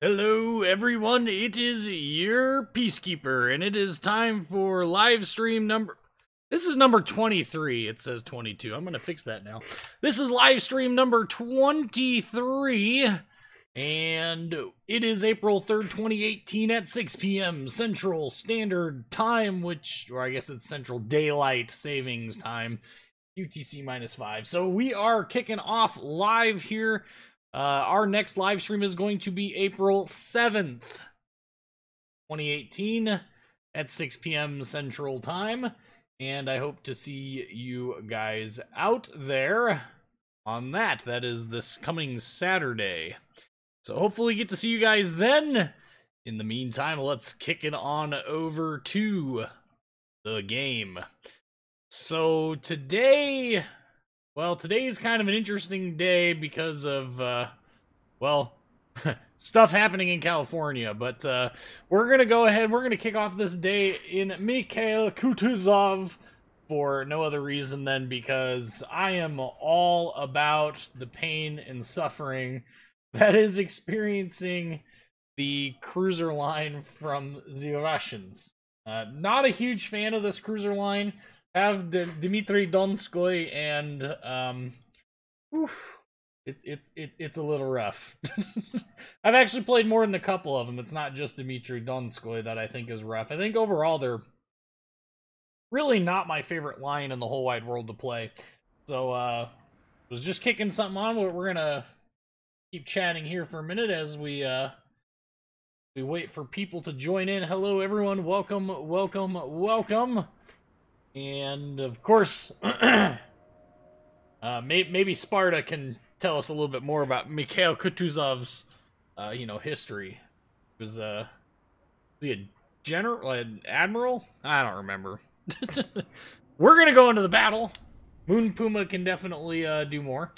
Hello everyone, it is UrPeaceKeeper, and it is time for live stream number... This is number 23, it says 22, I'm gonna fix that now. This is live stream number 23, and it is April 3rd, 2018 at 6 p.m. Central Standard Time, or I guess it's Central Daylight Savings Time, UTC -5. So we are kicking off live here. Our next live stream is going to be April 7th, 2018 at 6 p.m. Central Time, and I hope to see you guys out there on that. That is this coming Saturday. So hopefully get to see you guys then. In the meantime, let's kick it on over to the game. So today... Well, today is kind of an interesting day because of, well, stuff happening in California. But we're going to go ahead, we're going to kick off this day in Mikhail Kutuzov for no other reason than because I am all about the pain and suffering that is experiencing the cruiser line from the Russians. Not a huge fan of this cruiser line. Have Dmitry Donskoy and it's a little rough. I've actually played more than a couple of them. It's not just Dmitry Donskoy that I think is rough. I think overall they're really not my favorite line in the whole wide world to play. So was just kicking something on. We're gonna keep chatting here for a minute as we wait for people to join in. Hello everyone, welcome, welcome, welcome. And of course, maybe Sparta can tell us a little bit more about Mikhail Kutuzov's, history. Was he a general, an admiral? I don't remember. We're gonna go into the battle. Moon Puma can definitely do more.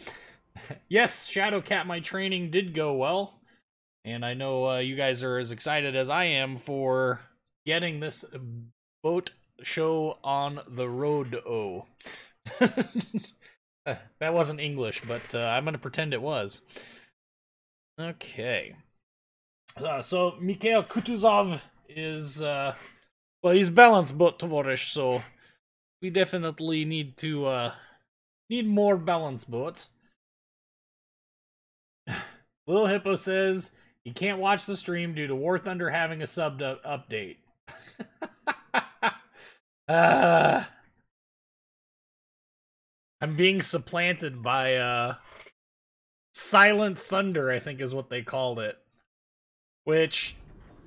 Yes, Shadowcat, my training did go well, and I know you guys are as excited as I am for getting this boat show on the road. That wasn't English, but I'm gonna pretend it was. Okay. So Mikhail Kutuzov is well, he's balance boat tovarish, so we definitely need to need more balance boat. Little Hippo says he can't watch the stream due to War Thunder having a sub update. I'm being supplanted by Silent Thunder, I think is what they called it, which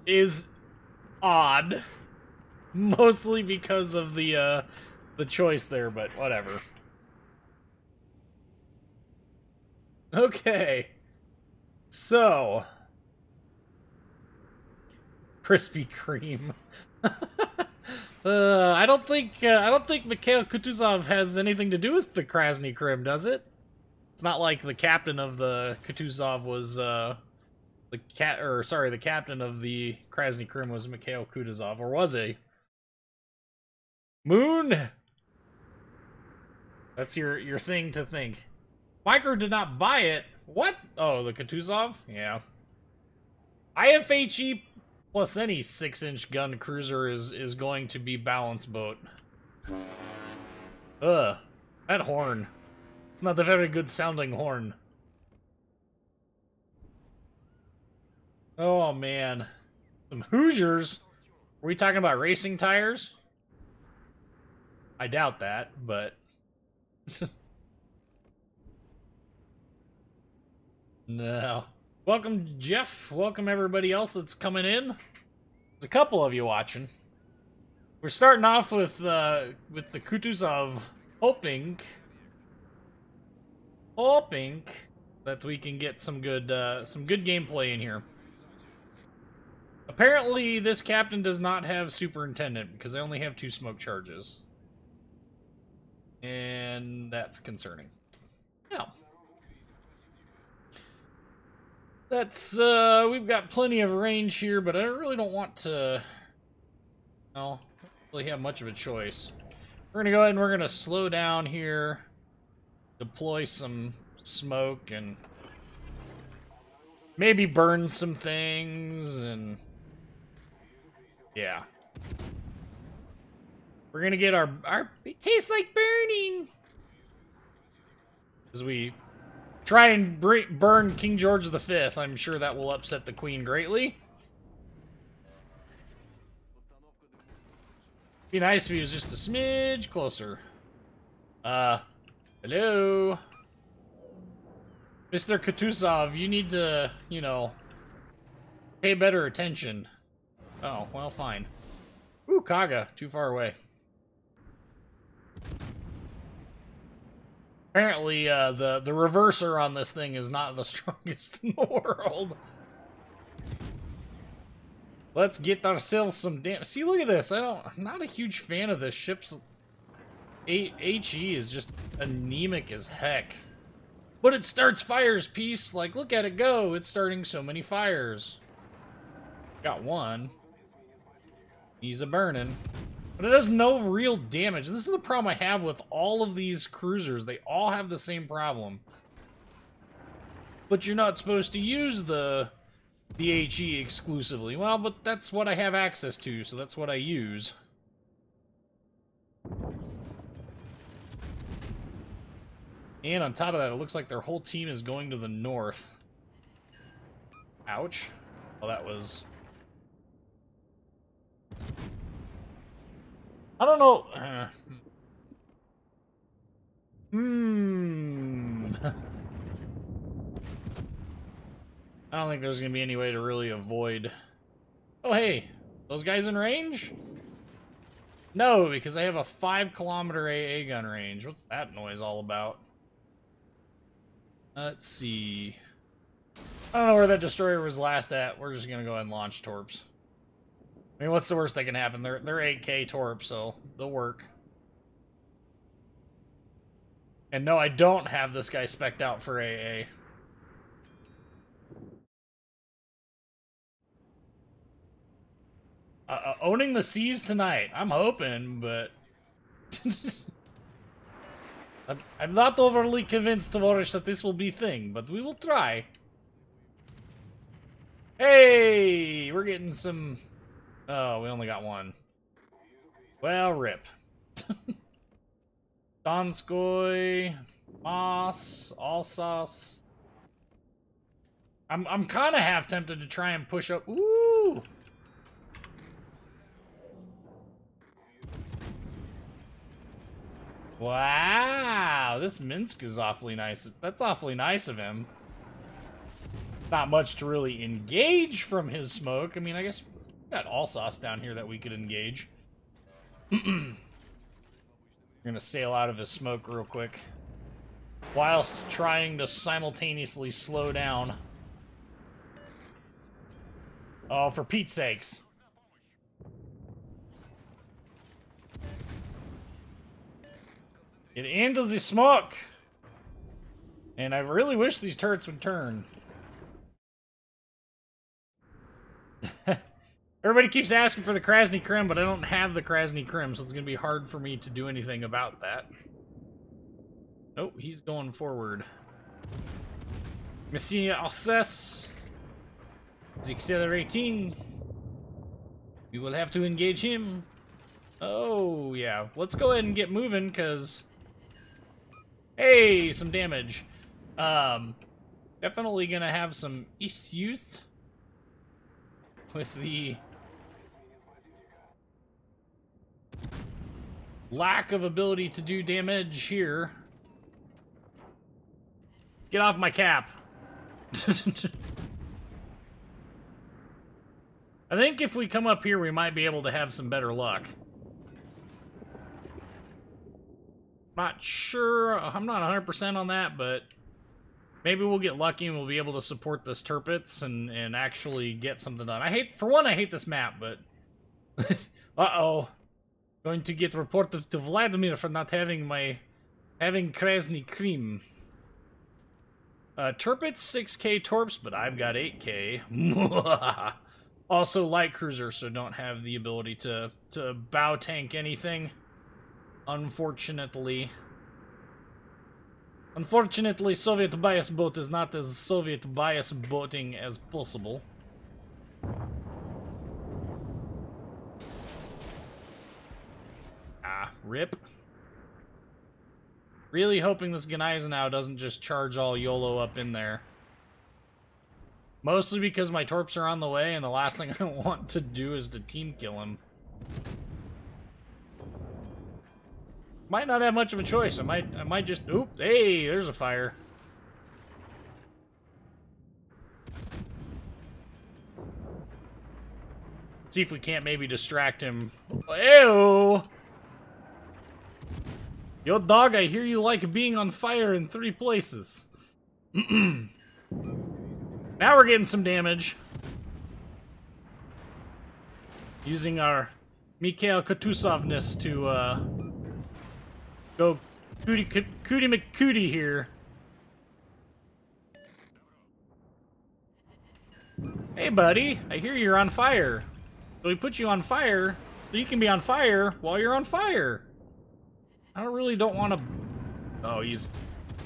is odd, mostly because of the choice there, but whatever. Okay, so Krispy Kreme. I don't think Mikhail Kutuzov has anything to do with the Krasny Krim, does it? It's not like the captain of the Kutuzov was the captain of the Krasny Krim was Mikhail Kutuzov, or was he? Moon. That's your thing to think. Micro did not buy it. What? Oh, the Kutuzov? Yeah. IFHE plus any 6-inch gun cruiser is going to be balance boat. Ugh. That horn. It's not a very good sounding horn. Oh man. Some Hoosiers? Were we talking about racing tires? I doubt that, but... No. Welcome, Jeff. Welcome, everybody else that's coming in. There's a couple of you watching. We're starting off with the Kutuzov, hoping that we can get some good gameplay in here. Apparently, this captain does not have superintendent because they only have 2 smoke charges, and that's concerning. Yeah. That's, we've got plenty of range here, but I really don't want to, well, really have much of a choice. We're gonna go ahead and we're gonna slow down here, deploy some smoke, and maybe burn some things, and yeah. We're gonna get our it tastes like burning! As we try and burn King George V, I'm sure that will upset the Queen greatly. Be nice if he was just a smidge closer. Hello? Mr. Kutuzov, you need to, you know, pay better attention. Oh, well, fine. Ooh, Kaga, too far away. Apparently, the reverser on this thing is not the strongest in the world. Let's get ourselves some damn. See, look at this. I'm not a huge fan of this ship's. HE is just anemic as heck. But it starts fires, Peace. Like, look at it go. It's starting so many fires. Got one. He's a burning. But it does no real damage. This is the problem I have with all of these cruisers. They all have the same problem. But you're not supposed to use the HE exclusively. Well, but that's what I have access to, so that's what I use. And on top of that, it looks like their whole team is going to the north. Ouch. Well, that was... I don't know. I don't think there's going to be any way to really avoid... Oh, hey. Those guys in range? No, because I have a 5-kilometer AA gun range. What's that noise all about? Let's see. I don't know where that destroyer was last at. We're just going to go ahead and launch torps. I mean, what's the worst that can happen? They're 8K torps, so they'll work. And no, I don't have this guy spec'd out for AA. Owning the seas tonight. I'm hoping, but... I'm not overly convinced, Tavorish, that this will be a thing, but we will try. Hey! We're getting some... Oh, we only got one. Well, rip. Donskoy, Moss, Alsace. I'm kind of half tempted to try and push up. Ooh! Wow, this Minsk is awfully nice. That's awfully nice of him. Not much to really engage from his smoke. I mean, I guess we got Alsace down here that we could engage. We're gonna sail out of his smoke real quick, whilst trying to simultaneously slow down. Oh, for Pete's sakes. Get into the smoke! And I really wish these turrets would turn. Everybody keeps asking for the Krasny Krim, but I don't have the Krasny Krim, so it's going to be hard for me to do anything about that. Oh, he's going forward. Monsieur Alsace is accelerating. We will have to engage him. Oh, yeah. Let's go ahead and get moving, because... Hey, some damage. Definitely going to have some issues with the lack of ability to do damage here. Get off my cap. I think if we come up here, we might be able to have some better luck. Not sure. I'm not 100% on that, but maybe we'll get lucky and we'll be able to support this Tirpitz and actually get something done. I hate this map, but... Uh-oh. Going to get reported to Vladimir for not having Krasny Krim. Tirpitz 6K torps, but I've got 8K. Also light cruiser, so don't have the ability to bow tank anything. Unfortunately. Unfortunately, Soviet bias boat is not as Soviet bias boating as possible. Ah, rip. Really hoping this Gneisenau doesn't just charge all YOLO up in there. Mostly because my torps are on the way, and the last thing I want to do is to team kill him. Might not have much of a choice. I might just... Oop, hey, there's a fire. See if we can't maybe distract him. Ew! Yo, dog, I hear you like being on fire in 3 places. Now we're getting some damage. Using our Mikhail Kutusovness to, go cootie McCootie here. Hey, buddy, I hear you're on fire. So we put you on fire so you can be on fire while you're on fire. I don't want to... Oh,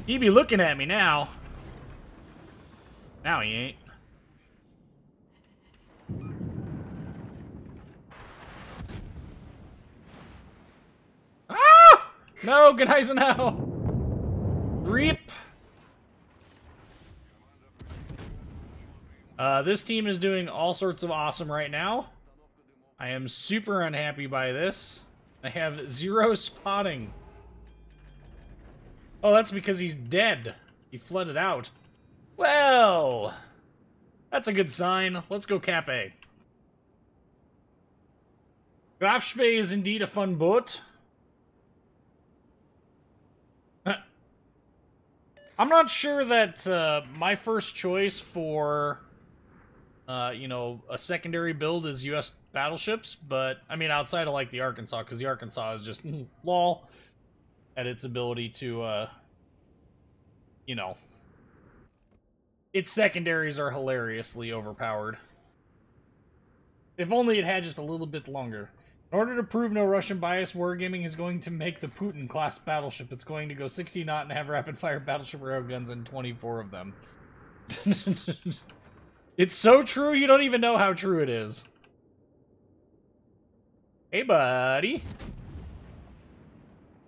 he be looking at me now. Now he ain't. Ah! No, Gneisenau! Reap! This team is doing all sorts of awesome right now. I am super unhappy by this. I have 0 spotting. Oh, that's because he's dead. He flooded out. Well, that's a good sign. Let's go Cap A. Grafspee is indeed a fun boat. I'm not sure that my first choice for, you know, a secondary build is U.S. battleships, but, I mean, outside of, like, the Arkansas, because the Arkansas is just, lol, at its ability to, you know, its secondaries are hilariously overpowered. If only it had just a little bit longer. In order to prove no Russian bias, wargaming is going to make the Putin-class battleship. It's going to go 60 knot and have rapid-fire battleship railguns and 24 of them. It's so true, you don't even know how true it is. Hey, buddy.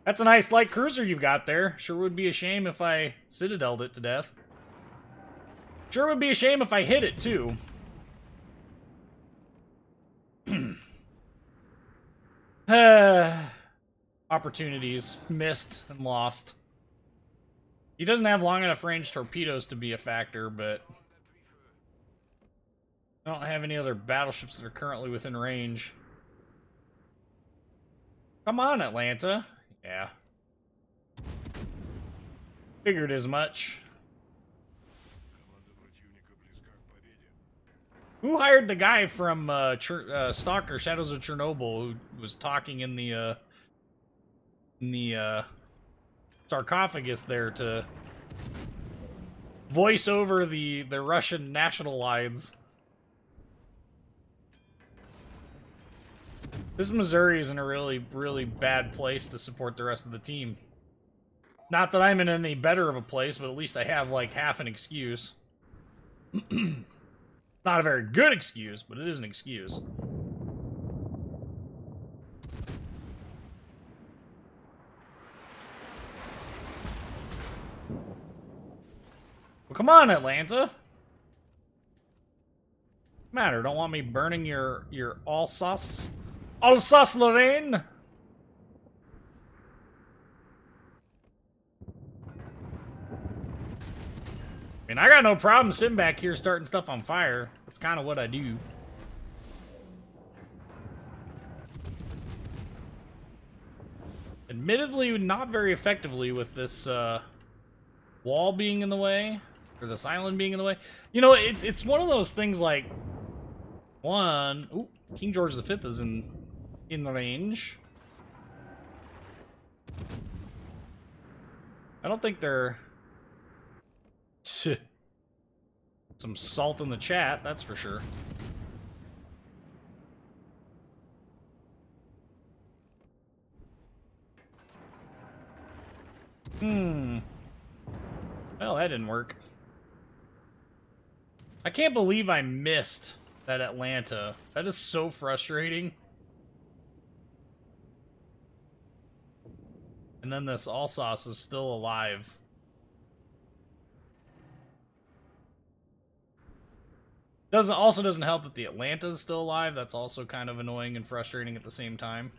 That's a nice light cruiser you've got there. Sure would be a shame if I citadeled it to death. Sure would be a shame if I hit it, too. Opportunities missed and lost. He doesn't have long enough range torpedoes to be a factor, but I don't have any other battleships that are currently within range. Come on, Atlanta. Yeah. Figured as much. Who hired the guy from Stalker Shadows of Chernobyl who was talking in the sarcophagus there to voice over the Russian national lines? This Missouri is in a really, really bad place to support the rest of the team. Not that I'm in any better of a place, but at least I have, like, half an excuse. Not a very good excuse, but it is an excuse. Well, come on, Atlanta. Matter, don't want me burning your Alsace-Lorraine? I mean, I got no problem sitting back here starting stuff on fire. That's kind of what I do. Admittedly, not very effectively with this wall being in the way, or this island being in the way. You know, it's one of those things like, ooh, King George V is in range. I don't think they're... Some salt in the chat, that's for sure. Well, that didn't work. I can't believe I missed that Atlanta. That is so frustrating. And then this Alsace is still alive. Also doesn't help that the Atlanta is still alive. That's also kind of annoying and frustrating at the same time.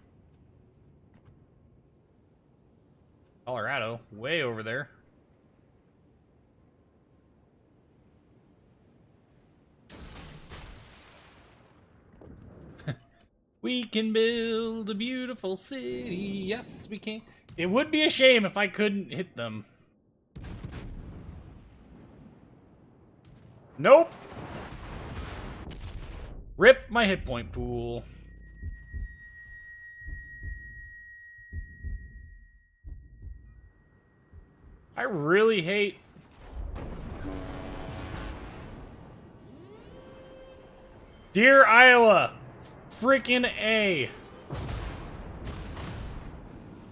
Colorado, way over there. We can build a beautiful city. Yes, we can. It would be a shame if I couldn't hit them. Nope. Rip my hit point pool. I really hate... Dear Iowa, freaking A.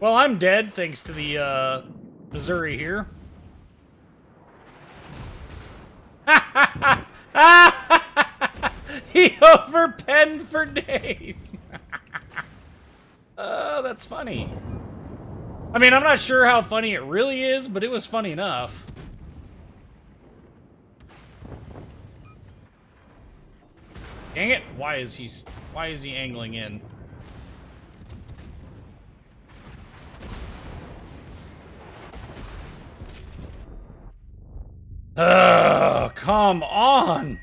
Well, I'm dead thanks to the Missouri here. He overpenned for days. That's funny. I mean, I'm not sure how funny it really is, but it was funny enough. Dang it! Why is he angling in? Come on!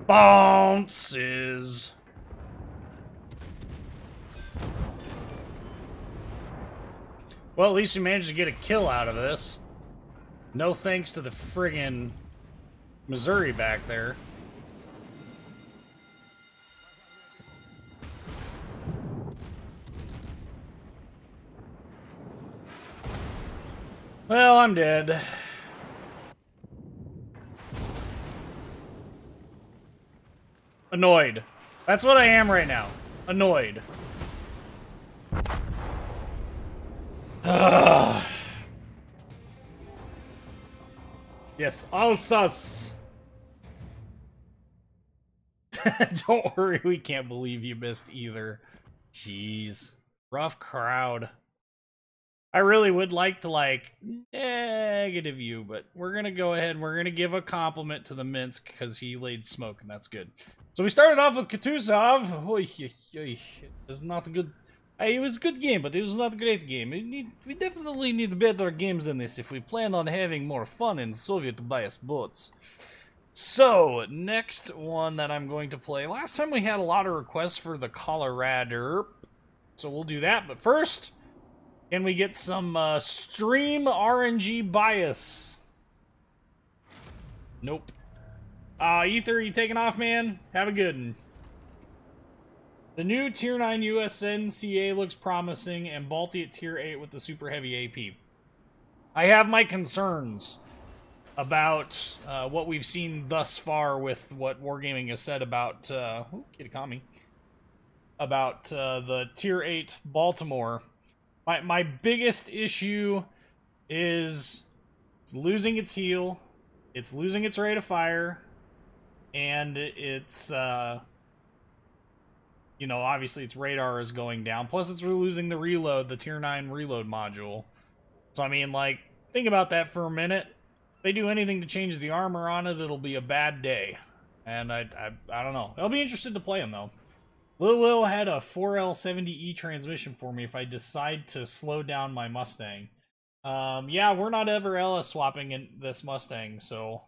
Bounces. Well, at least you managed to get a kill out of this. No thanks to the friggin' Missouri back there. Well, I'm dead. Annoyed. That's what I am right now. Annoyed. Yes, Alsace. Don't worry, we can't believe you missed either. Jeez. Rough crowd. I really would like to, like, negative you, but we're gonna go ahead and we're gonna give a compliment to the Minsk because he laid smoke, and that's good. So we started off with Kutuzov. It was not a good... It was a good game, but it was not a great game. We definitely need better games than this if we plan on having more fun in Soviet-biased boats. So, next one that I'm going to play. Last time we had a lot of requests for the Colorado, so we'll do that. But first, can we get some stream RNG bias? Nope. Ether, you taking off, man? Have a good one. The new Tier 9 USNCA looks promising, and Balti at Tier 8 with the super heavy AP. I have my concerns about what we've seen thus far with what Wargaming has said about, Kitakami, about the Tier 8 Baltimore. My biggest issue is it's losing its heal, it's losing its rate of fire, and it's, you know, obviously its radar is going down. Plus it's losing the reload, the Tier 9 reload module. So, I mean, like, think about that for a minute. If they do anything to change the armor on it, it'll be a bad day. And I don't know. I'll be interested to play them, though. Lil Will had a 4L70E transmission for me if I decide to slow down my Mustang. Yeah, we're not ever LS swapping in this Mustang, so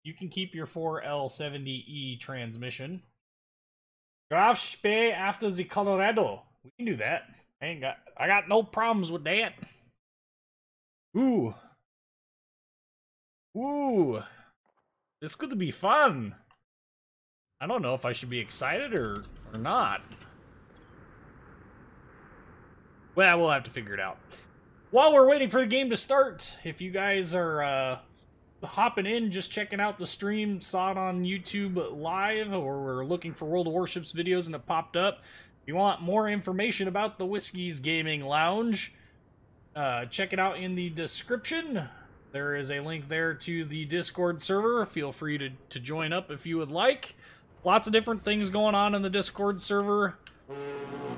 you can keep your 4L70E transmission. Graf Spee after the Colorado. We can do that. I got no problems with that. Ooh. Ooh. This could be fun. I don't know if I should be excited or not. Well, we'll have to figure it out. While we're waiting for the game to start, if you guys are hopping in, just checking out the stream, saw it on YouTube Live, or were looking for World of Warships videos and it popped up. If you want more information about the Whiskey's Gaming Lounge, check it out in the description. There is a link there to the Discord server. Feel free to join up if you would like. Lots of different things going on in the Discord server.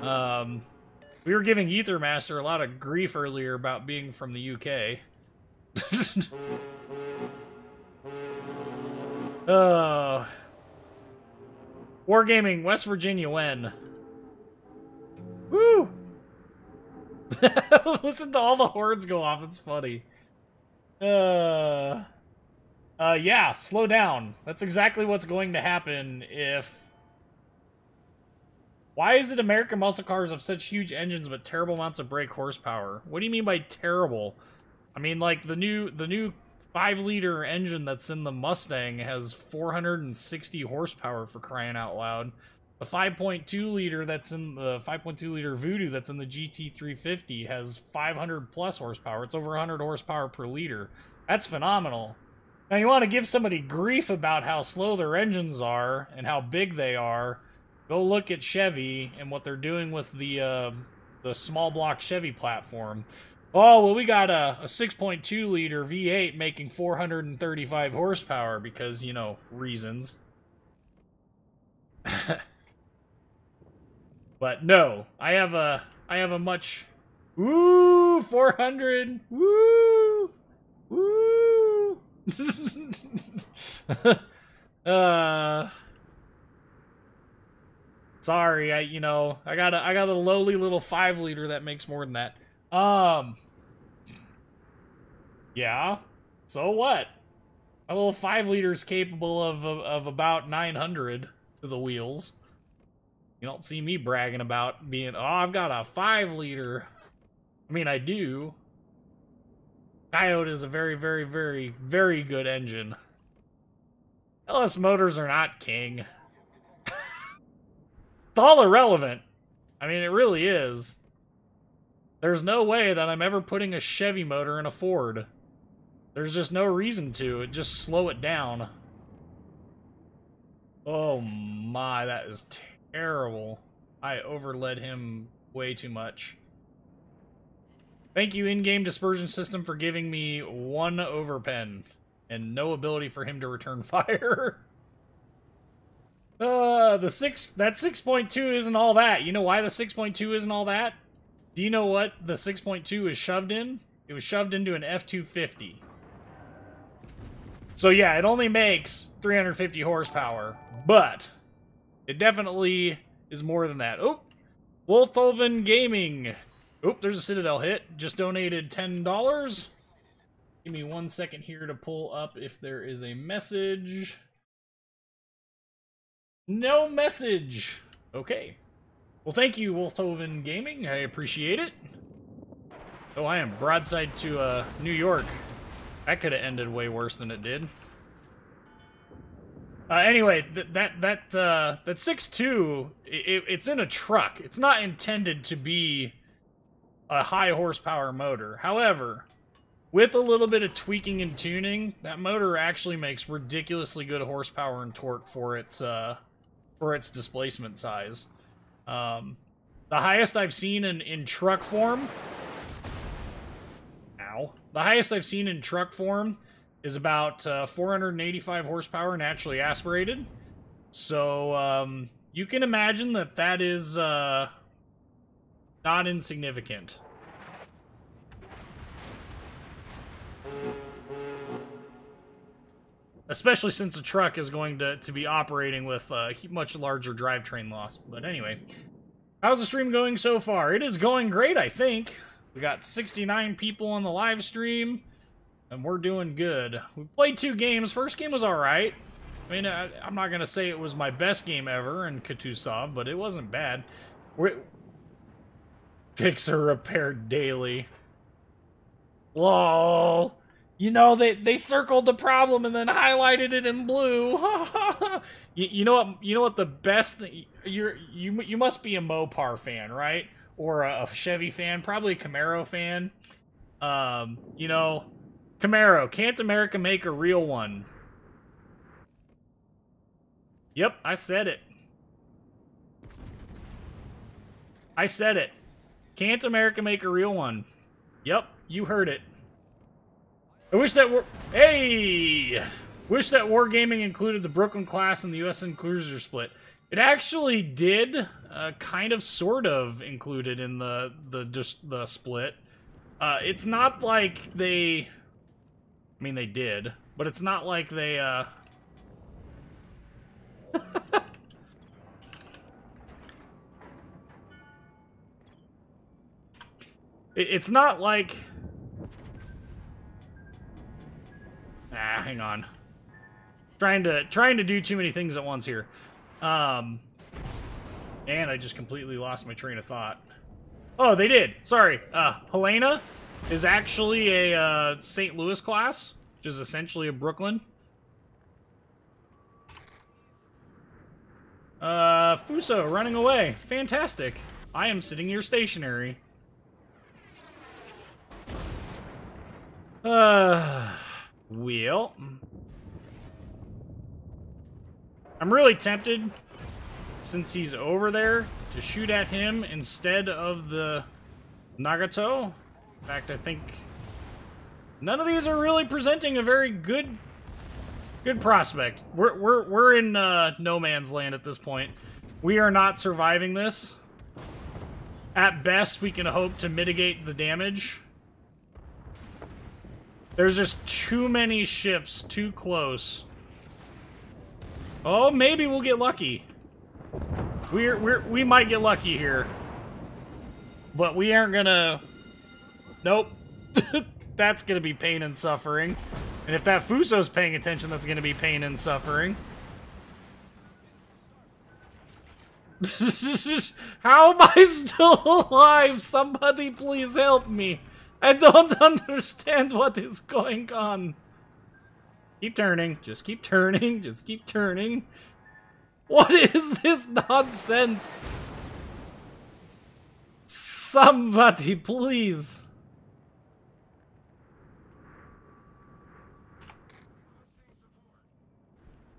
We were giving Ethermaster a lot of grief earlier about being from the UK. Wargaming, West Virginia, when? Woo! Listen to all the horns go off, it's funny. Yeah, slow down. That's exactly what's going to happen if... Why is it American muscle cars have such huge engines but terrible amounts of brake horsepower? What do you mean by terrible? I mean, like, the new 5-liter engine that's in the Mustang has 460 horsepower, for crying out loud. The 5.2-liter that's in the 5.2-liter Voodoo that's in the GT350 has 500 plus horsepower. It's over 100 horsepower per liter. That's phenomenal. Now, you want to give somebody grief about how slow their engines are and how big they are, go look at Chevy and what they're doing with the small block Chevy platform. Oh, well, we got a 6.2-liter V8 making 435 horsepower because, you know, reasons. But no, I have a much... Woo! 400! Woo! Woo! Sorry, I got a lowly little 5-liter that makes more than that. Yeah. So what? A little 5-liter's capable of about 900 to the wheels. You don't see me bragging about being, oh, I've got a 5-liter. I mean, I do. Coyote is a very, very, very, very good engine. LS motors are not king. It's all irrelevant. I mean, it really is. There's no way that I'm ever putting a Chevy motor in a Ford. There's just no reason to. It just slow it down. Oh my, that is terrible. I overled him way too much. Thank you, in-game dispersion system, for giving me 1 overpen and no ability for him to return fire. That 6.2 isn't all that. You know why the 6.2 isn't all that? Do you know what the 6.2 is shoved in? It was shoved into an F-250. So yeah, it only makes 350 horsepower, but it definitely is more than that. Oh, Wolthoven Gaming. Oh, there's a Citadel hit. Just donated $10. Give me 1 second here to pull up if there is a message. No message. Okay. Well, thank you, Wolthoven Gaming. I appreciate it. Oh, I am broadside to New York. That could have ended way worse than it did. Anyway, that 6.2, it's in a truck. It's not intended to be a high horsepower motor. However, with a little bit of tweaking and tuning, that motor actually makes ridiculously good horsepower and torque for its displacement size. The highest I've seen in truck form... Ow. The highest I've seen in truck form is about 485 horsepower naturally aspirated. So, you can imagine that that is not insignificant. Especially since a truck is going to be operating with a much larger drivetrain loss. But anyway, how's the stream going so far? It is going great, I think. We got 69 people on the live stream, and we're doing good. We played 2 games. First game was alright. I mean, I'm not going to say it was my best game ever in Kutuzov, but it wasn't bad. Fix or repair daily. LOL. You know, they circled the problem and then highlighted it in blue. you know what the best thing... You must be a Mopar fan, right? Or a Chevy fan, probably a Camaro fan. You know, Camaro, can't America make a real one? Yep, I said it. I said it. Can't America make a real one? Yep, you heard it. I wish that were... Hey! Wish that Wargaming included the Brooklyn class and the USN Cruiser split. It actually did, kind of, sort of, included in the split. It's not like they... I mean, they did, but it's not like they, It's not like... Ah, hang on. Trying to do too many things at once here. And I just completely lost my train of thought. Oh, they did. Sorry. Helena is actually a St. Louis class, which is essentially a Brooklyn. Fuso running away. Fantastic. I am sitting here stationary. Well, I'm really tempted, since he's over there, to shoot at him instead of the Nagato. In fact, I think none of these are really presenting a very good prospect. We're in no man's land at this point. We are not surviving this. At best, we can hope to mitigate the damage. There's just too many ships too close. Oh, maybe we'll get lucky. We might get lucky here. But we aren't gonna... Nope. That's gonna be pain and suffering. And if that Fuso's paying attention, that's gonna be pain and suffering. How am I still alive? Somebody please help me. I don't understand what is going on. Keep turning. Just keep turning. Just keep turning. What is this nonsense? Somebody, please.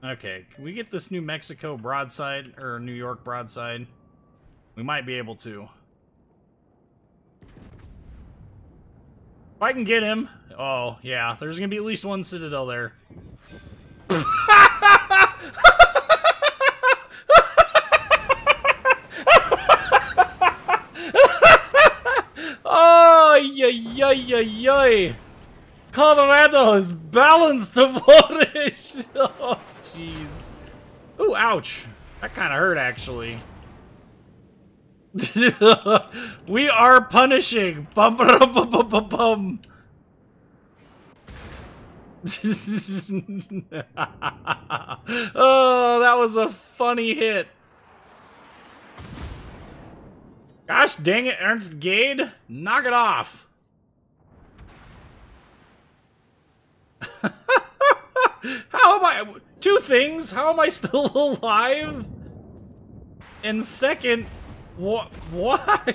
Okay, can we get this New Mexico broadside, or New York broadside? We might be able to. If I can get him... Oh, yeah, there's gonna be at least one Citadel there. Oh, yay. Colorado is balanced to footage. Oh, jeez. Ooh, ouch. That kind of hurt, actually. We are punishing. Bum, bum, bum, bum, bum, bum. Oh, that was a funny hit. Gosh dang it, Ernst Gade. Knock it off. How am I... Two things. How am I still alive? And second... Why?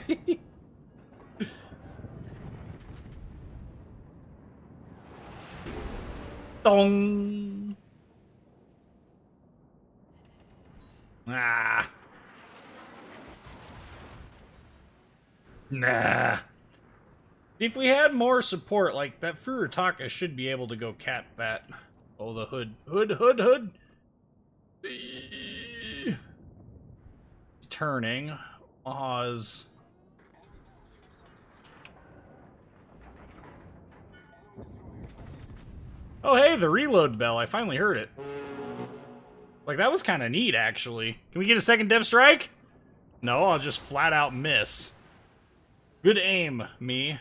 Dong. Ah. Nah. If we had more support, like that Furutaka should be able to go cap that. Oh, the hood. Hood. It's turning. Oz. Oh, hey, the reload bell. I finally heard it. Like, that was kind of neat, actually. Can we get a second Dev Strike? No, I'll just flat out miss. Good aim, me.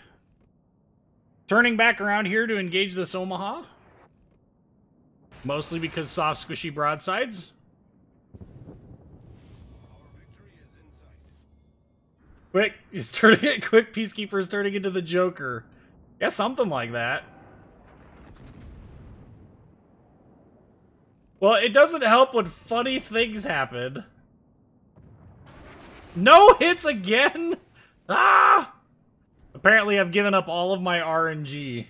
Turning back around here to engage this Omaha. Mostly because soft, squishy broadsides. Quick, he's turning it. Quick, Peacekeeper is turning into the Joker. Yeah, something like that. Well, it doesn't help when funny things happen. No hits again? Ah! Apparently, I've given up all of my RNG.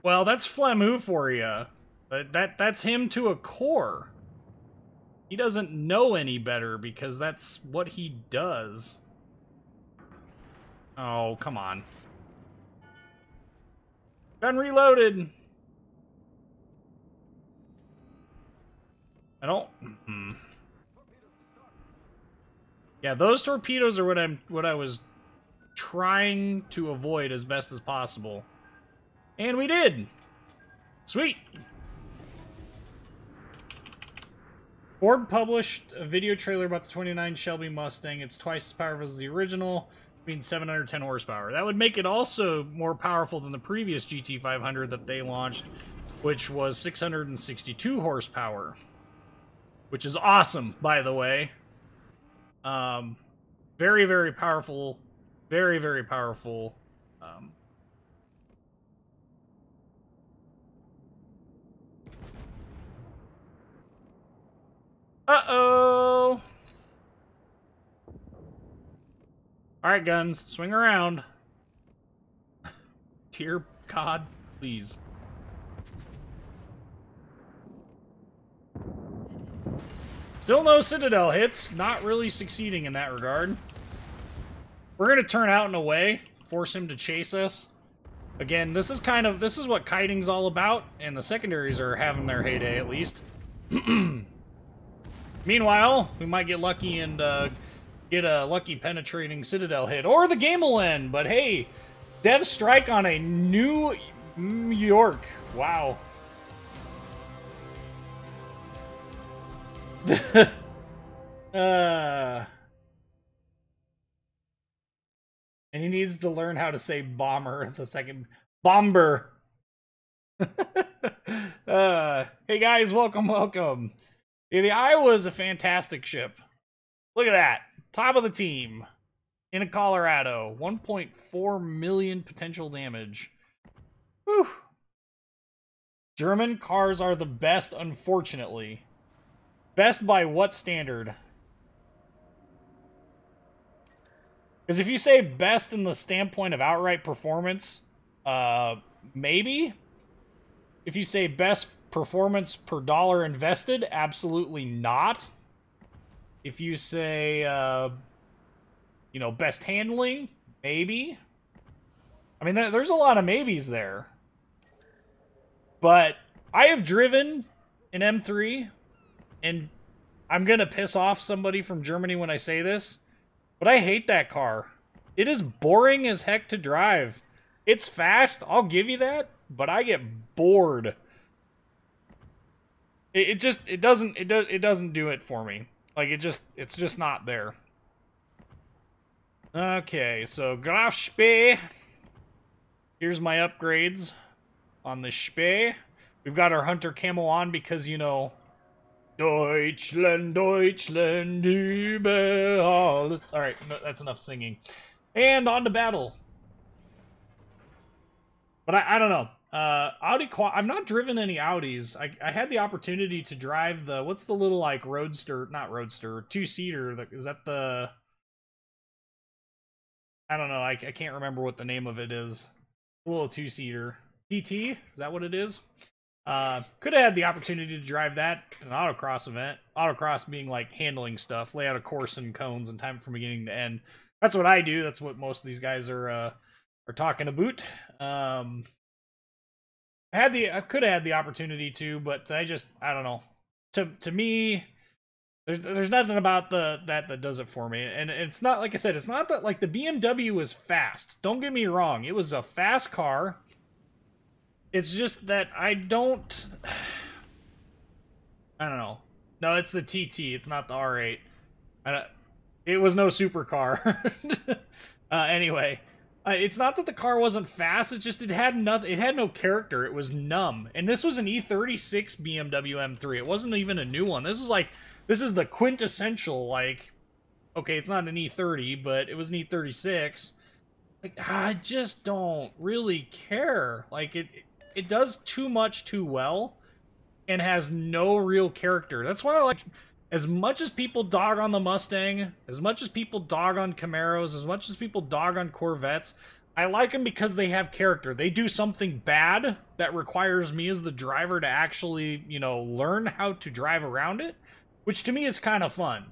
Well, that's Flemu for you. That's him to a core. He doesn't know any better because that's what he does. Oh, come on. Gun reloaded. I don't. Yeah, those torpedoes are what I was trying to avoid as best as possible. And we did. Sweet. Ford published a video trailer about the 29 Shelby Mustang. It's twice as powerful as the original, means 710 horsepower. That would make it also more powerful than the previous GT500 that they launched, which was 662 horsepower. Which is awesome, by the way. Very, very powerful. Very, very powerful. Uh-oh! Alright, guns. Swing around. Dear God, please. Still no Citadel hits. Not really succeeding in that regard. We're gonna turn out and away. Force him to chase us. Again, this is what kiting's all about, and the secondaries are having their heyday at least. Meanwhile, we might get lucky and get a lucky penetrating Citadel hit, or the game will end. But hey, Dev strike on a New York. Wow. And he needs to learn how to say bomber the second. Bomber. Hey guys, welcome. Yeah, the Iowa is a fantastic ship. Look at that. Top of the team. In Colorado. 1.4 million potential damage. Whew. German cars are the best, unfortunately. Best by what standard? Because if you say best in the standpoint of outright performance, maybe. If you say best performance per dollar invested, absolutely not. If you say, you know, best handling, maybe. I mean, there's a lot of maybes there. But I have driven an M3, and I'm going to piss off somebody from Germany when I say this, but I hate that car. It is boring as heck to drive. It's fast, I'll give you that, but I get bored. It doesn't do it for me. Like, it's just not there. Okay, so Graf Spee. Here's my upgrades on the Spee. We've got our Hunter camo on because, you know, Deutschland, Deutschland, über alles. Alright, no, that's enough singing. And on to battle. But I don't know. I've not driven any Audis. I had the opportunity to drive the, what's the little, like, roadster, not roadster, two-seater, is that the, I don't know, I can't remember what the name of it is. A little two-seater. TT, is that what it is? Could have had the opportunity to drive that in an autocross event. Autocross being, like, handling stuff, lay out a course and cones and time from beginning to end. That's what I do, that's what most of these guys are talking about. I could have had the opportunity to, but I don't know. To me, there's nothing about that does it for me. And it's not, like I said, it's not that, like, the BMW was fast. Don't get me wrong, it was a fast car. It's just that I don't know. No, it's the TT, it's not the R8. It was no supercar. Anyway. It's not that the car wasn't fast, it's just it had no character, it was numb. And this was an E36 BMW M3, it wasn't even a new one. This is the quintessential, like, okay, it's not an E30, but it was an E36. Like, I just don't really care. Like, it does too much too well, and has no real character. That's why I like, as much as people dog on the Mustang, as much as people dog on Camaros, as much as people dog on Corvettes, I like them because they have character. They do something bad that requires me as the driver to actually, you know, learn how to drive around it, which to me is kind of fun.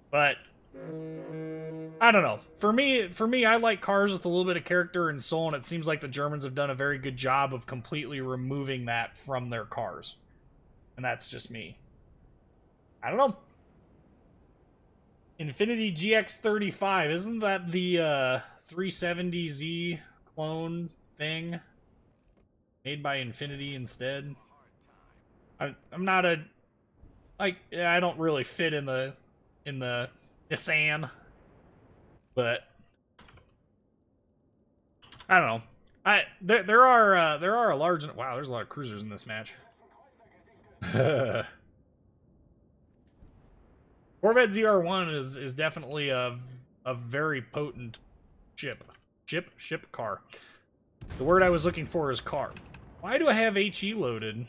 But I don't know. For me, I like cars with a little bit of character and soul, and it seems like the Germans have done a very good job of completely removing that from their cars. And that's just me. I don't know. Infiniti GX35, isn't that the 370Z clone thing made by Infiniti instead? I'm not a I don't really fit in the Nissan, but I don't know. There are a large, wow, there's a lot of cruisers in this match. Corvette ZR1 is definitely a very potent ship car. The word I was looking for is car. Why do I have HE loaded?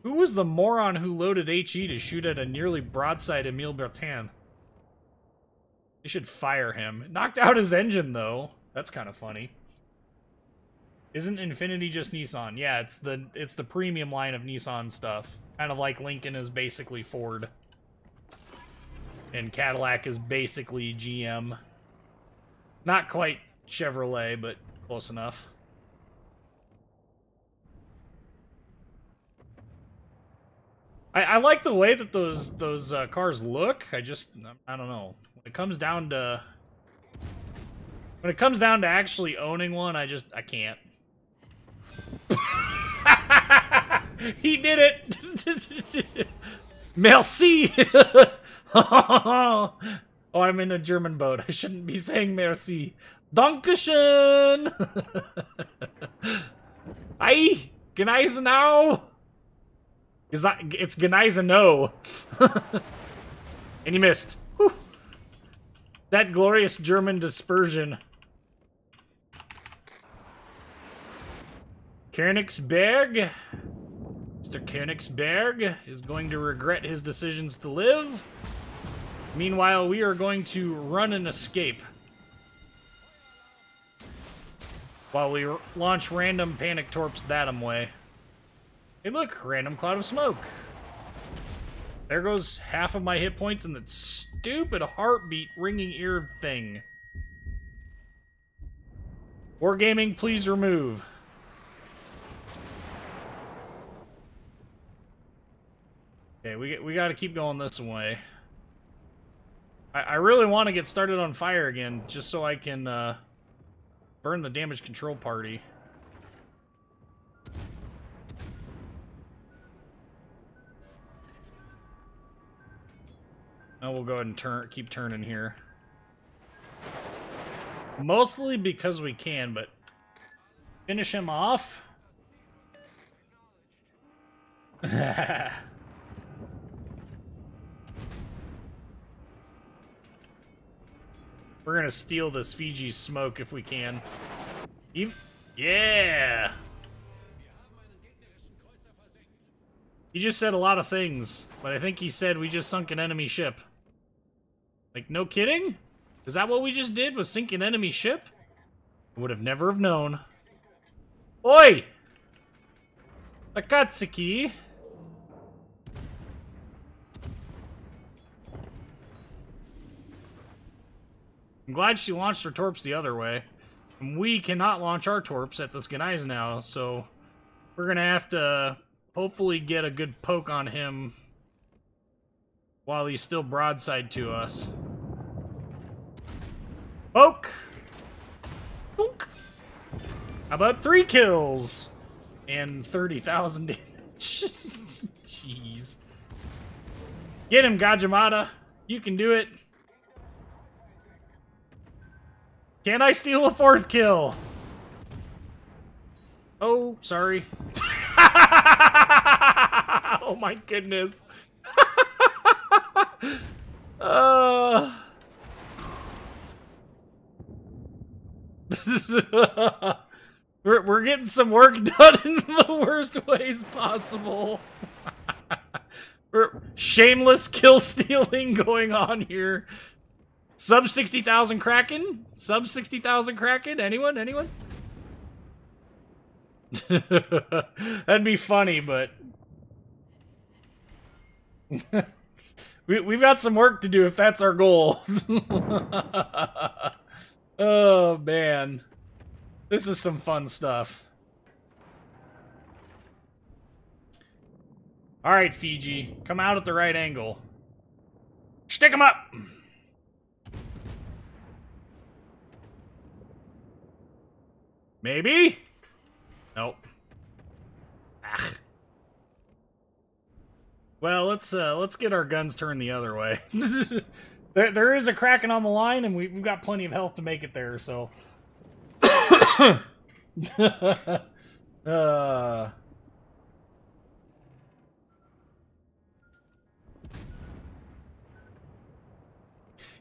Who was the moron who loaded HE to shoot at a nearly broadside Emile Bertin? They should fire him. Knocked out his engine though. That's kind of funny. Isn't Infiniti just Nissan? Yeah, it's the premium line of Nissan stuff. Kind of like Lincoln is basically Ford. And Cadillac is basically GM. Not quite Chevrolet, but close enough. I like the way that those cars look. I don't know. When it comes down to actually owning one, I can't. He did it. Merci. Oh, I'm in a German boat. I shouldn't be saying merci. Dankeschön. Ei, Gneisenau. It's Gneisenau. And he missed. Whew. That glorious German dispersion. Königsberg. Mr. Königsberg is going to regret his decisions to live. Meanwhile, we are going to run and escape. While we launch random panic torps that-way. Hey look, random cloud of smoke. There goes half of my hit points in that stupid heartbeat ringing ear thing. Wargaming, please remove. Okay, we got to keep going this way. I really want to get started on fire again, just so I can burn the damage control party. Now we'll go ahead and keep turning here. Mostly because we can, but finish him off. We're gonna steal this Fiji smoke if we can. Yeah! He just said a lot of things, but I think he said we just sunk an enemy ship. Like, no kidding? Is that what we just did, was sink an enemy ship? I would have never have known. Oi! Akatsuki! I'm glad she launched her torps the other way. And we cannot launch our torps at this Gneisenau now, so we're gonna have to hopefully get a good poke on him while he's still broadside to us. Poke! Poke! How about 3 kills? And 30,000 damage. Jeez. Get him, Gajimata. You can do it. Can I steal a 4th kill? Oh, sorry. Oh my goodness. We're getting some work done in the worst ways possible. Shameless kill stealing going on here. Sub 60,000 Kraken? Sub 60,000 Kraken? Anyone? Anyone? That'd be funny, but... We've got some work to do if that's our goal. Oh, man. This is some fun stuff. Alright, Fiji. Come out at the right angle. Stick 'em up! Maybe? Nope. Ah. Well, let's get our guns turned the other way. there is a Kraken on the line, and we've got plenty of health to make it there, so...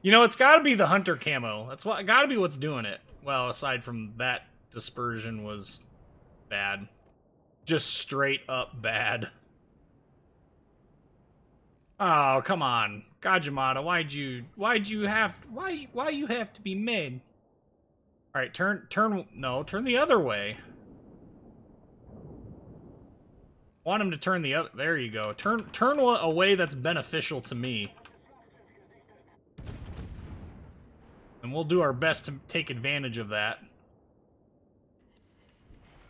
You know, it's gotta be the hunter camo. That's what gotta be what's doing it. Well, aside from that, dispersion was bad. Just straight up bad. Oh, come on. Gajimata, why'd you have to be made? Alright, turn the other way. Want him to turn the other, there you go. Turn a way that's beneficial to me. And we'll do our best to take advantage of that.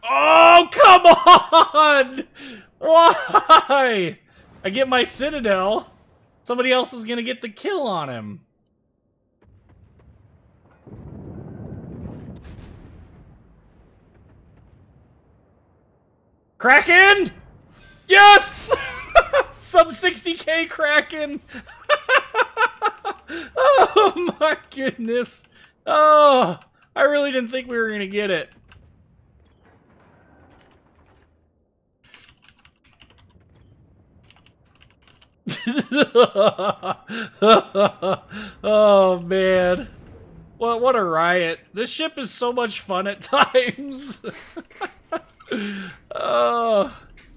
Oh, come on! Why? I get my Citadel. Somebody else is gonna get the kill on him. Kraken! Yes! Sub 60k Kraken! Oh my goodness. Oh, I really didn't think we were gonna get it. Oh man. What a riot. This ship is so much fun at times.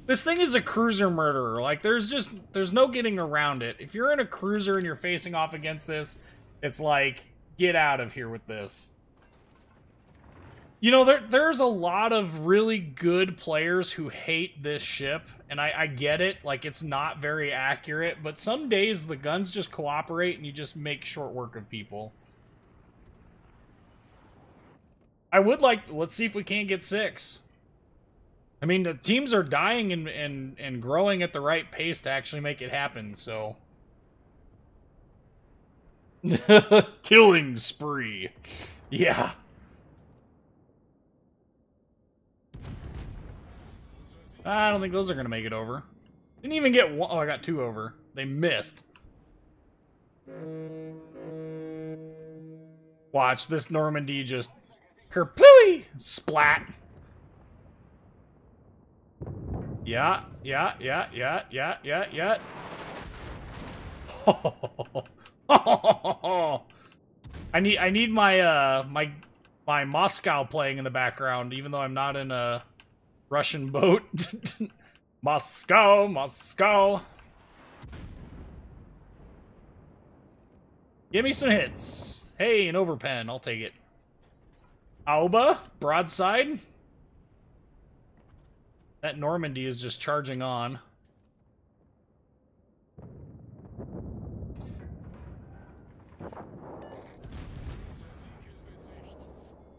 This thing is a cruiser murderer. Like, there's no getting around it. If you're in a cruiser and you're facing off against this, it's like, get out of here with this. You know, there's a lot of really good players who hate this ship, and I get it. Like, it's not very accurate, but some days the guns just cooperate and you just make short work of people. I would like, let's see if we can't get 6. I mean, the teams are dying and growing at the right pace to actually make it happen, so... Killing spree. Yeah. I don't think those are going to make it over. Didn't even get one. Oh, I got 2 over. They missed. Watch, this Normandy just... Kerplooey! Splat. Yeah. I need my my Moscow playing in the background, even though I'm not in a Russian boat. Moscow. Give me some hits. Hey, an overpen. I'll take it. Aoba, broadside. That Normandy is just charging on.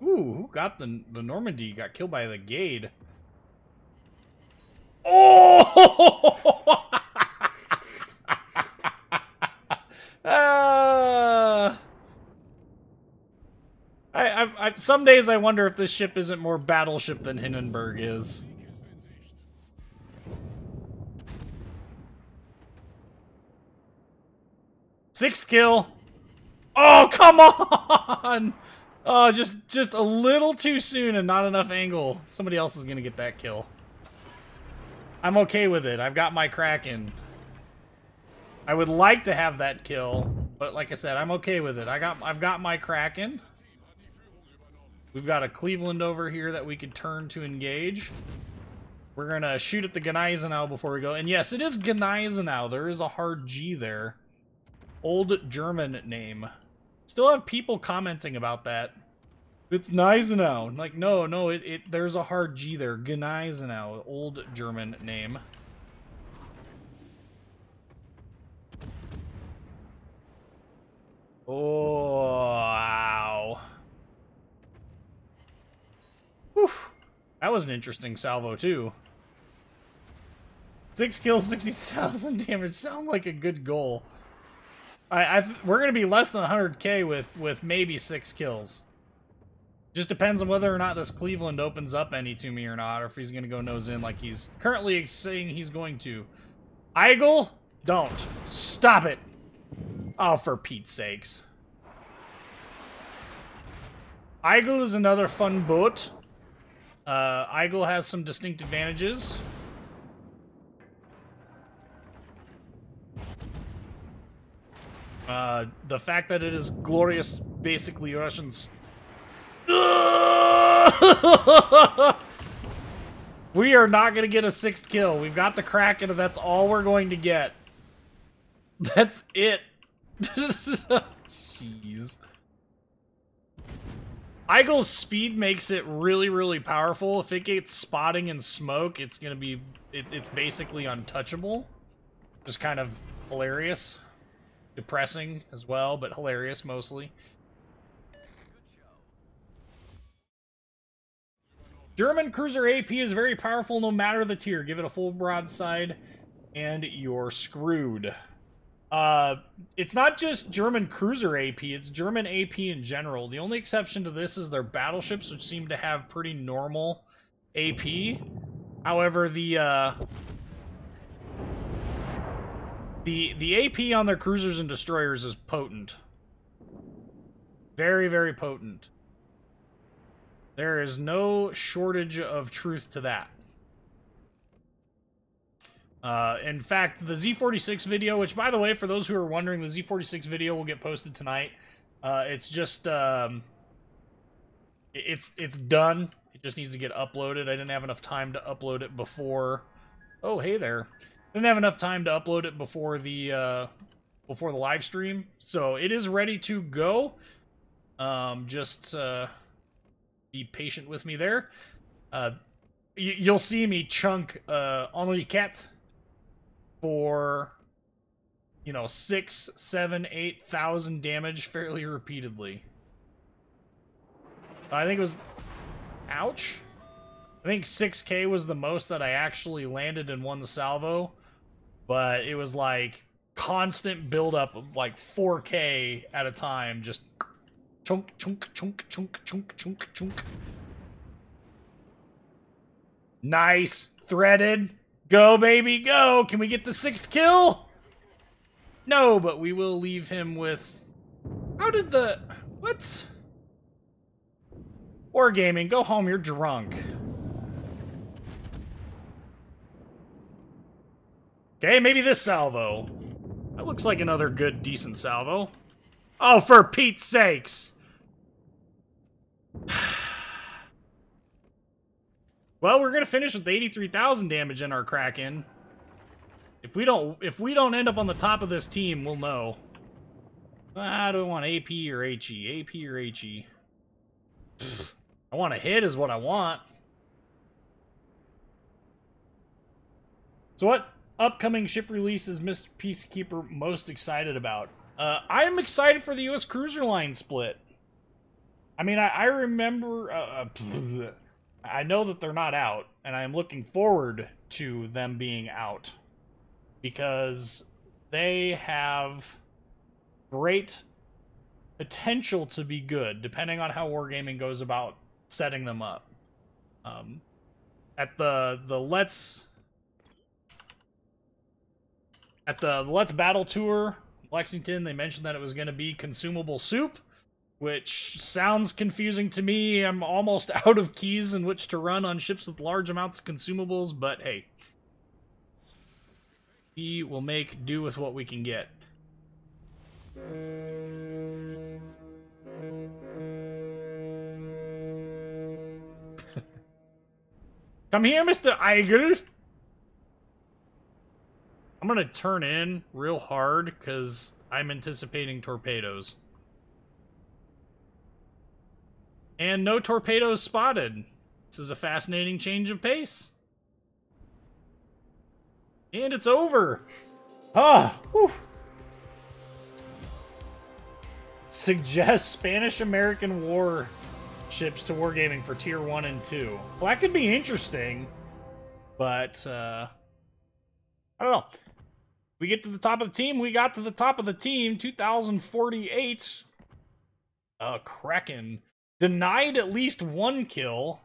Ooh, who got the Normandy? Got killed by the Gade. Oh! Some days I wonder if this ship isn't more battleship than Hindenburg is. Sixth kill. Oh, come on! Oh, just a little too soon and not enough angle. Somebody else is gonna get that kill. I'm okay with it. I've got my Kraken. I would like to have that kill, but like I said, I'm okay with it. I've got my Kraken. We've got a Cleveland over here that we could turn to engage. We're gonna shoot at the Gneisenau before we go. And yes, it is Gneisenau. There is a hard G there. Old German name. Still have people commenting about that. It's Gneisenau. Like, no, there's a hard G there. Gneisenau, old German name. Oh, wow. Whew. That was an interesting salvo, too. 6 kills, 60,000 damage. Sound like a good goal. We're going to be less than 100k with maybe 6 kills. Just depends on whether or not this Cleveland opens up any to me or not, or if he's going to go nose in like he's currently saying he's going to. Eigel? Don't. Stop it. Oh, for Pete's sakes. Eigel is another fun boat. Eigel has some distinct advantages. The fact that it is glorious, basically Russians. We are not going to get a 6th kill. We've got the Kraken, and that's all we're going to get. That's it. Jeez. Eigel's speed makes it really, really powerful. If it gets spotting and smoke, it's going to be... It's basically untouchable. Just kind of hilarious. Depressing as well, but hilarious mostly. German cruiser AP is very powerful no matter the tier. Give it a full broadside and you're screwed. It's not just German cruiser AP, it's German AP in general. The only exception to this is their battleships, which seem to have pretty normal AP. However, the AP on their cruisers and destroyers is potent. Very, very potent. There is no shortage of truth to that. In fact, the Z46 video, which, by the way, for those who are wondering, the Z46 video will get posted tonight. It's just, it's done. It just needs to get uploaded. I didn't have enough time to upload it before... Oh, hey there. Didn't have enough time to upload it before the live stream. So, it is ready to go. Just, be patient with me there. You'll see me chunk Henri Cat for, you know, 6, 7, 8,000 damage fairly repeatedly. I think it was... Ouch. I think 6k was the most that I actually landed in one salvo. But it was like constant buildup of like 4k at a time. Just... Chunk, chunk, chunk, chunk, chunk, chunk, chunk. Nice. Threaded. Go, baby, go. Can we get the 6th kill? No, but we will leave him with... How did the... What? Wargaming, go home. You're drunk. Okay, maybe this salvo. That looks like another good, decent salvo. Oh, for Pete's sakes! Well, we're gonna finish with 83,000 damage in our Kraken. If we don't end up on the top of this team, we'll know. I don't want AP or HE. AP or HE. I want a hit is what I want. So what upcoming ship release is Mr. Peacekeeper most excited about? I'm excited for the U.S. Cruiser Line split. I mean, I remember... I know that they're not out, and I'm looking forward to them being out. Because they have great potential to be good, depending on how Wargaming goes about setting them up. At the Let's Battle Tour, Lexington, they mentioned that it was going to be consumable soup, which sounds confusing to me. I'm almost out of keys in which to run on ships with large amounts of consumables, but hey. We will make do with what we can get. Come here, Mr. Eigel! I'm gonna turn in real hard, because I'm anticipating torpedoes. And no torpedoes spotted. This is a fascinating change of pace. And it's over. Ah, whew. Suggest Spanish-American warships to wargaming for tier 1 and 2. Well, that could be interesting, but I don't know. We get to the top of the team. We got to the top of the team. 2048. Kraken denied at least 1 kill.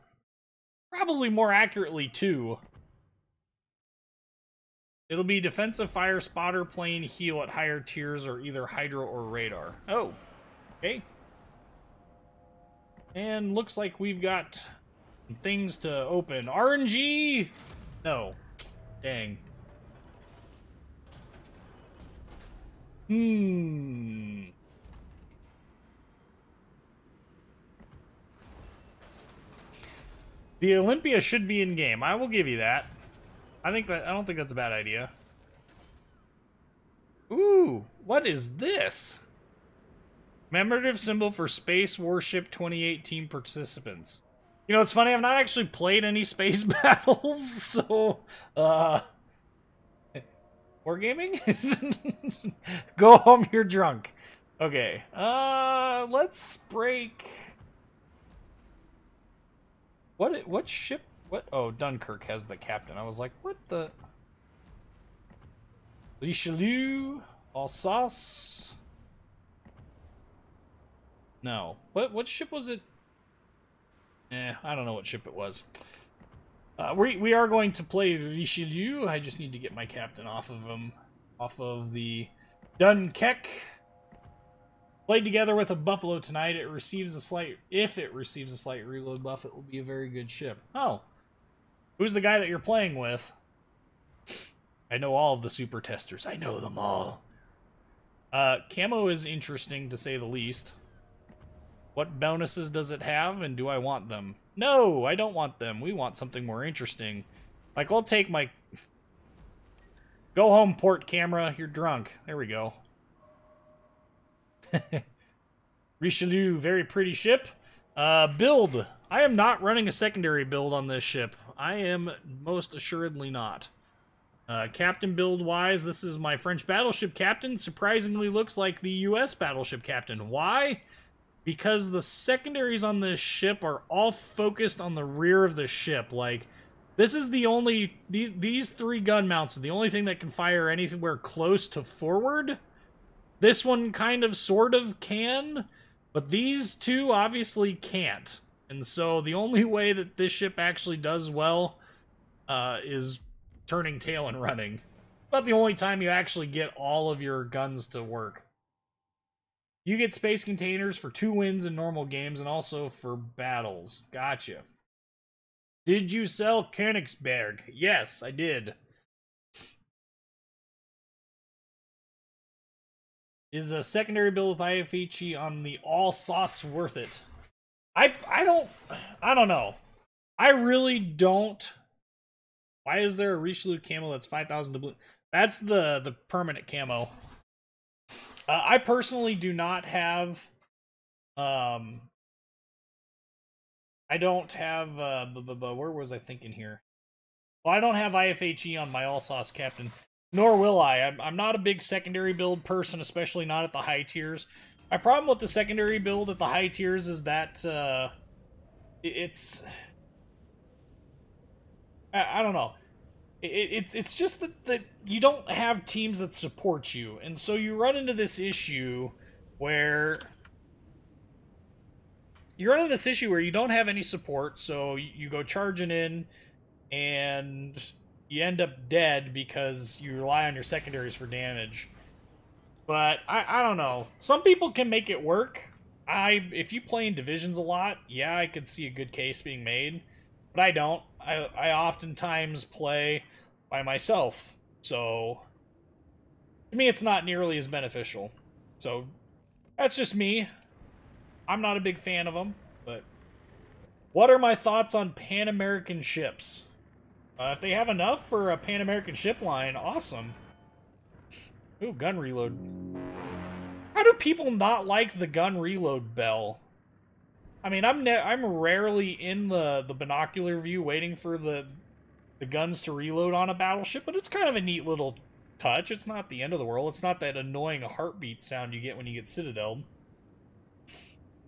Probably more accurately 2. It'll be defensive fire, spotter, plane, heal at higher tiers, or either hydro or radar. Oh, okay. And looks like we've got things to open. RNG! No. Dang. The Olympia should be in game. I will give you that. I don't think that's a bad idea. Ooh, what is this? Commemorative symbol for Space Warship 2018 participants. You know, it's funny, I've not actually played any space battles, so, wargaming? Go home, you're drunk. Okay, let's break... What ship? What? Oh, Dunkirk has the captain. I was like, what the? Richelieu, Alsace. No. What ship was it? I don't know what ship it was. We are going to play Richelieu. I just need to get my captain off of him, off of the Dunkirk. Played together with a Buffalo tonight. If it receives a slight reload buff, it will be a very good ship. Oh. Who's the guy that you're playing with? I know all of the super testers. I know them all. Camo is interesting, to say the least. What bonuses does it have, and do I want them? No, I don't want them. We want something more interesting. Like, I'll take my... Go home, port camera. You're drunk. There we go. Richelieu, very pretty ship. Build. I am not running a secondary build on this ship. I am most assuredly not. Captain build-wise, this is my French battleship captain. Surprisingly looks like the US battleship captain. Why? Because the secondaries on this ship are all focused on the rear of the ship. Like, this is the only... These 3 gun mounts are the only thing that can fire anywhere close to forward. This one kind of, sort of can, but these 2 obviously can't. And so the only way that this ship actually does well is turning tail and running. About the only time you actually get all of your guns to work. You get space containers for 2 wins in normal games and also for battles. Gotcha. Did you sell Königsberg? Yes, I did. Is a secondary build with IFHE on the Alsace worth it? I don't know. I really don't. Why is there a Richelieu camo that's 5,000 to blue? That's the permanent camo. I personally do not have. I don't have. Where was I thinking here? Well, I don't have IFHE on my Alsace captain. Nor will I. I'm not a big secondary build person, especially not at the high tiers. My problem with the secondary build at the high tiers is that it's... I don't know. It's just that you don't have teams that support you, and so you run into this issue where... You don't have any support, so you go charging in, and you end up dead because you rely on your secondaries for damage. But I don't know. Some people can make it work. If you play in divisions a lot, yeah, I could see a good case being made. But I don't. I oftentimes play by myself. So, to me, it's not nearly as beneficial. So, that's just me. I'm not a big fan of them. But, what are my thoughts on Pan-American ships? If they have enough for a Pan-American ship line, awesome. Ooh, gun reload. How do people not like the gun reload bell? I mean, I'm rarely in the binocular view waiting for the guns to reload on a battleship, but it's kind of a neat little touch. It's not the end of the world. It's not that annoying heartbeat sound you get when you get Citadel.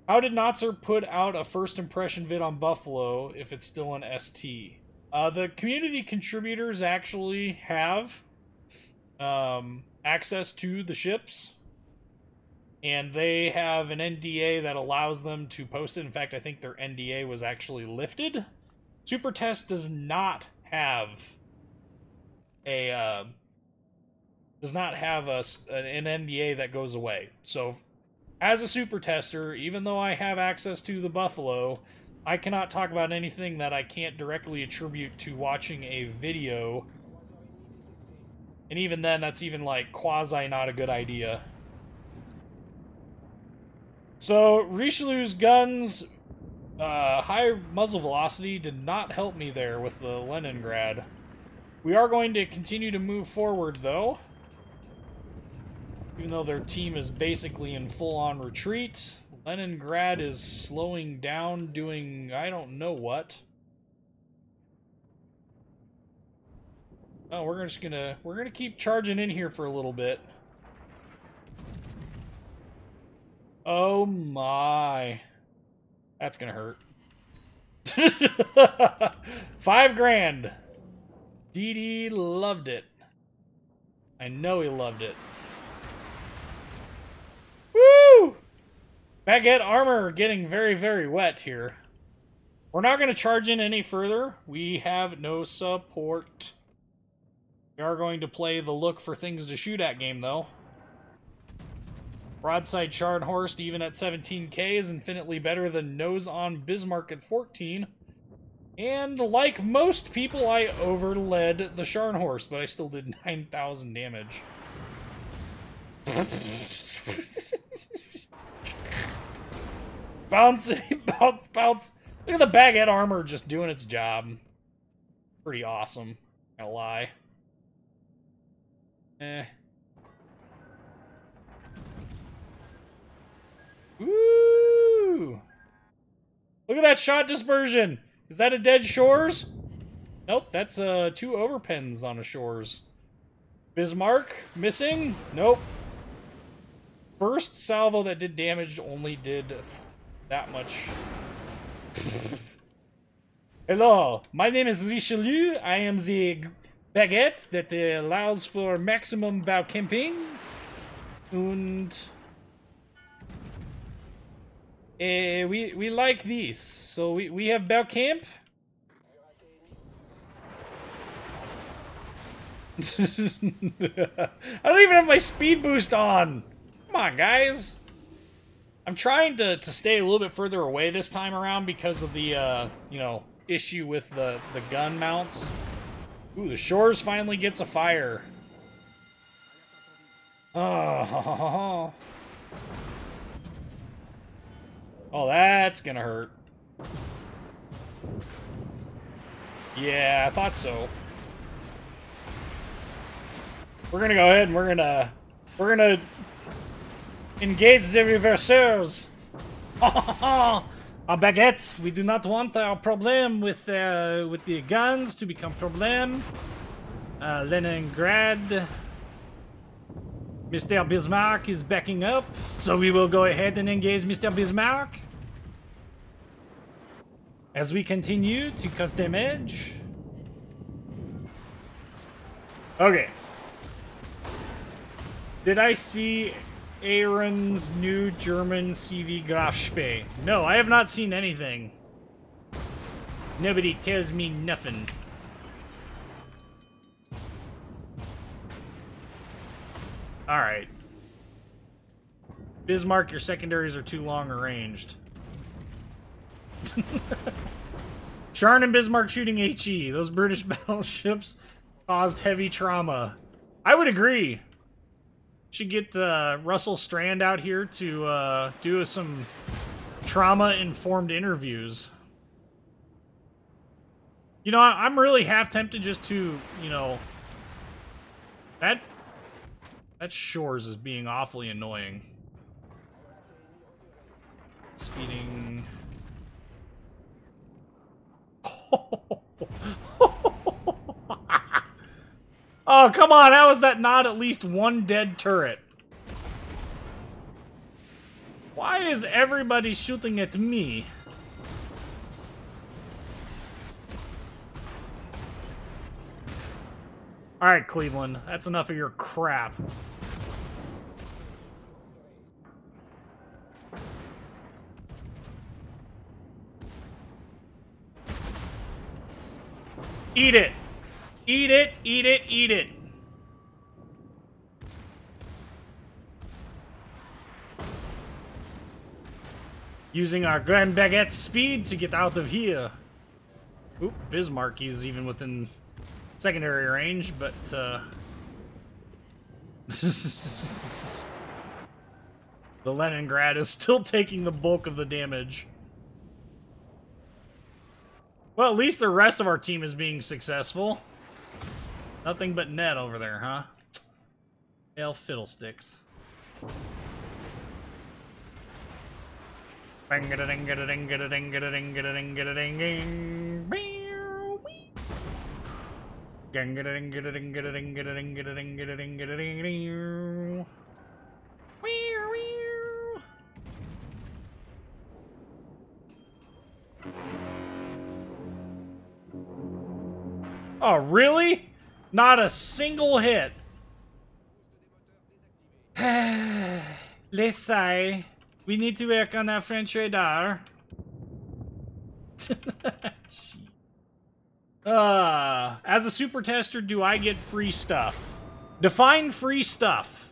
How did Notzer put out a first impression vid on Buffalo if it's still an ST? The community contributors actually have access to the ships, and they have an NDA that allows them to post it. In fact, I think their NDA was actually lifted. Super Test does not have a an NDA that goes away. So, as a super tester, even though I have access to the Buffalo, I cannot talk about anything that I can't directly attribute to watching a video. And even then, that's even like quasi not a good idea. So, Richelieu's guns, high muzzle velocity did not help me there with the Leningrad. We are going to continue to move forward, though. Even though their team is basically in full-on retreat, Leningrad is slowing down, doing I don't know what. Oh, we're gonna keep charging in here for a little bit. Oh my. That's gonna hurt. $5,000. DD loved it. I know he loved it. Woo! Baguette armor getting very, very wet here. We're not going to charge in any further. We have no support. We are going to play the look for things to shoot at game, though. Broadside Scharnhorst, even at 17k, is infinitely better than Nose on Bismarck at 14. And like most people, I overled the Scharnhorst, but I still did 9,000 damage. Bounce, bounce, bounce. Look at the baguette armor just doing its job. Pretty awesome. Not gonna lie. Woo! Look at that shot dispersion. Is that a dead Shores? Nope, that's 2 overpens on a Shores. Bismarck missing? Nope. First salvo that did damage only did that much. Hello, my name is Richelieu. I am the baguette that allows for maximum bow camping. And we like this. So we have bow camp. I don't even have my speed boost on. Come on, guys. I'm trying to stay a little bit further away this time around because of the, you know, issue with the gun mounts. Ooh, the Shores finally gets a fire. Oh, oh, that's gonna hurt. Yeah, I thought so. We're gonna go ahead and we're gonna engage the reverseurs. Our baguettes. We do not want our problem with the guns to become problem. Leningrad. Mr. Bismarck is backing up, so we will go ahead and engage Mr. Bismarck as we continue to cause damage. Okay. Did I see Aaron's new German CV Grafspe? No, I have not seen anything. Nobody tells me nothing. Alright. Bismarck, your secondaries are too long arranged. Sharn and Bismarck shooting HE. Those British battleships caused heavy trauma. I would agree. Should get Russell Strand out here to do some trauma-informed interviews. You know, I'm really half tempted just to, you know... That Shores is being awfully annoying. Speeding... Oh, come on. How is that not at least one dead turret? Why is everybody shooting at me? Alright, Cleveland. That's enough of your crap. Eat it! Eat it, eat it, eat it! Using our Grand Baguette speed to get out of here. Oop, Bismarck is even within secondary range, but the Leningrad is still taking the bulk of the damage. Well, at least the rest of our team is being successful. Nothing but net over there, huh? Hell, fiddlesticks. Oh, really? Not a single hit. Let's say we need to work on our French radar. As a super tester, do I get free stuff? Define free stuff.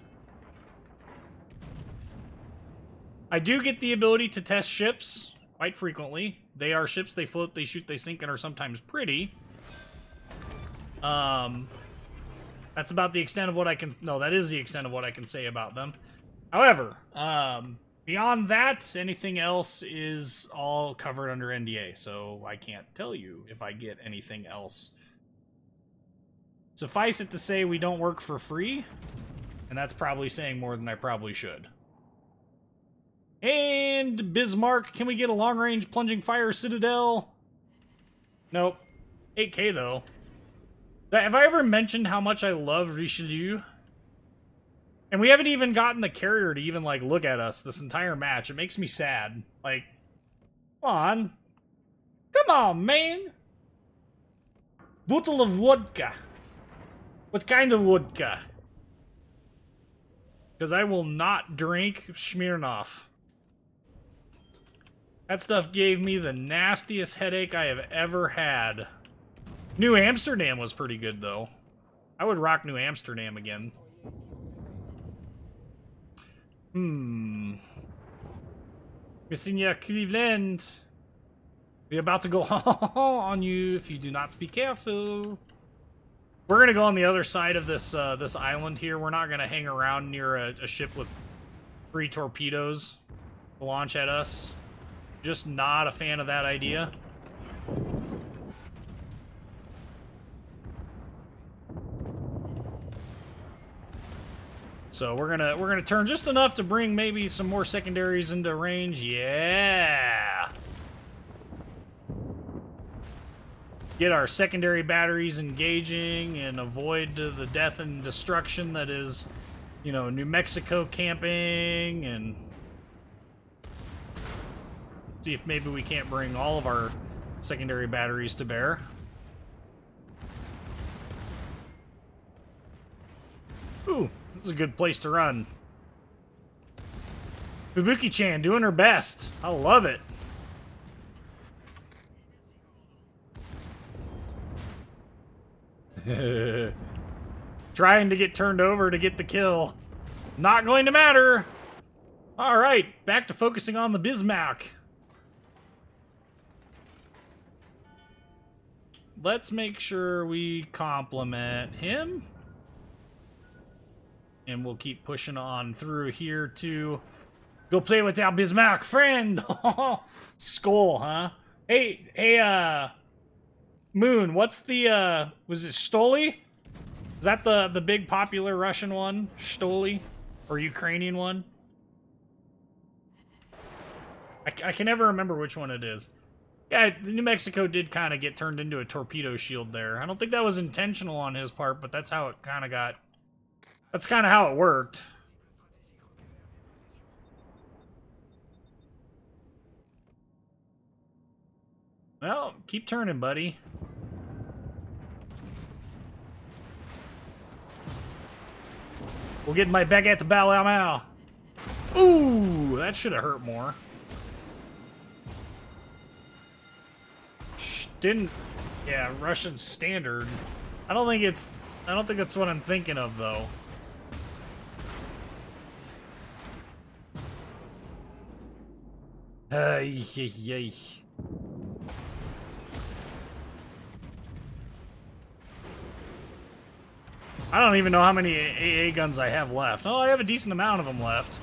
I do get the ability to test ships quite frequently. They are ships, they float, they shoot, they sink, and are sometimes pretty. That's about the extent of what I can... No, that is the extent of what I can say about them. However, beyond that, anything else is all covered under NDA, so I can't tell you if I get anything else. Suffice it to say, we don't work for free, and that's probably saying more than I probably should. And Bismarck, can we get a long-range plunging fire citadel? Nope. 8K, though. Have I ever mentioned how much I love Richelieu? And we haven't even gotten the carrier to even, like, look at us this entire match. It makes me sad. Like, come on. Come on, man! Bottle of vodka. What kind of vodka? Because I will not drink Smirnoff. That stuff gave me the nastiest headache I have ever had. New Amsterdam was pretty good, though. I would rock New Amsterdam again. Messinia Cleveland. We're about to go on you if you do not be careful. We're gonna go on the other side of this this island here. We're not gonna hang around near a ship with 3 torpedoes to launch at us. Just not a fan of that idea. So we're gonna turn just enough to bring maybe some more secondaries into range. Yeah. Get our secondary batteries engaging and avoid the death and destruction that is, you know, New Mexico camping, and see if maybe we can't bring all of our secondary batteries to bear. Ooh. This is a good place to run. Fubuki-chan doing her best. I love it. Trying to get turned over to get the kill. Not going to matter. Alright, back to focusing on the Bismarck. Let's make sure we compliment him. And we'll keep pushing on through here to go play with our Bismarck friend. Skull, huh? Hey, Moon, what's the, was it Stoli? Is that the big popular Russian one? Stoli? Or Ukrainian one? I can never remember which one it is. Yeah, New Mexico did kind of get turned into a torpedo shield there. I don't think that was intentional on his part, but that's how it kind of got... That's kind of how it worked. Well, keep turning, buddy. We'll get my baguette to bow wow wow. Ooh, that should have hurt more. Didn't... Yeah, Russian standard. I don't think that's what I'm thinking of, though. Yay. I don't even know how many AA guns I have left. Oh, I have a decent amount of them left.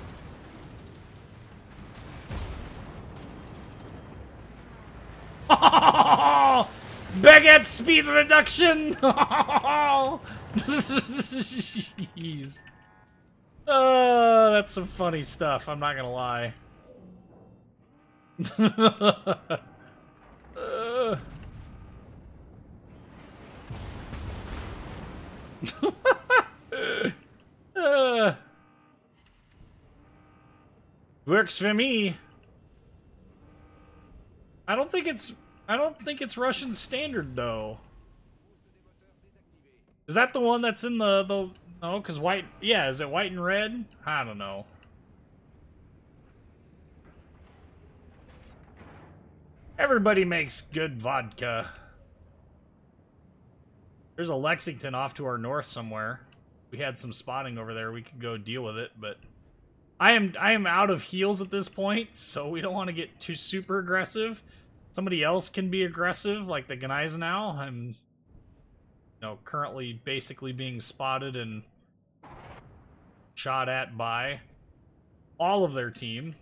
Baguette speed reduction! Jeez. That's some funny stuff, I'm not gonna lie. Works for me. I don't think it's Russian standard though. Is that the one that's in the no, cuz white, yeah, is it white and red? I don't know. Everybody makes good vodka. There's a Lexington off to our north somewhere. We had some spotting over there. We could go deal with it, but I am out of heals at this point, so we don't want to get too super aggressive. Somebody else can be aggressive, like the Gneisenau. I'm, you know, currently basically being spotted and shot at by all of their team.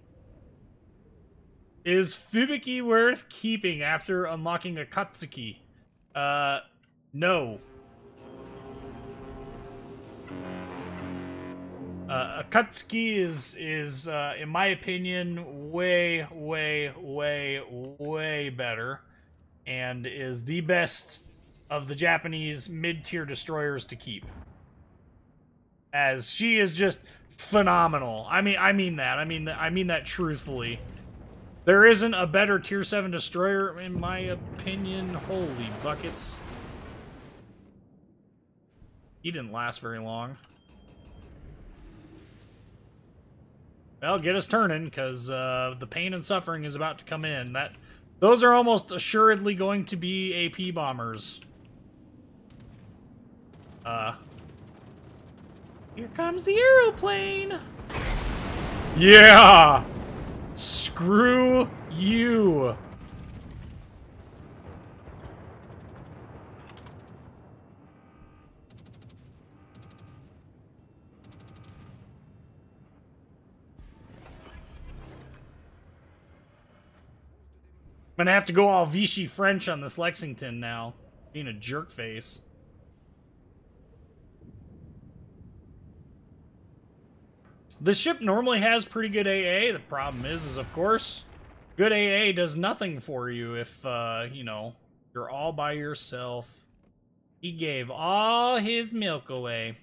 Is Fubiki worth keeping after unlocking a Katsuki? No. A Katsuki is in my opinion, way better, and is the best of the Japanese mid-tier destroyers to keep. As she is just phenomenal. I mean that truthfully. There isn't a better tier 7 destroyer in my opinion. Holy buckets. He didn't last very long. Well, get us turning, because the pain and suffering is about to come in. Those are almost assuredly going to be AP bombers. Here comes the aeroplane! Yeah! Screw you! I'm gonna have to go all Vichy French on this Lexington now. Being a jerk face. This ship normally has pretty good AA. The problem is of course, good AA does nothing for you if, you know, you're all by yourself. He gave all his milk away.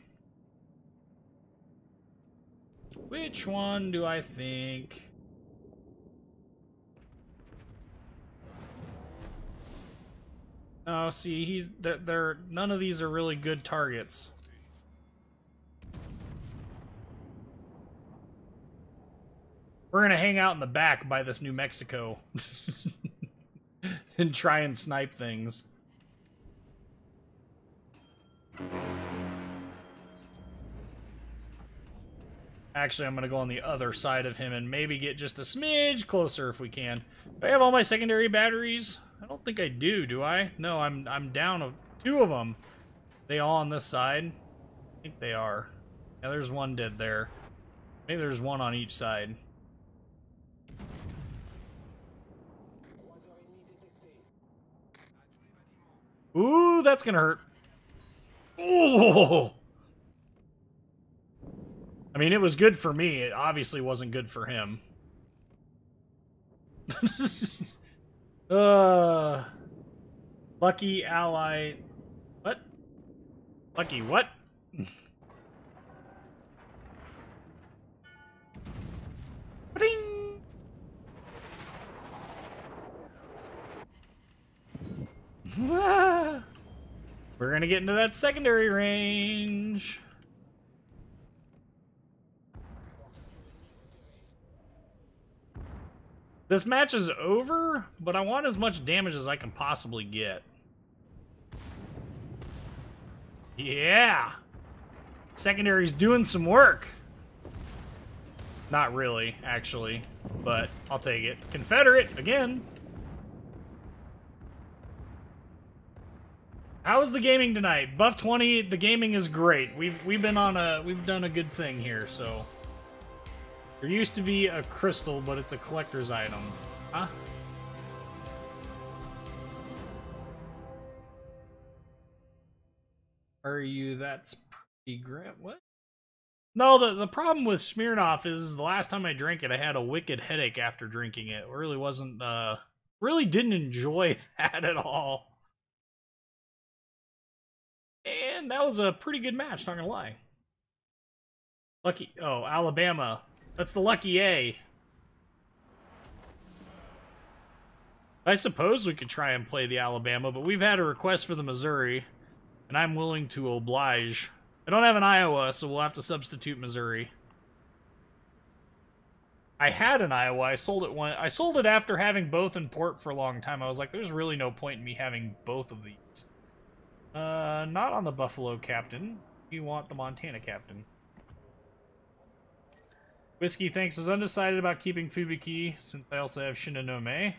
Which one do I think? Oh, see, they're none of these are really good targets. We're gonna hang out in the back by this New Mexico and try and snipe things. Actually, I'm gonna go on the other side of him and maybe get just a smidge closer if we can. Do I have all my secondary batteries? I don't think I do I? No, I'm down 2 of them. They all on this side? I think they are. Yeah, there's one dead there. Maybe there's one on each side. Ooh, that's gonna hurt. Ooh! I mean, it was good for me. It obviously wasn't good for him. Lucky ally. What? Lucky what? Ding! We're gonna get into that secondary range. This match is over, but I want as much damage as I can possibly get. Yeah! Secondary's doing some work. Not really, actually, but I'll take it. Confederate, again. How was the gaming tonight? Buff 20, the gaming is great. We've done a good thing here, so. There used to be a crystal, but it's a collector's item. Huh? Are you? That's pretty great. What? No, the problem with Smirnoff is the last time I drank it, I had a wicked headache after drinking it. It really wasn't, really didn't enjoy that at all. And that was a pretty good match, not gonna lie. Lucky, oh, Alabama. That's the lucky A. I suppose we could try and play the Alabama, but we've had a request for the Missouri, and I'm willing to oblige. I don't have an Iowa, so we'll have to substitute Missouri. I had an Iowa. I sold it after having both in port for a long time. I was like, there's really no point in me having both of these. Not on the Buffalo captain. We want the Montana captain. Whiskey thinks is undecided about keeping Fubiki, since I also have Shinonome.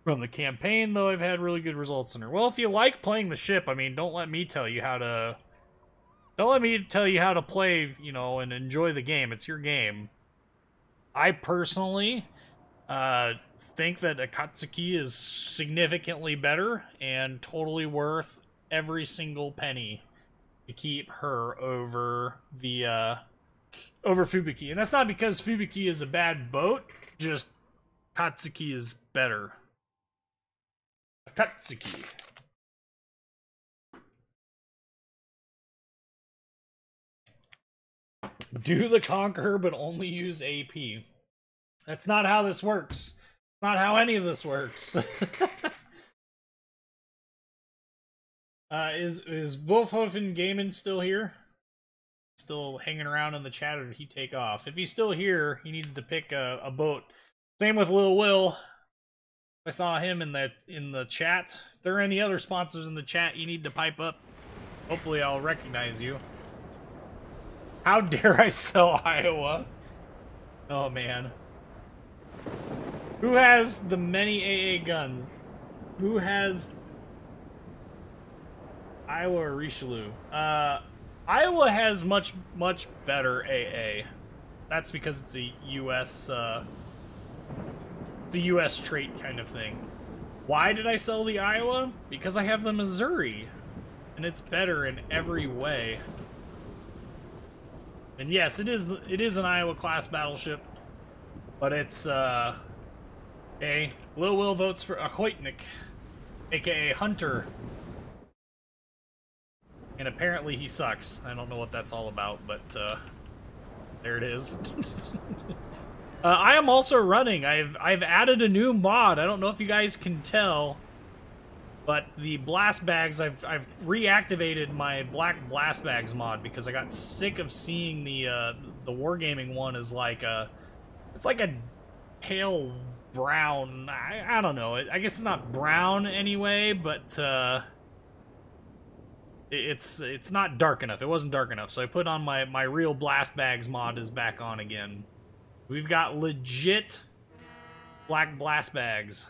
From the campaign, though, I've had really good results in her. Well, if you like playing the ship, I mean, don't let me tell you how to... Don't let me tell you how to play, you know, and enjoy the game. It's your game. I personally think that Akatsuki is significantly better and totally worth every single penny to keep her over the... over Fubiki. And that's not because Fubiki is a bad boat, just Akatsuki is better. Akatsuki. Do the Conqueror, but only use AP. That's not how this works. Not how any of this works. Is Wolfhofen Gaiman still here? Still hanging around in the chat, or did he take off? If he's still here, he needs to pick a boat. Same with Lil Will. I saw him in the chat. If there are any other sponsors in the chat, you need to pipe up. Hopefully I'll recognize you. How dare I sell Iowa? Oh man. Who has the many AA guns? Who has Iowa or Richelieu? Iowa has much better AA. That's because it's a U.S. It's a U.S. trait kind of thing. Why did I sell the Iowa? Because I have the Missouri, and it's better in every way. And yes, it is an Iowa class battleship, but it's Lil Will votes for Ahoytnik, aka Hunter. And apparently he sucks. I don't know what that's all about, but there it is. I am also running. I've added a new mod. I don't know if you guys can tell, but the blast bags, I've reactivated my black blast bags mod because I got sick of seeing the wargaming one as like it's like a pale brown. I don't know. I guess it's not brown anyway, but it's not dark enough. It wasn't dark enough, so I put on my real blast bags mod is back on again. We've got legit black blast bags.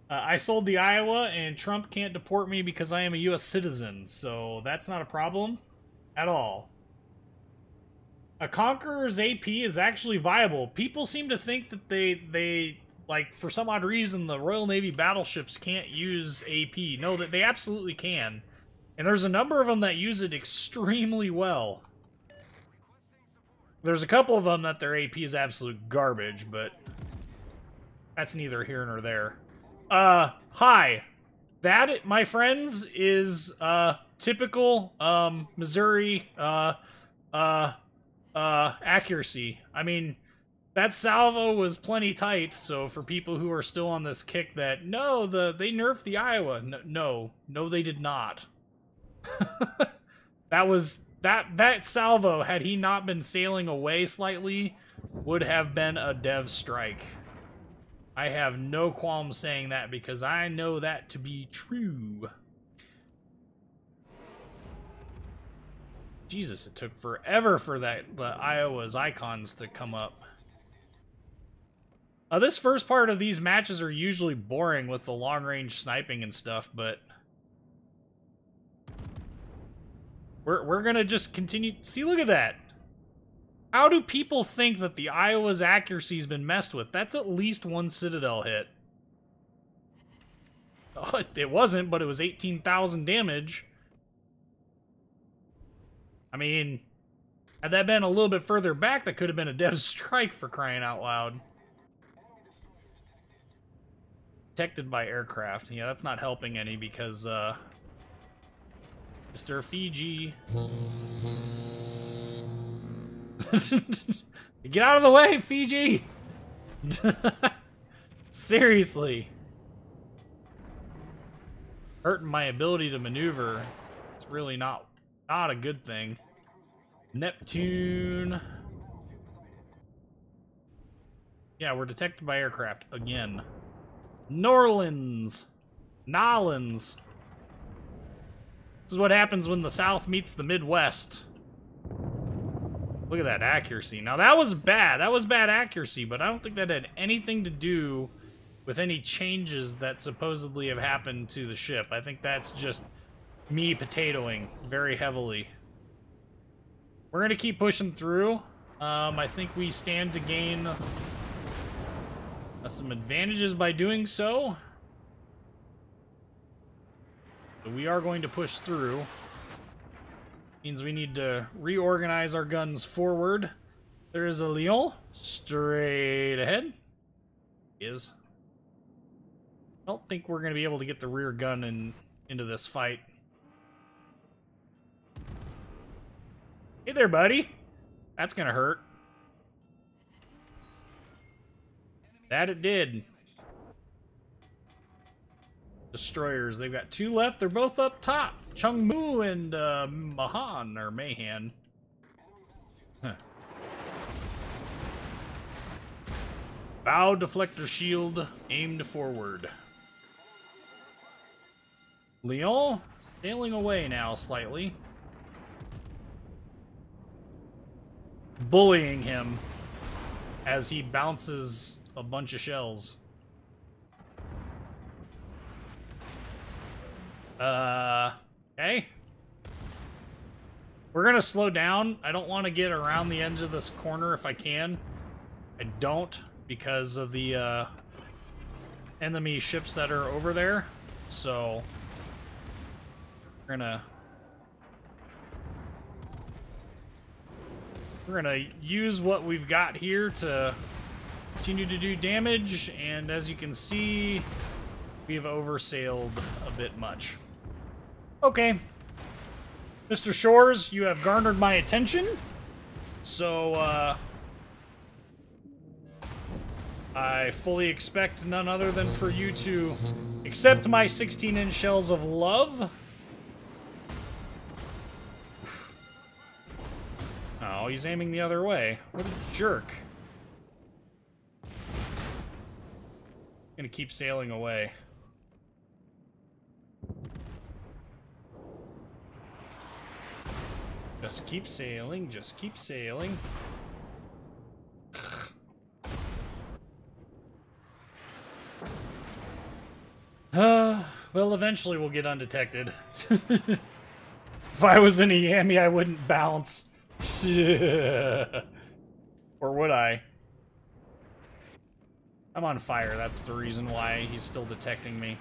I sold the Iowa, and Trump can't deport me because I am a U.S. citizen, so that's not a problem at all. A Conqueror's AP is actually viable. People seem to think that they like, for some odd reason, the Royal Navy battleships can't use AP. No, that they absolutely can. And there's a number of them that use it extremely well. There's a couple of them that their AP is absolute garbage, but that's neither here nor there. Hi. That, my friends, is, typical, Missouri, accuracy. I mean, that salvo was plenty tight, so for people who are still on this kick that, no, they nerfed the Iowa. No, they did not. That salvo, had he not been sailing away slightly, would have been a dev strike. I have no qualms saying that because I know that to be true. Jesus, it took forever for the Iowa's icons to come up. This first part of these matches are usually boring with the long-range sniping and stuff, but we're gonna just continue. See, look at that. How do people think that the Iowa's accuracy's been messed with? That's at least one Citadel hit. Oh, it wasn't, but it was 18,000 damage. I mean, had that been a little bit further back, that could have been a dev strike, for crying out loud. Detected by aircraft. Yeah, that's not helping any because, Mr. Fiji. Get out of the way, Fiji! Seriously. Hurting my ability to maneuver. It's really not a good thing. Neptune. Yeah, we're detected by aircraft again. Nolans. This is what happens when the South meets the Midwest. Look at that accuracy. Now, that was bad. That was bad accuracy, but I don't think that had anything to do with any changes that supposedly have happened to the ship. I think that's just me potatoing very heavily. We're going to keep pushing through. I think we stand to gain some advantages by doing so. So we are going to push through. Means we need to reorganize our guns forward. There is a Lion straight ahead. Is. I don't think we're going to be able to get the rear gun into this fight. Hey there, buddy. That's going to hurt. That it did. Destroyers. They've got two left. They're both up top. Chungmu and Mahan, or Mahan. Huh. Bow deflector shield aimed forward. Leon sailing away now slightly. Bullying him as he bounces a bunch of shells. Okay. We're gonna slow down. I don't want to get around the edge of this corner if I can. I don't, because of the enemy ships that are over there. So we're gonna use what we've got here to continue to do damage, and as you can see, we've oversailed a bit much. Okay. Mr. Shores, you have garnered my attention. So, I fully expect none other than for you to accept my 16-inch shells of love. Oh, he's aiming the other way. What a jerk. Gonna keep sailing away. Just keep sailing, just keep sailing. Well, eventually we'll get undetected. If I was in a Yami, I wouldn't bounce. Or would I? I'm on fire, that's the reason why he's still detecting me.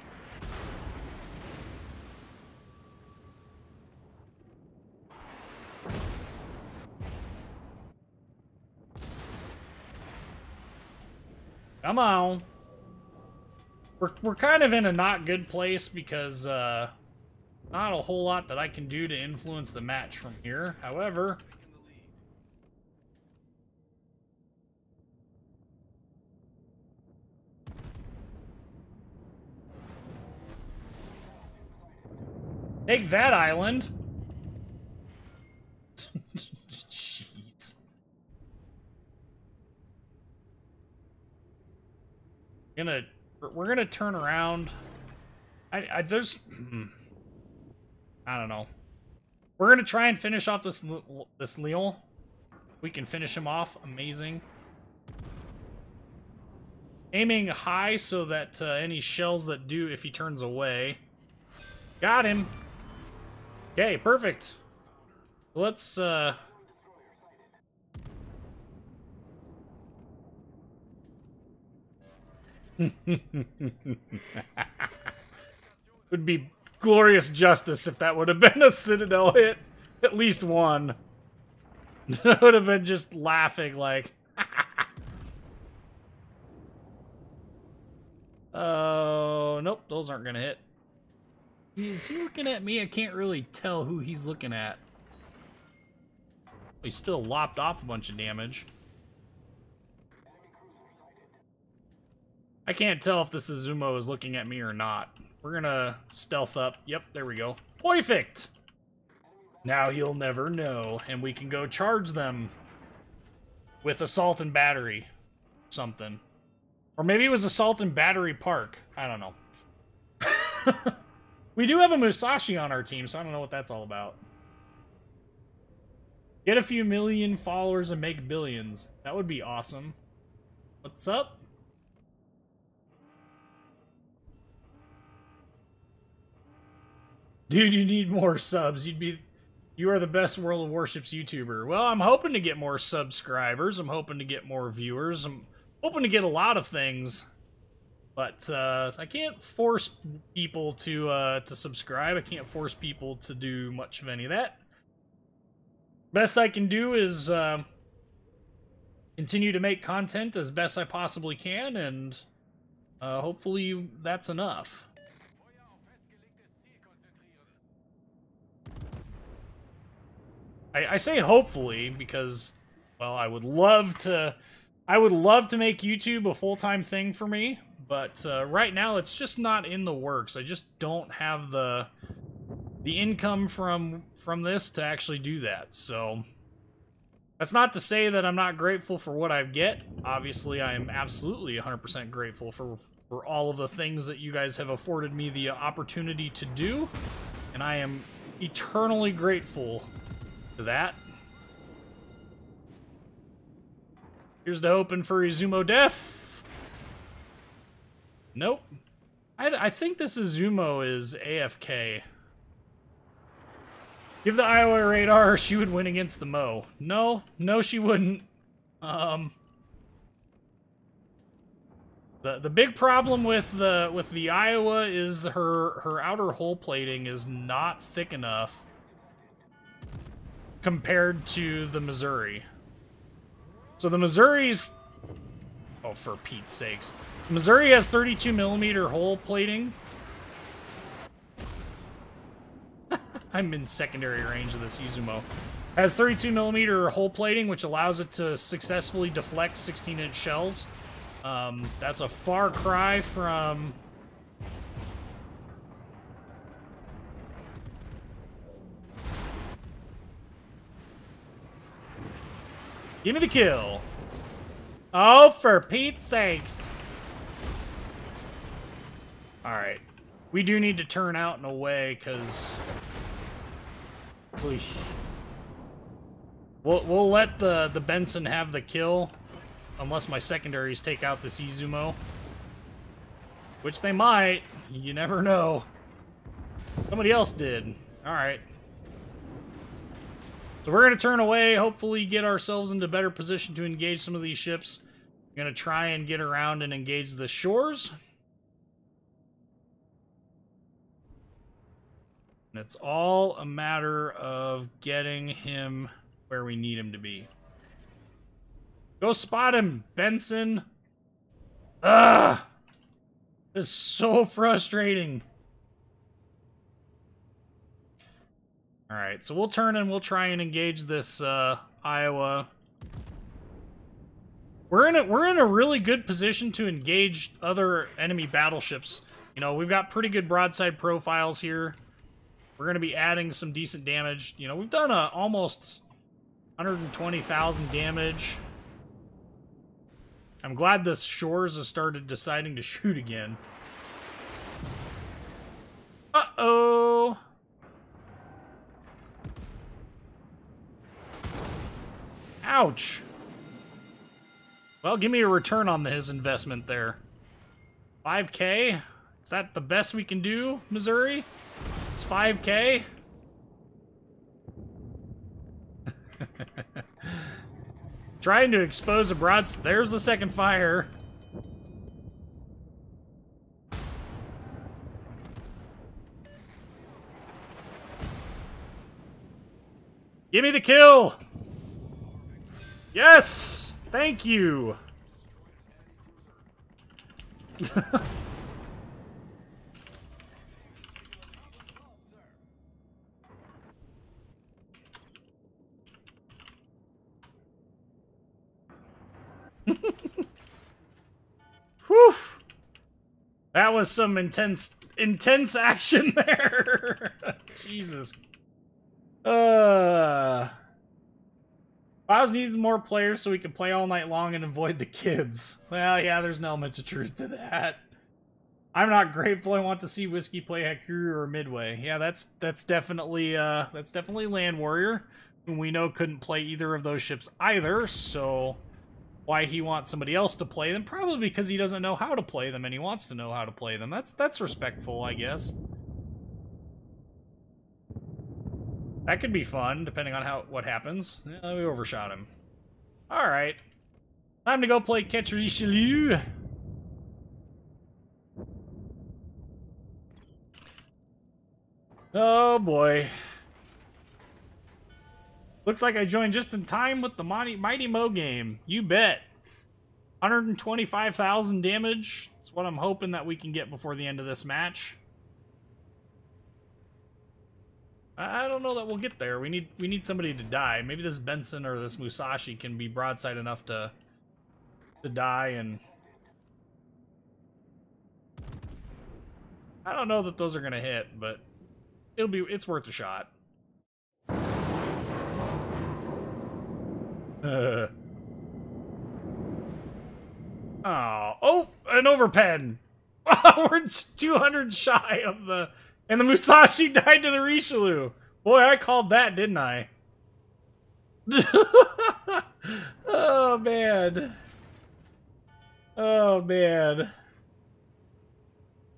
Come on. We're kind of in a not good place because not a whole lot that I can do to influence the match from here. However, take that island. Jeez. We're gonna turn around. I don't know. We're gonna try and finish off this Leon. We can finish him off. Amazing. Aiming high so that any shells that do if he turns away. Got him. Okay, perfect. Let's would be glorious justice if that would have been a Citadel hit. At least one. I would have been just laughing like... Oh, nope, those aren't gonna hit. Is he looking at me? I can't really tell who he's looking at. He still lopped off a bunch of damage. I can't tell if this Izumo is looking at me or not. We're gonna stealth up. Yep, there we go. Perfect! Now he'll never know, and we can go charge them with Assault and Battery. Something. Or maybe it was Assault and Battery Park. I don't know. We do have a Musashi on our team, so I don't know what that's all about. Get a few million followers and make billions. That would be awesome. What's up? Dude, you need more subs. You are the best World of Warships YouTuber. Well, I'm hoping to get more subscribers. I'm hoping to get more viewers. I'm hoping to get a lot of things. But I can't force people to subscribe. I can't force people to do much of any of that. Best I can do is continue to make content as best I possibly can, and hopefully that's enough. I say hopefully because, well, I would love to make YouTube a full-time thing for me, but right now it's just not in the works. I just don't have the income from this to actually do that. So that's not to say that I'm not grateful for what I get. Obviously, I am absolutely 100% grateful for all of the things that you guys have afforded me the opportunity to do, and I am eternally grateful for that. Here's the hoping for Izumo death. Nope. I think this Izumo is AFK. Give the Iowa radar, she would win against the Mo. No, she wouldn't. The big problem with the Iowa is her outer hull plating is not thick enough compared to the Missouri. So the Missouri's... Oh, for Pete's sakes. Missouri has 32mm hull plating. I'm in secondary range of this Izumo. Has 32mm hull plating, which allows it to successfully deflect 16-inch shells. That's a far cry from... Give me the kill. Oh, for Pete's sakes. Alright. We do need to turn out and away, because... We'll let the Benson have the kill, unless my secondaries take out this Izumo. Which they might. You never know. Somebody else did. Alright. So we're going to turn away, hopefully get ourselves into better position to engage some of these ships. We're going to try and get around and engage the shores. And it's all a matter of getting him where we need him to be. Go spot him, Benson! Ugh! This is so frustrating. Alright, so we'll turn and we'll try and engage this Iowa. We're in a really good position to engage other enemy battleships. You know, we've got pretty good broadside profiles here. We're going to be adding some decent damage. You know, we've done almost 120,000 damage. I'm glad the shores have started deciding to shoot again. Uh-oh! Ouch! Well, give me a return on his investment there. 5K? Is that the best we can do, Missouri? It's 5K? Trying to expose a broadside. There's the second fire. Give me the kill! Yes! Thank you! Whew! That was some intense action there! Jesus. I was needing more players so we could play all night long and avoid the kids. Well, yeah, there's an element of truth to that. I'm not grateful. I want to see Whiskey play Hakuru or Midway. Yeah, that's definitely Land Warrior, whom we know couldn't play either of those ships either. So why he wants somebody else to play them? Probably because he doesn't know how to play them and he wants to know how to play them. That's respectful, I guess. That could be fun, depending on what happens. Yeah, we overshot him. Alright. Time to go play Catch Richelieu. Oh boy. Looks like I joined just in time with the Mighty Mo game. You bet. 125,000 damage. That's what I'm hoping that we can get before the end of this match. I don't know that we'll get there. We need somebody to die. Maybe this Benson or this Musashi can be broadside enough to die, and I don't know that those are gonna hit, but it's worth a shot. Oh, an overpen. We're 200 shy of the. And the Musashi died to the Richelieu. Boy, I called that, didn't I? Oh, man. Oh, man.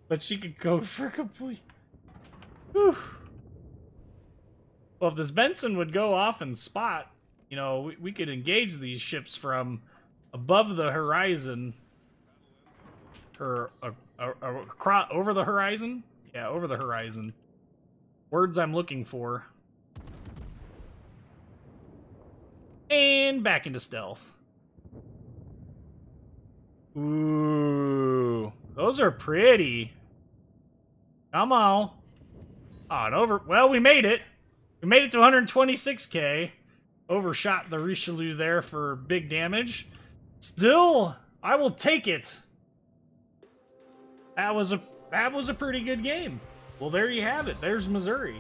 But she could go for complete. Whew. Well, if this Benson would go off and spot, you know, we could engage these ships from above the horizon. Or over the horizon? Yeah, over the horizon. Words I'm looking for. And back into stealth. Ooh. Those are pretty. Come on. Oh, and over. Well, we made it. We made it to 126k. Overshot the Richelieu there for big damage. Still, I will take it. That was a pretty good game. Well, there you have it. There's Missouri.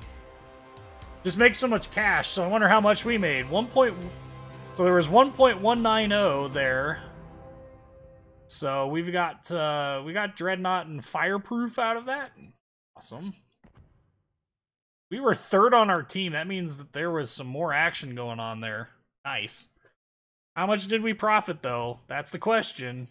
Just makes so much cash, so I wonder how much we made. So there was 1.190 there. So we got Dreadnought and Fireproof out of that. Awesome. We were third on our team. That means that there was some more action going on there. Nice. How much did we profit, though? That's the question.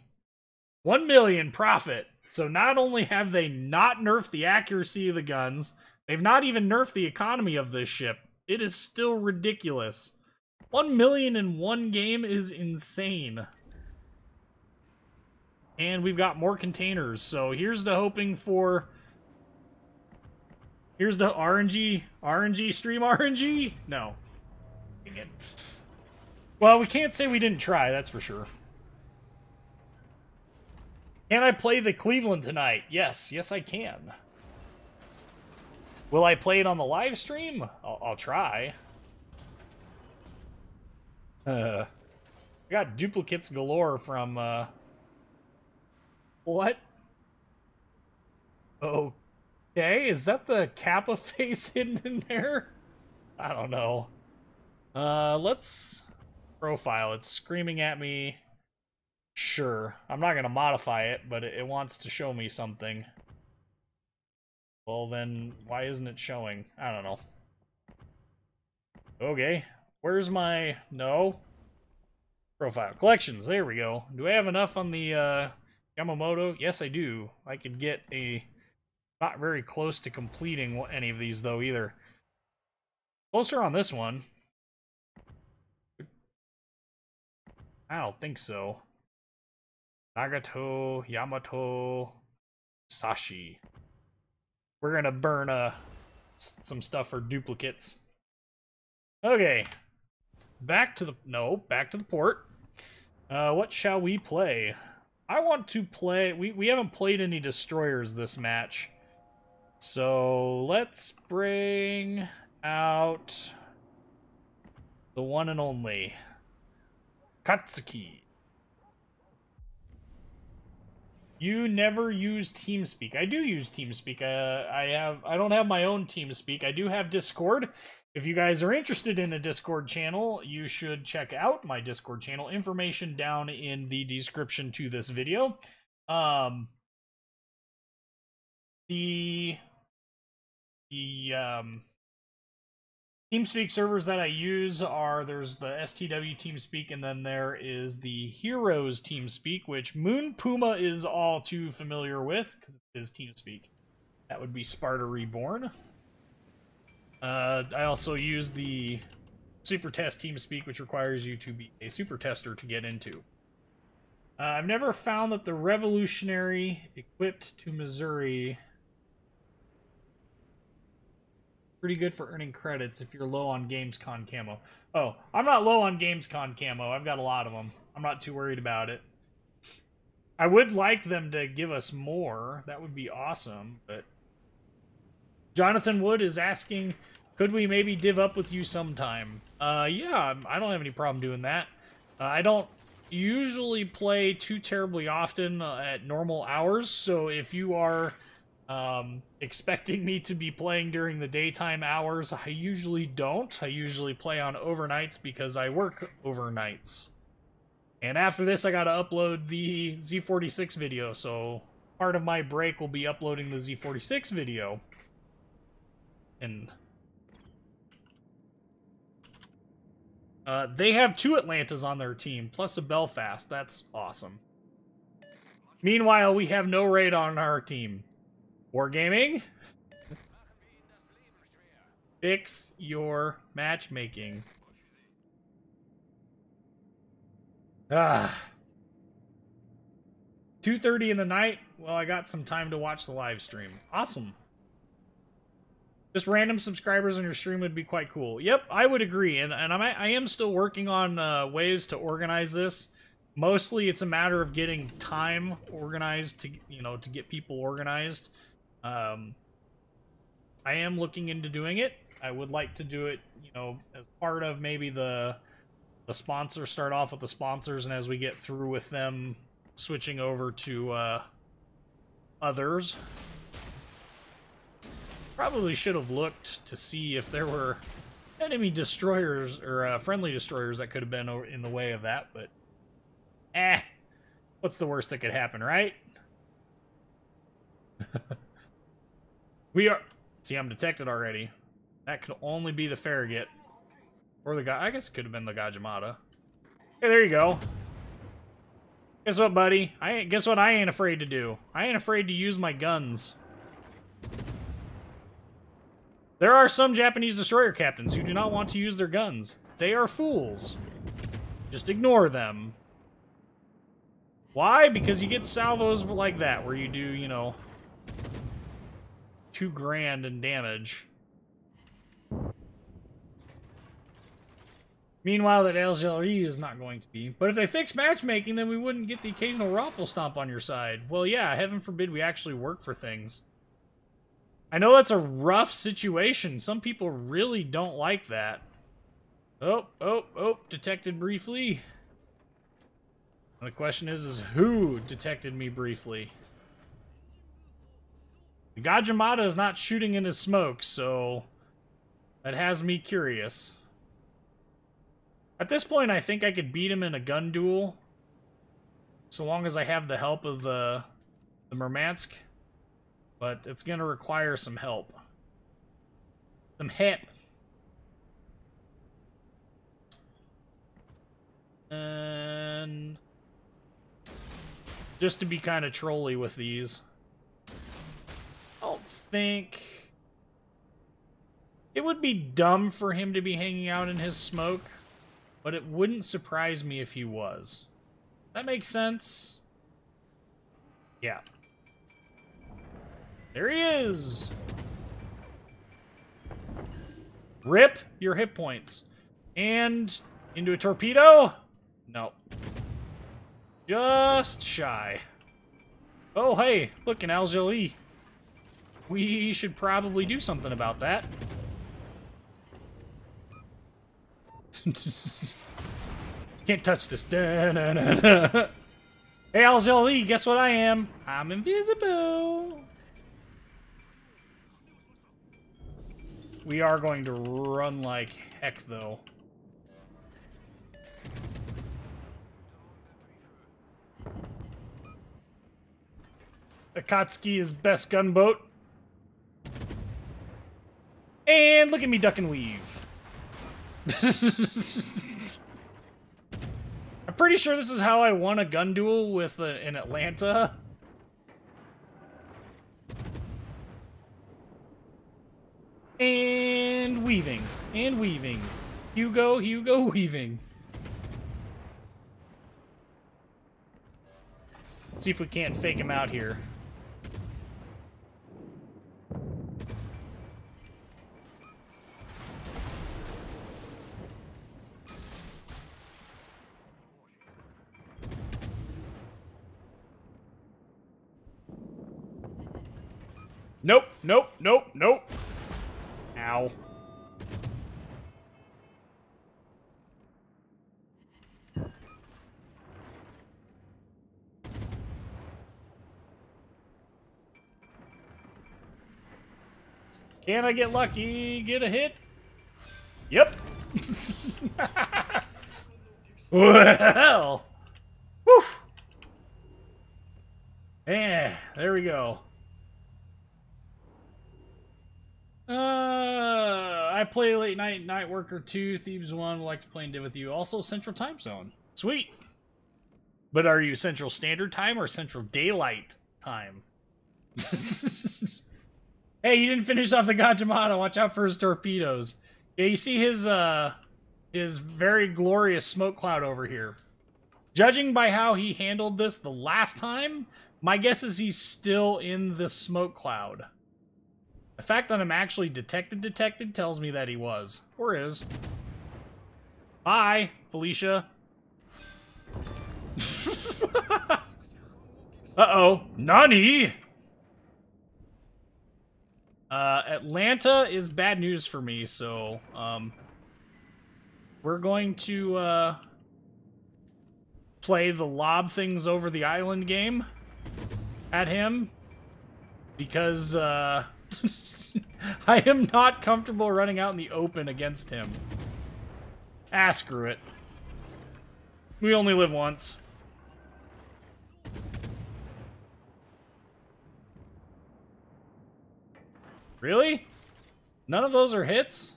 1 million profit. So not only have they not nerfed the accuracy of the guns, they've not even nerfed the economy of this ship. It is still ridiculous. 1 million in one game is insane. And we've got more containers, so here's the hoping for... Here's the RNG stream RNG? No. Well, we can't say we didn't try, that's for sure. Can I play the Cleveland tonight? Yes, yes I can. Will I play it on the live stream? I'll try. I got duplicates galore from, What? Okay, is that the Kappa face hidden in there? I don't know. Let's profile. It's screaming at me. Sure. I'm not gonna modify it, but it wants to show me something. Well then, why isn't it showing? I don't know. Okay. Where's my... No. Profile. Collections. There we go. Do I have enough on the, Yamamoto? Yes, I do. I could get a... Not very close to completing any of these, though, either. Closer on this one. I don't think so. Nagato, Yamato, Sashi. We're gonna burn some stuff for duplicates. Okay. Back to the port. What shall we play? I want to play... We haven't played any destroyers this match. So, let's bring out the one and only Katsuki. You never use TeamSpeak. I do use TeamSpeak. I don't have my own TeamSpeak. I do have Discord. If you guys are interested in a Discord channel, you should check out my Discord channel. Information down in the description to this video. The TeamSpeak servers that I use are, there's the STW TeamSpeak, and then there is the Heroes TeamSpeak, which Moon Puma is all too familiar with, because it is TeamSpeak. That would be Sparta Reborn. I also use the Super Test TeamSpeak, which requires you to be a Super Tester to get into. I've never found that the Revolutionary equipped to Missouri... pretty good for earning credits if you're low on GamesCon camo. Oh, I'm not low on GamesCon camo. I've got a lot of them. I'm not too worried about it. I would like them to give us more. That would be awesome, but... Jonathan Wood is asking, could we maybe div up with you sometime? Yeah, I don't have any problem doing that. I don't usually play too terribly often at normal hours, so if you are... expecting me to be playing during the daytime hours, I usually don't. I usually play on overnights because I work overnights. And after this, I gotta upload the Z46 video, so part of my break will be uploading the Z46 video. And they have 2 Atlantas on their team, plus a Belfast. That's awesome. Meanwhile, we have no raid on our team. Wargaming? Fix your matchmaking. 2:30 in the night? Well, I got some time to watch the live stream. Awesome. Just random subscribers on your stream would be quite cool. Yep, I would agree. And I am still working on ways to organize this. Mostly it's a matter of getting time organized to, to get people organized. I am looking into doing it. I would like to do it, as part of maybe the sponsors, start off with the sponsors, and as we get through with them, switching over to others. Probably should have looked to see if there were enemy destroyers or friendly destroyers that could have been in the way of that, but what's the worst that could happen, right? We are... See, I'm detected already. That could only be the Farragut. Or the guy... I guess it could have been the Gajimata. Hey, there you go. Guess what, buddy? Guess what I ain't afraid to do? I ain't afraid to use my guns. There are some Japanese destroyer captains who do not want to use their guns. They are fools. Just ignore them. Why? Because you get salvos like that, where you do, $2 grand in damage. Meanwhile, that LGLE is not going to be. But if they fix matchmaking, then we wouldn't get the occasional raffle stomp on your side. Well, yeah, heaven forbid we actually work for things. I know that's a rough situation. Some people really don't like that. Oh, detected briefly. The question is who detected me briefly? The Gajimata is not shooting in his smoke, so that has me curious. At this point, I think I could beat him in a gun duel, so long as I have the help of the Murmansk. But it's going to require some help. Some help. And just to be kind of trolly with these, I don't think it would be dumb for him to be hanging out in his smoke, but it wouldn't surprise me if he was. That makes sense? Yeah. There he is! Rip your hit points. And into a torpedo? No. Just shy. Oh, hey, look, an Algérie. We should probably do something about that. Can't touch this. Da, da, da, da. Hey, Algérie, guess what I am? I'm invisible. We are going to run like heck, though. Akatsuki is best gunboat. And look at me duck and weave. I'm pretty sure this is how I won a gun duel with in Atlanta. And weaving. And weaving. Hugo, weaving. See if we can't fake him out here. Nope, nope, nope, nope. Ow. Can I get lucky? Get a hit? Yep. Well. Whew. Yeah, there we go. I play late night worker 2, Thebes 1, would like to play and div with you. Also Central Time Zone. Sweet. But are you Central Standard Time or Central Daylight Time? Hey, you didn't finish off the Gajimata. Watch out for his torpedoes. Yeah, you see his very glorious smoke cloud over here. Judging by how he handled this the last time, my guess is he's still in the smoke cloud. The fact that I'm actually detected tells me that he was. Or is. Bye, Felicia. Uh-oh. Nani? Atlanta is bad news for me, so, we're going to, play the lob things over the island game at him. Because, I am not comfortable running out in the open against him. Ah, screw it. We only live once. Really? None of those are hits?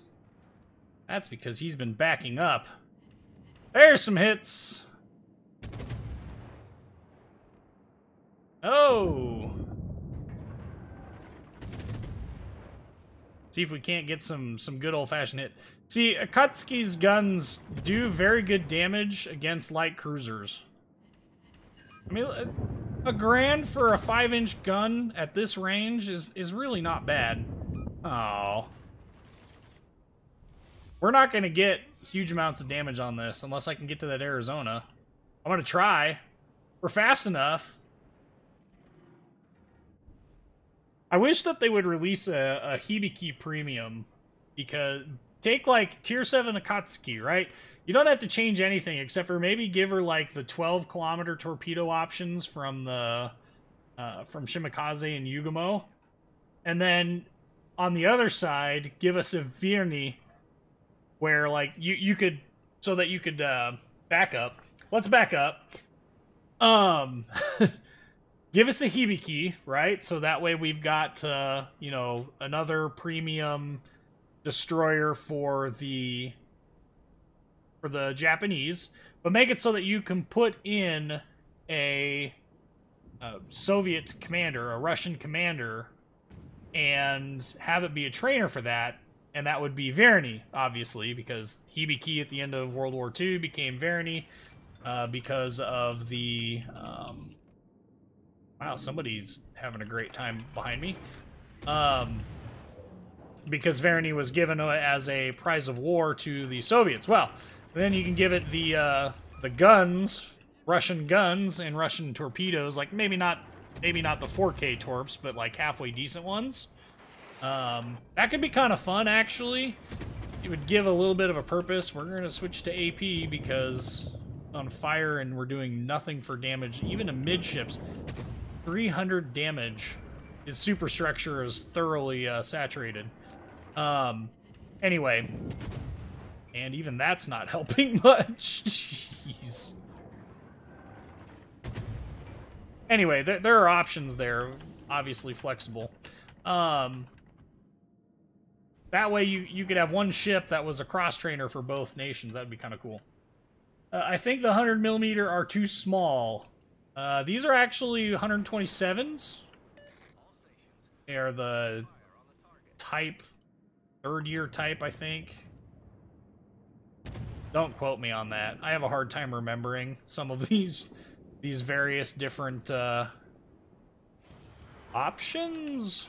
That's because he's been backing up. There's some hits. Oh. See if we can't get some good old-fashioned hit. See, Akatsuki's guns do very good damage against light cruisers. I mean, a grand for a 5-inch gun at this range is really not bad. Oh. We're not going to get huge amounts of damage on this unless I can get to that Arizona. I'm gonna try. We're fast enough. I wish that they would release a Hibiki Premium, because take like Tier 7 Akatsuki, right? You don't have to change anything except for maybe give her like the 12-kilometer torpedo options from the from Shimakaze and Yugamo, and then on the other side give us a Virni where like you could, so that you could back up. Let's back up. Give us a Hibiki, right? So that way we've got, you know, another premium destroyer for the Japanese, but make it so that you can put in a Soviet commander, a Russian commander, and have it be a trainer for that, and that would be Verny, obviously, because Hibiki at the end of World War II became Verny because of the... wow, somebody's having a great time behind me. Because Verny was given as a prize of war to the Soviets. Well, then you can give it the guns, Russian guns and Russian torpedoes, like maybe not the 4K torps, but like halfway decent ones. That could be kind of fun, actually. It would give a little bit of a purpose. We're going to switch to AP because on fire and we're doing nothing for damage, even to midships. 300 damage. His superstructure is thoroughly saturated. Anyway. And even that's not helping much. Jeez. Anyway, there are options there. Obviously flexible. That way you could have one ship that was a cross-trainer for both nations. That'd be kind of cool. I think the 100mm are too small. These are actually 127s. They are the type, third-year type, I think. Don't quote me on that. I have a hard time remembering some of these various different options.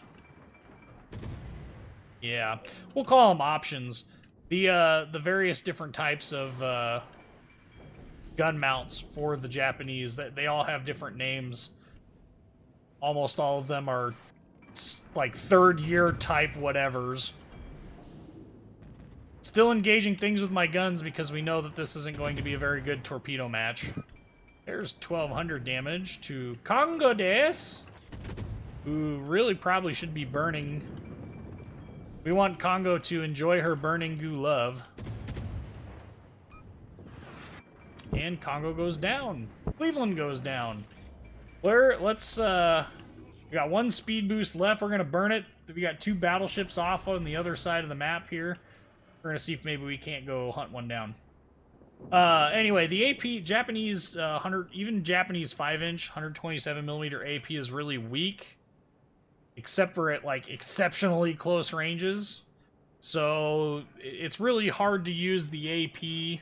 Yeah, we'll call them options. The various different types of gun mounts for the Japanese, that they all have different names. Almost all of them are like third-year type whatevers. Still engaging things with my guns because we know that this isn't going to be a very good torpedo match. There's 1200 damage to Congo des, who really probably should be burning. We want Congo to enjoy her burning goo love. And Congo goes down. Cleveland goes down. Let's, we got one speed boost left. We're going to burn it. We got 2 battleships off on the other side of the map here. We're going to see if maybe we can't go hunt one down. Anyway, the AP, Japanese, even Japanese 5-inch, 127mm AP is really weak. Except for at, like, exceptionally close ranges. So, it's really hard to use the AP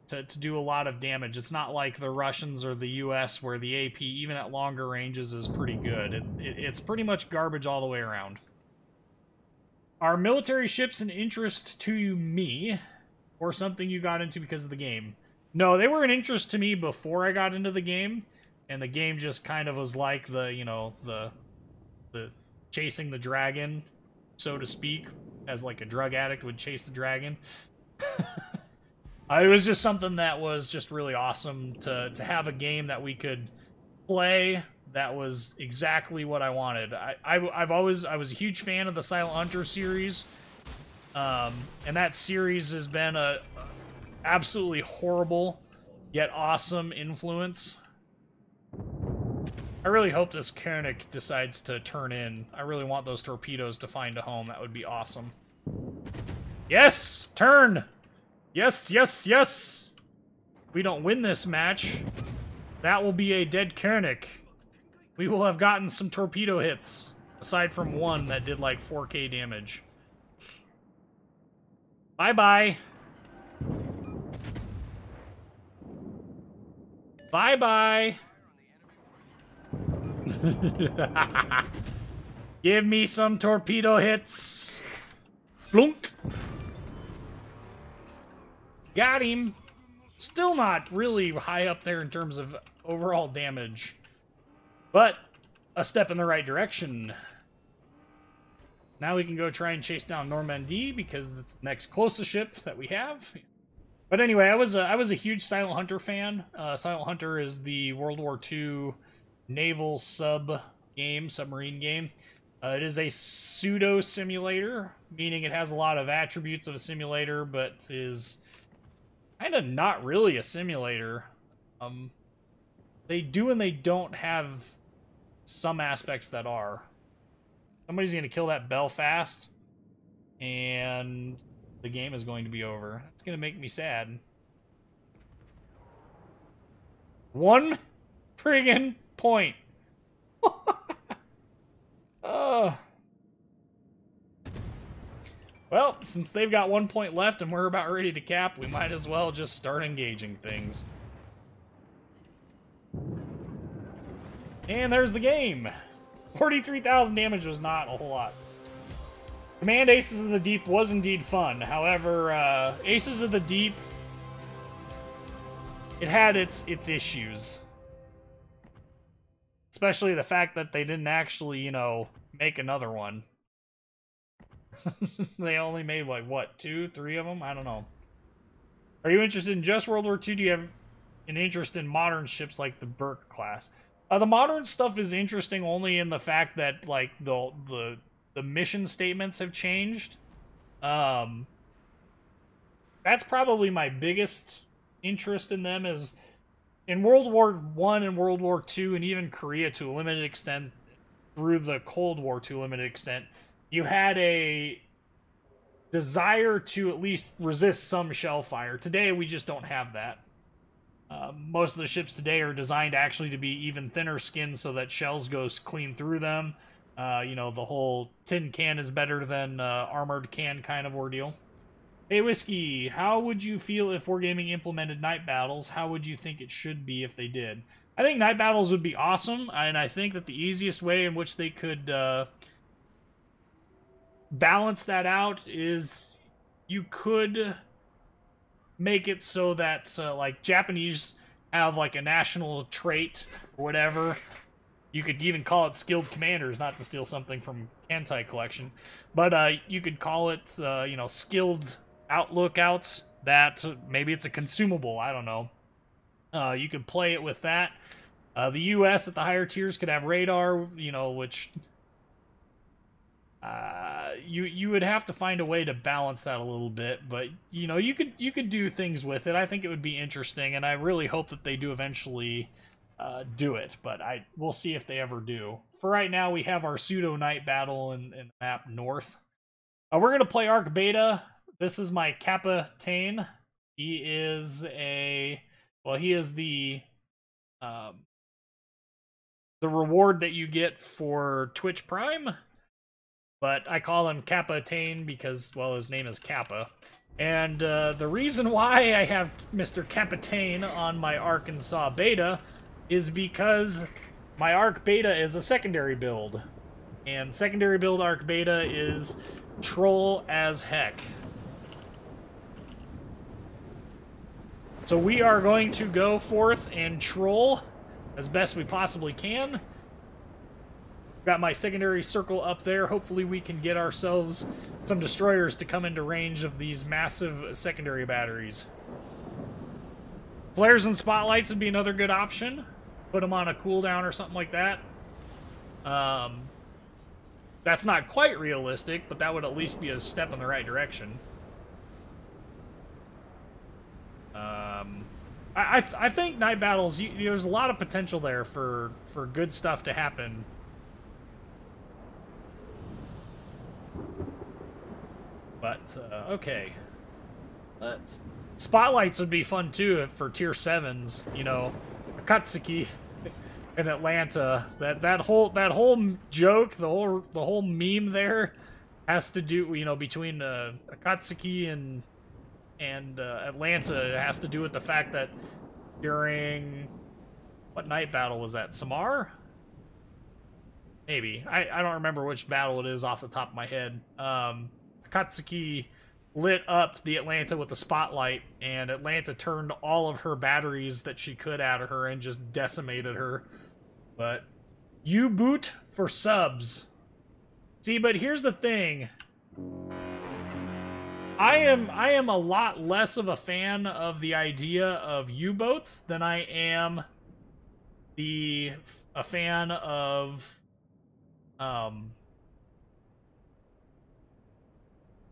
to do a lot of damage. It's not like the Russians or the US where the AP, even at longer ranges, is pretty good. It's pretty much garbage all the way around. Are military ships an interest to me, or something you got into because of the game? No, they were an interest to me before I got into the game, and the game just kind of was like the, you know, the chasing the dragon, so to speak, as like a drug addict would chase the dragon. It was just something that was just really awesome to have a game that we could play that was exactly what I wanted. I was a huge fan of the Silent Hunter series, and that series has been a absolutely horrible yet awesome influence. I really hope this Koenig decides to turn in. I really want those torpedoes to find a home. That would be awesome. Yes! Turn! Yes, yes, yes! We don't win this match. That will be a dead Koenig. We will have gotten some torpedo hits, aside from one that did like 4K damage. Bye-bye. Bye-bye. Give me some torpedo hits. Blunk. Got him. Still not really high up there in terms of overall damage. But a step in the right direction. Now we can go try and chase down Normandy because it's the next closest ship that we have. But anyway, I was a huge Silent Hunter fan. Silent Hunter is the World War II naval submarine game. It is a pseudo simulator, meaning it has a lot of attributes of a simulator, but is kind of not really a simulator. They do and they don't have some aspects that are. Somebody's going to kill that Belfast, and the game is going to be over. It's going to make me sad. 1 friggin' point. Well, since they've got 1 point left and we're about ready to cap, we might as well just start engaging things. And there's the game. 43,000 damage was not a whole lot. Command Aces of the Deep was indeed fun. However, Aces of the Deep, it had its issues. Especially the fact that they didn't actually, you know, make another one. They only made, like, what, 2, 3 of them? I don't know. Are you interested in just World War II? Do you have an interest in modern ships like the Burke class? The modern stuff is interesting only in the fact that, like, the mission statements have changed. That's probably my biggest interest in them is in World War I and World War II, and even Korea to a limited extent, through the Cold War to a limited extent, you had a desire to at least resist some shell fire. Today, we just don't have that. Most of the ships today are designed actually to be even thinner skinned so that shells go clean through them. You know, the whole tin can is better than armored can kind of ordeal. Hey, Whiskey, how would you feel if Wargaming implemented night battles? How would you think it should be if they did? I think night battles would be awesome, and I think that the easiest way in which they could balance that out is you could make it so that, like, Japanese have, like, a national trait or whatever. You could even call it skilled commanders, not to steal something from Kantai collection. But you could call it, you know, skilled outlookouts. That maybe it's a consumable, I don't know. You could play it with that. The U.S. at the higher tiers could have radar, you know, which you would have to find a way to balance that a little bit, but you know, you could do things with it. I think it would be interesting, and I really hope that they do eventually do it, but we'll see if they ever do. For right now, we have our pseudo night battle in the map north. We're gonna play Arc Beta. This is my Captain. He is the reward that you get for Twitch Prime. But I call him Captain because, well, his name is Kappa. And the reason why I have Mr. Captain on my Arkansas Beta is because my Arc Beta is a secondary build. And secondary build Arc Beta is troll as heck. So we are going to go forth and troll as best we possibly can. Got my secondary circle up there. Hopefully we can get ourselves some destroyers to come into range of these massive secondary batteries. Flares and spotlights would be another good option. Put them on a cooldown or something like that. That's not quite realistic, but that would at least be a step in the right direction. I think night battles, there's a lot of potential there for good stuff to happen. But, okay. Spotlights would be fun, too, for tier 7s. You know, Akatsuki in Atlanta. That whole joke, the whole meme there has to do, you know, between Akatsuki and Atlanta. It has to do with the fact that during... What night battle was that? Samar? Maybe. I don't remember which battle it is off the top of my head. Akatsuki lit up the Atlanta with the spotlight, and Atlanta turned all of her batteries that she could out of her and just decimated her. But U-boot for subs. See, but here's the thing. I am a lot less of a fan of the idea of U-boats than I am a fan of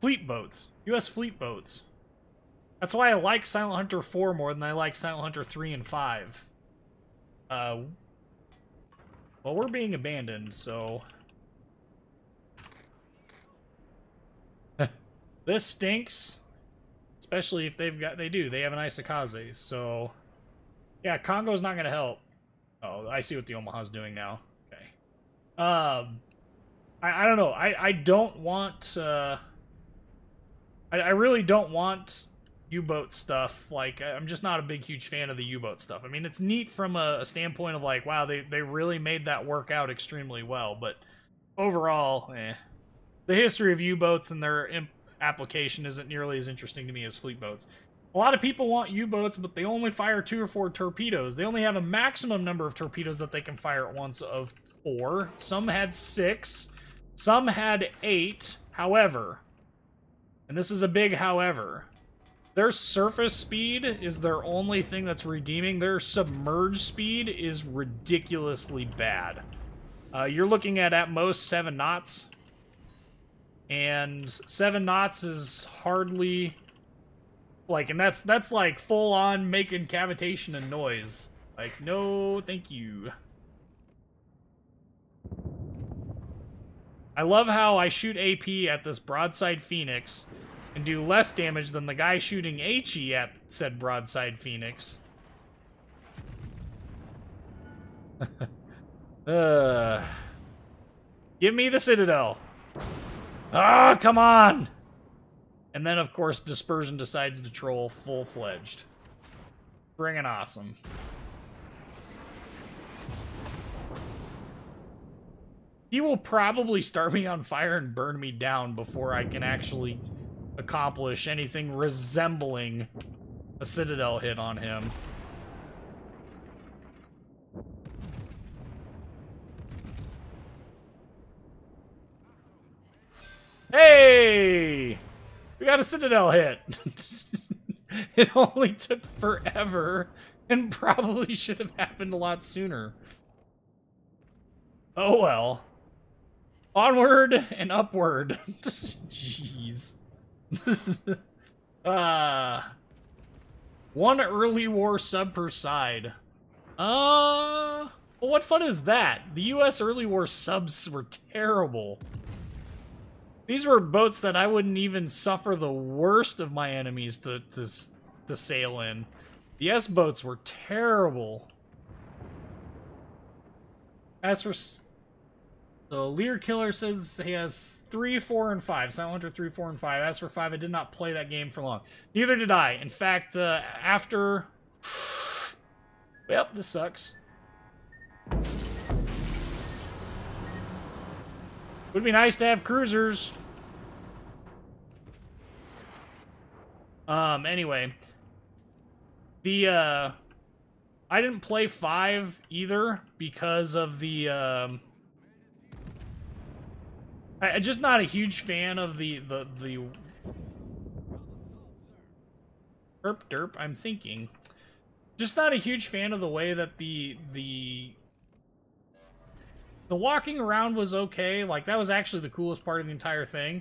fleet boats, U.S. fleet boats. That's why I like Silent Hunter 4 more than I like Silent Hunter 3 and 5. Well, we're being abandoned, so this stinks. Especially if they have an Isakaze, so yeah, Congo's not gonna help. Oh, I see what the Omaha's doing now. Okay. I don't know. I don't want I really don't want U-boat stuff. Like, I'm just not a big, huge fan of the U-boat stuff. I mean, it's neat from a standpoint of, like, wow, they really made that work out extremely well, but overall, the history of U-boats and their application isn't nearly as interesting to me as fleet boats. A lot of people want U-boats, but they only fire 2 or 4 torpedoes. They only have a maximum number of torpedoes that they can fire at once of 4. Some had 6. Some had 8. However, and this is a big however, their surface speed is their only thing that's redeeming. Their submerged speed is ridiculously bad. You're looking at most 7 knots. And 7 knots is hardly... like, and that's like full-on making cavitation and noise. Like, no, thank you. I love how I shoot AP at this broadside Phoenix and do less damage than the guy shooting HE at said broadside Phoenix. Give me the Citadel. Ah, come on! And then, of course, Dispersion decides to troll full-fledged. Friggin' awesome. He will probably start me on fire and burn me down before I can actually accomplish anything resembling a Citadel hit on him. Hey! We got a Citadel hit! It only took forever and probably should have happened a lot sooner. Oh well. Onward and upward. Jeez. One early war sub per side. Well, what fun is that? The US early war subs were terrible. These were boats that I wouldn't even suffer the worst of my enemies to sail in. The S boats were terrible. As for... so, Lear Killer says he has 3, 4, and 5. Silent Hunter 3, 4, and 5. As for 5, I did not play that game for long. Neither did I. In fact, after... Yep, this sucks. Would be nice to have cruisers. Anyway. I didn't play 5 either because of the, I'm just not a huge fan of the derp, I'm thinking. Just not a huge fan of the way that the walking around was okay. Like, that was actually the coolest part of the entire thing.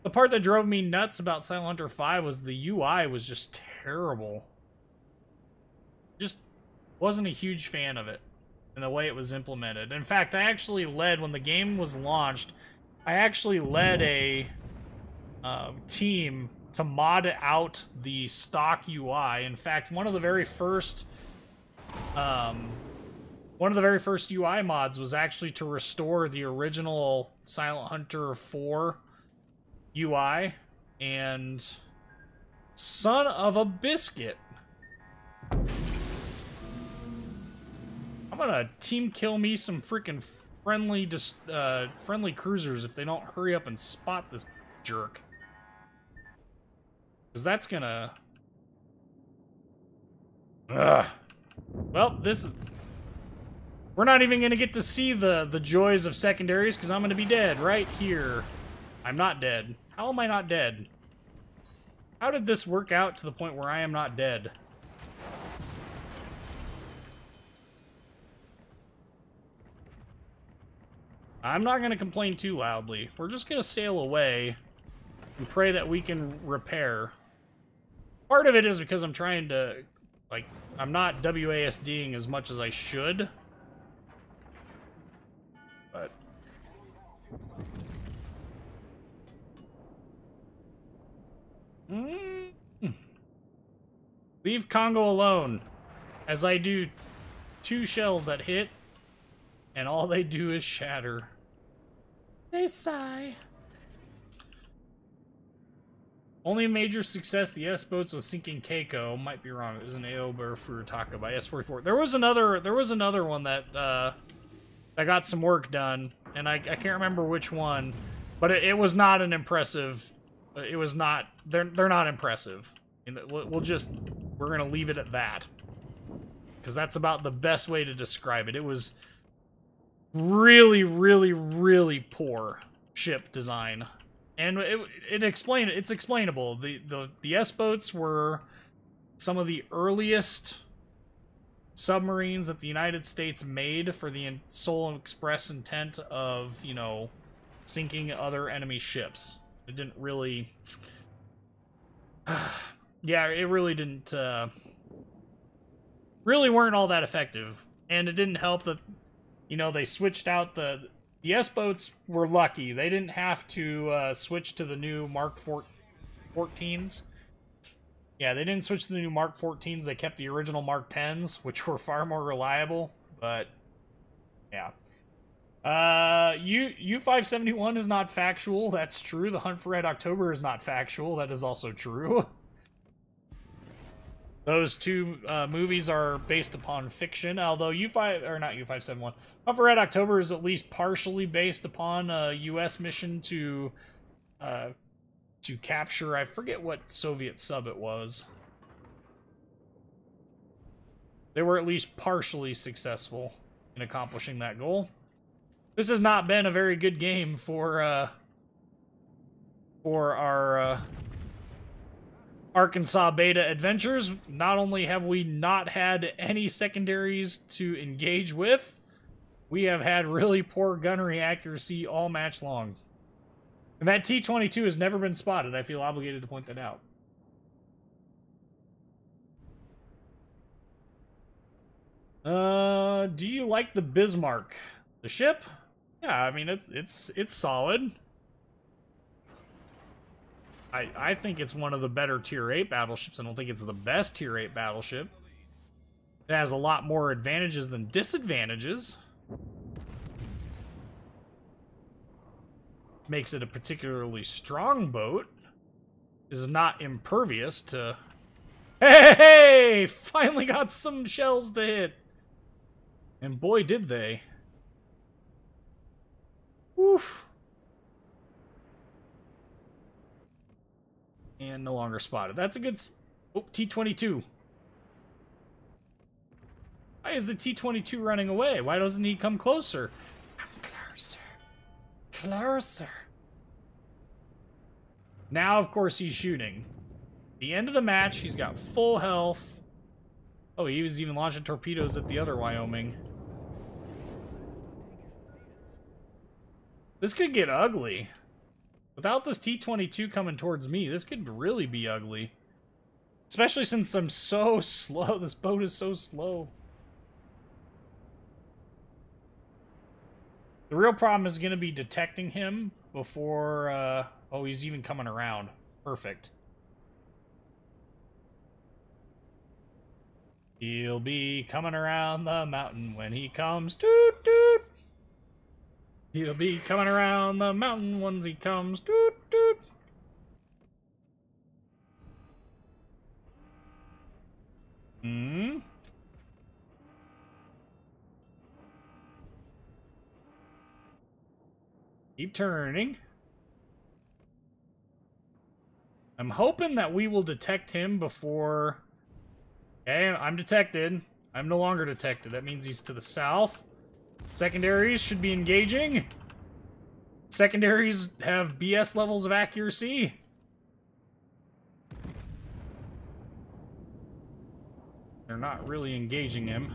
The part that drove me nuts about Silent Hunter 5 was the UI was just terrible. Just wasn't a huge fan of it and the way it was implemented. In fact, I actually led, when the game was launched, I actually led a team to mod out the stock UI. In fact, one of the very first UI mods was actually to restore the original Silent Hunter 4 UI, and son of a biscuit. I'm gonna team kill me some freaking friendly cruisers if they don't hurry up and spot this jerk. Because that's gonna... Ugh. Well, this is... We're not even gonna get to see the joys of secondaries, because I'm gonna be dead right here. I'm not dead. How am I not dead? How did this work out to the point where I am not dead? I'm not going to complain too loudly. We're just going to sail away and pray that we can repair. Part of it is because I'm trying to, like, I'm not WASDing as much as I should. But... Leave Congo alone, as I do 2 shells that hit, and all they do is shatter. They sigh. Only major success the S-boats was sinking Keiko. Might be wrong. It was an Aoba Furutaka by S-44. There was another one that that got some work done, and I can't remember which one, but it was not an impressive. It was not. They're not impressive. We're gonna leave it at that, because that's about the best way to describe it. It was really, really, really poor ship design, and it's explainable. The S-boats were some of the earliest submarines that the United States made for the sole express intent of, you know, sinking other enemy ships. It didn't really... yeah, it really didn't... really weren't all that effective. And it didn't help that, you know, they switched out the S-boats were lucky. They didn't have to switch to the new Mark 14s. Yeah, they didn't switch to the new Mark 14s. They kept the original Mark 10s, which were far more reliable. But, yeah. U-571 is not factual. That's true. The Hunt for Red October is not factual. That is also true. Those 2 movies are based upon fiction, although U-571. Hunt for Red October is at least partially based upon a U.S. mission to capture, I forget what Soviet sub it was. They were at least partially successful in accomplishing that goal. This has not been a very good game for our Arkansas beta adventures. Not only have we not had any secondaries to engage with, we have had really poor gunnery accuracy all match long. And that T-22 has never been spotted. I feel obligated to point that out. Do you like the Bismarck? The ship? Yeah, I mean, it's solid. I think it's one of the better Tier 8 battleships. I don't think it's the best Tier 8 battleship. It has a lot more advantages than disadvantages. Makes it a particularly strong boat. Is not impervious to... Hey! Finally got some shells to hit. And boy, did they. Woof. And no longer spotted. That's a good... Oh, T-22. Why is the T-22 running away? Why doesn't he come closer? Come closer. Closer. Now, of course, he's shooting. The end of the match, he's got full health. Oh, he was even launching torpedoes at the other Wyoming. This could get ugly. Without this T-22 coming towards me, this could really be ugly. Especially since I'm so slow. This boat is so slow. The real problem is going to be detecting him before... oh, he's even coming around. Perfect. He'll be coming around the mountain when he comes. Toot, toot. He'll be coming around the mountain once he comes. Toot, toot. Hmm? Keep turning. I'm hoping that we will detect him before... Okay, I'm detected. I'm no longer detected. That means he's to the south. Secondaries should be engaging. Secondaries have BS levels of accuracy. They're not really engaging him.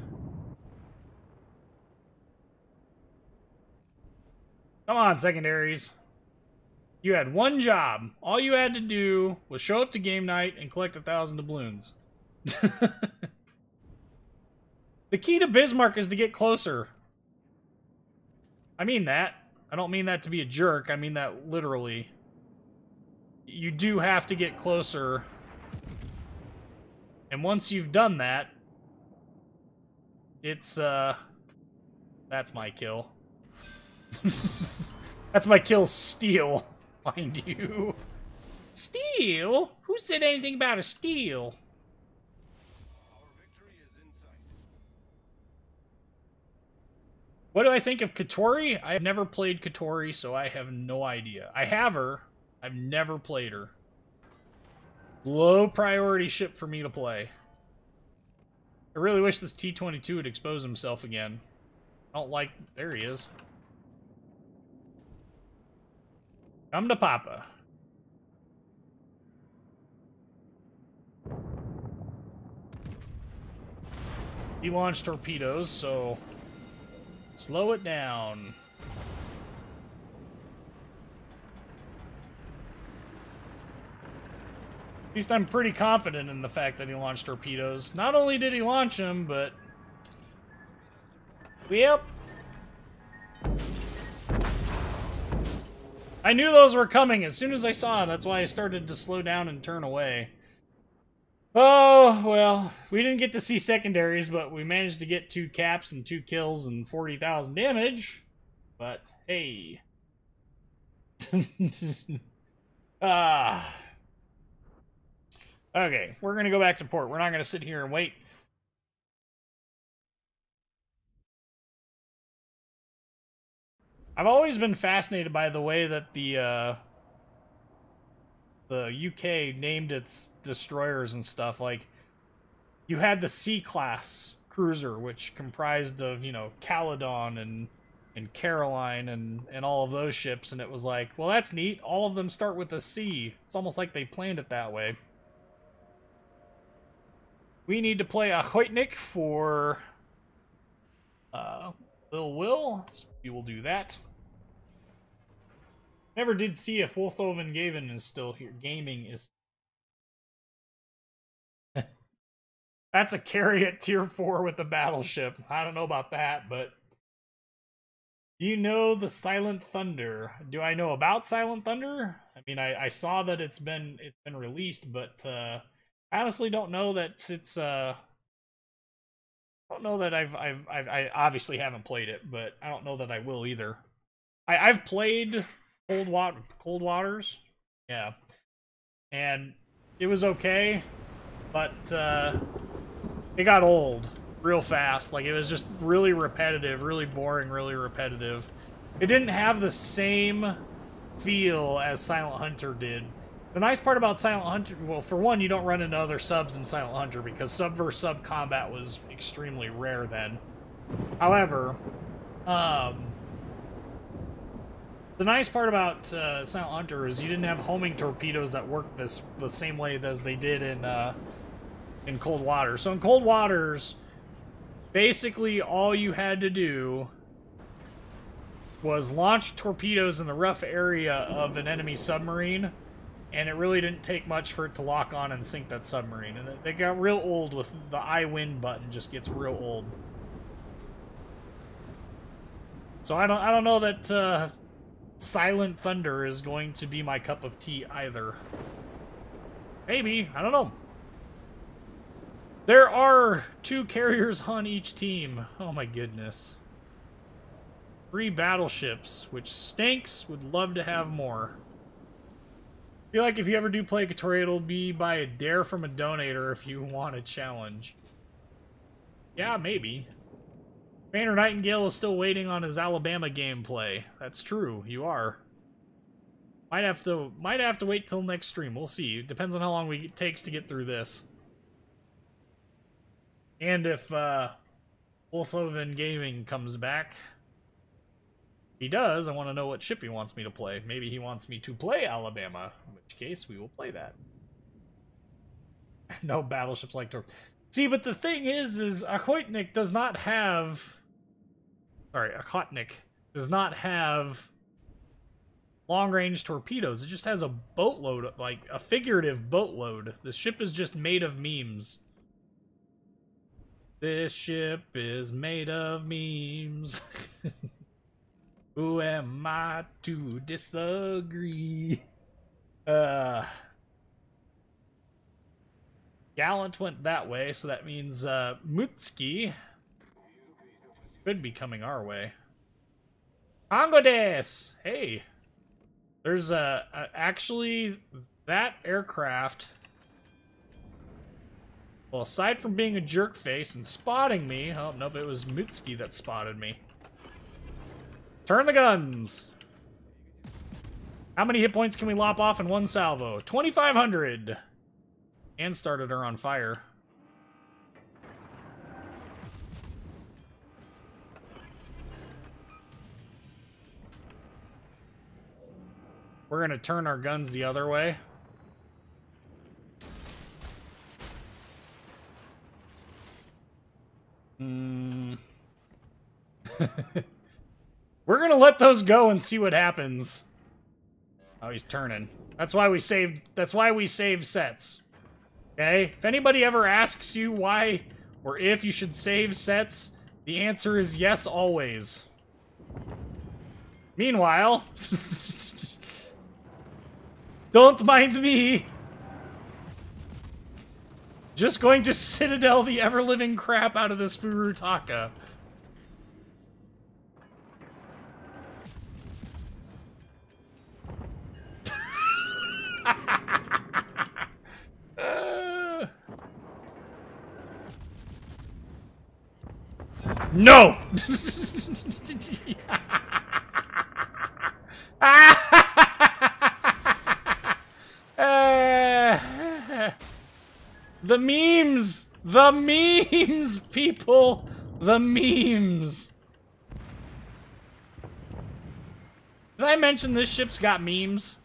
Come on, secondaries. You had one job. All you had to do was show up to game night and collect 1,000 doubloons. The key to Bismarck is to get closer. I mean that. I don't mean that to be a jerk. I mean that literally. You do have to get closer. And once you've done that, it's, that's my kill. That's my kill, steal, mind you. Steal? Who said anything about a steal? What do I think of Katori? I've never played Katori, so I have no idea. I have her. I've never played her. Low priority ship for me to play. I really wish this T-22 would expose himself again. I don't like... There he is. Come to Papa. He launched torpedoes, so... slow it down. At least I'm pretty confident in the fact that he launched torpedoes. Not only did he launch them, but... Yep. I knew those were coming as soon as I saw them. That's why I started to slow down and turn away. Oh, well, we didn't get to see secondaries, but we managed to get 2 caps and 2 kills and 40,000 damage. But, hey. Ah. Okay, we're going to go back to port. We're not going to sit here and wait. I've always been fascinated by the way that the UK named its destroyers and stuff. Like, you had the C-class cruiser, which comprised of, you know, Caledon and Caroline and all of those ships, and it was like, well, that's neat. All of them start with a C. It's almost like they planned it that way. We need to play a Hoytnik for Lil Will, so we will do that. Never did see if Wolfhoven Gaven is still here. Gaming is... That's a carry at tier 4 with the battleship. I don't know about that, but... Do you know the Silent Thunder? Do I know about Silent Thunder? I mean, I saw that it's been released, but I honestly don't know that it's I don't know that I obviously haven't played it, but I don't know that I will either. I've played Cold Waters, yeah, and it was okay, but it got old real fast. Like, it was just really repetitive, really boring, really repetitive. It didn't have the same feel as Silent Hunter did. The nice part about Silent Hunter, well, for one, you don't run into other subs in Silent Hunter because sub versus sub combat was extremely rare then. However, the nice part about Silent Hunter is you didn't have homing torpedoes that worked the same way as they did in Cold Waters. So in Cold Waters, basically all you had to do was launch torpedoes in the rough area of an enemy submarine, and it really didn't take much for it to lock on and sink that submarine. And they got real old with the I win button, just gets real old. So I don't know that Silent Thunder is going to be my cup of tea either. Maybe, I don't know. There are 2 carriers on each team. Oh my goodness. 3 battleships, which stinks. Would love to have more. I feel like if you ever do play Katori, it'll be by a dare from a donator if you want a challenge. Yeah, maybe. Commander Nightingale is still waiting on his Alabama gameplay. That's true, you are. Might have to wait till next stream. We'll see. It depends on how long it takes to get through this. And if Wolfhoven Gaming comes back. If he does, I want to know what ship he wants me to play. Maybe he wants me to play Alabama, in which case we will play that. No battleships like torpedoes. See, but the thing is Ochotnik does not have... Sorry, Ochotnik does not have long-range torpedoes. It just has a boatload, like a figurative boatload. The ship is just made of memes. This ship is made of memes. Who am I to disagree? Gallant went that way, so that means Mutski could be coming our way. Congo des! Hey! There's actually that aircraft. Well, aside from being a jerk face and spotting me, oh nope, it was Mutski that spotted me. Turn the guns! How many hit points can we lop off in one salvo? 2,500! And started her on fire. We're gonna turn our guns the other way. We're gonna let those go and see what happens. Oh, he's turning. That's why we saved sets. Okay? If anybody ever asks you why or if you should save sets, the answer is yes, always. Meanwhile, don't mind me. Just going to Citadel the ever-living crap out of this Furutaka. No! The memes! The memes, people! The memes! Did I mention this ship's got memes?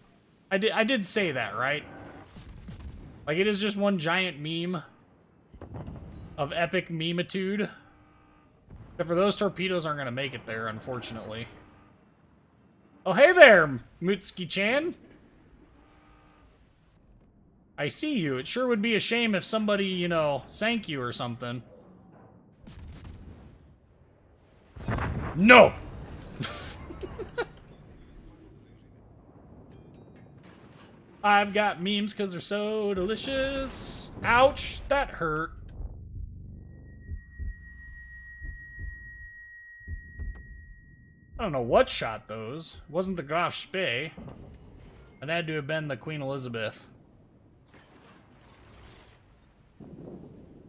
I did say that, right? Like, it is just one giant meme of epic memeitude. Except for those torpedoes aren't going to make it there, unfortunately. Oh, hey there, Mutski-chan. I see you. It sure would be a shame if somebody, you know, sank you or something. No! I've got memes because they're so delicious. Ouch, that hurt. I don't know what shot those. It wasn't the Graf Spee. It had to have been the Queen Elizabeth.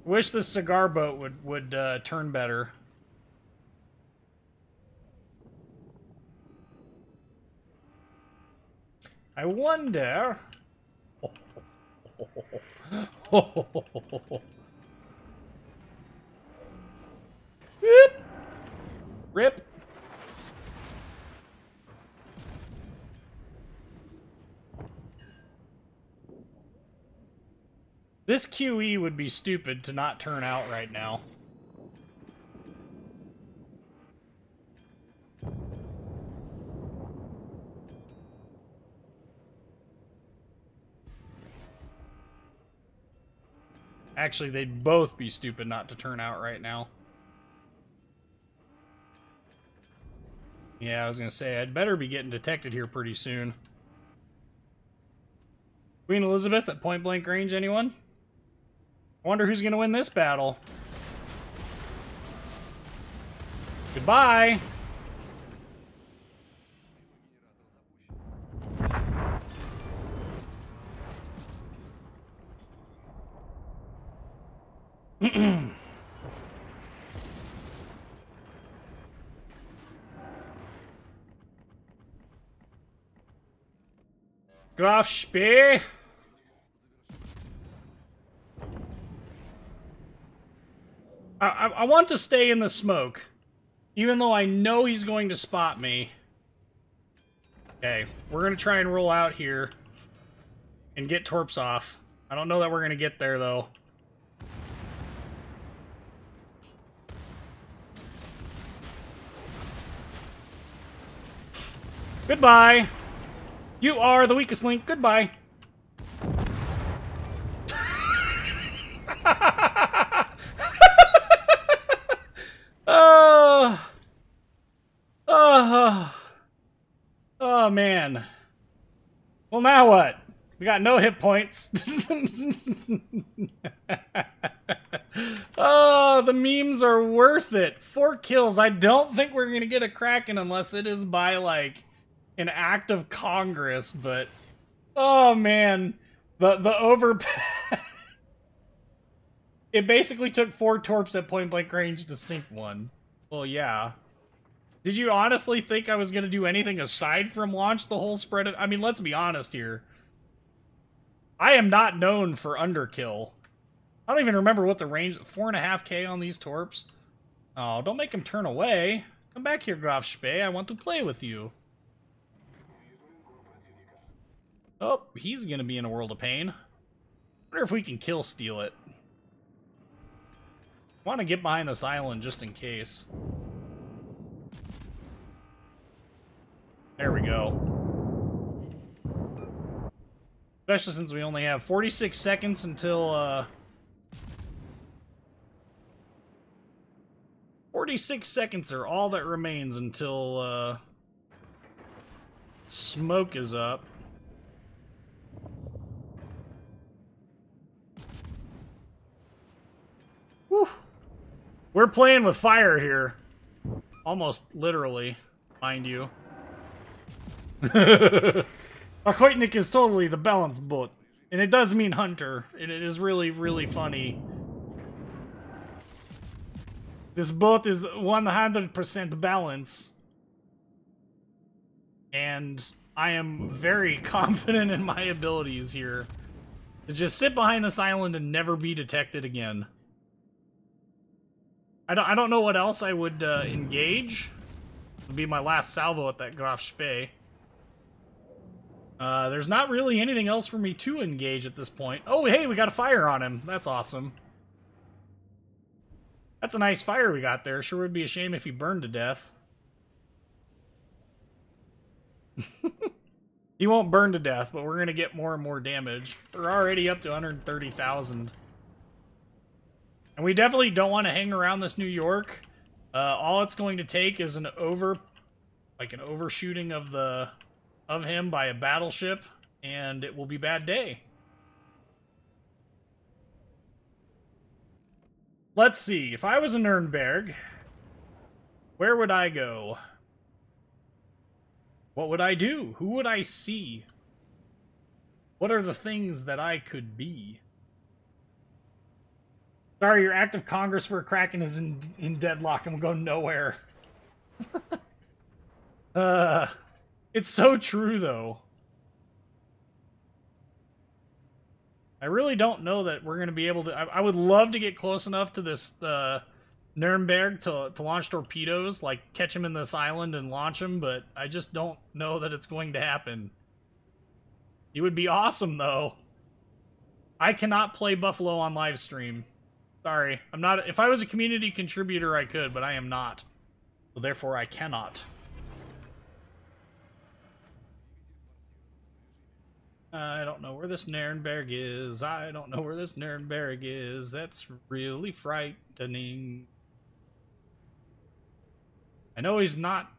Wish the cigar boat would turn better. I wonder... Rip! Rip! This QE would be stupid to not turn out right now. Actually, they'd both be stupid not to turn out right now. Yeah, I was gonna say, I'd better be getting detected here pretty soon. Queen Elizabeth at point-blank range, anyone? I wonder who's gonna win this battle. Goodbye! Graf Spee. I want to stay in the smoke, even though I know he's going to spot me. Okay, we're going to try and roll out here and get torps off. I don't know that we're going to get there, though. Goodbye. You are the weakest link. Goodbye. Oh, man. Well, now what? We got no hit points. Oh, the memes are worth it. 4 kills. I don't think we're going to get a Kraken unless it is by, like, an act of Congress, but... Oh, man. The overpass... It basically took 4 torps at point-blank range to sink one. Well, yeah. Did you honestly think I was going to do anything aside from launch the whole spread? I mean, let's be honest here. I am not known for underkill. I don't even remember what the range... 4.5k on these torps? Oh, don't make him turn away. Come back here, Graf Spee. I want to play with you. Oh, he's going to be in a world of pain. I wonder if we can kill steal it. I want to get behind this island just in case. There we go. Especially since we only have 46 seconds until, 46 seconds are all that remains until, smoke is up. Whew. We're playing with fire here. Almost literally, mind you. Arkoitnik is totally the balance boat. And it does mean hunter. And it is really, really funny. This boat is 100% balance. And I am very confident in my abilities here. To just sit behind this island and never be detected again. I don't know what else I would engage. It'll be my last salvo at that Graf Spee. There's not really anything else for me to engage at this point. Oh, hey, we got a fire on him. That's awesome. That's a nice fire we got there. Sure would be a shame if he burned to death. He won't burn to death, but we're going to get more and more damage. We're already up to 130,000. And we definitely don't want to hang around this New York. All it's going to take is an overshooting of him by a battleship, and it will be bad day. Let's see. If I was a Nuremberg, where would I go? What would I do? Who would I see? What are the things that I could be? Sorry, your act of Congress for a Kraken is in deadlock and will go nowhere. It's so true, though. I really don't know that we're going to be able to... I would love to get close enough to this Nuremberg to launch torpedoes, like catch him in this island and launch him, but I just don't know that it's going to happen. It would be awesome, though. I cannot play Buffalo on live stream. Sorry, I'm not... If I was a community contributor, I could, but I am not. So therefore, I cannot. I don't know where this Nuremberg is. I don't know where this Nuremberg is. That's really frightening. I know he's not...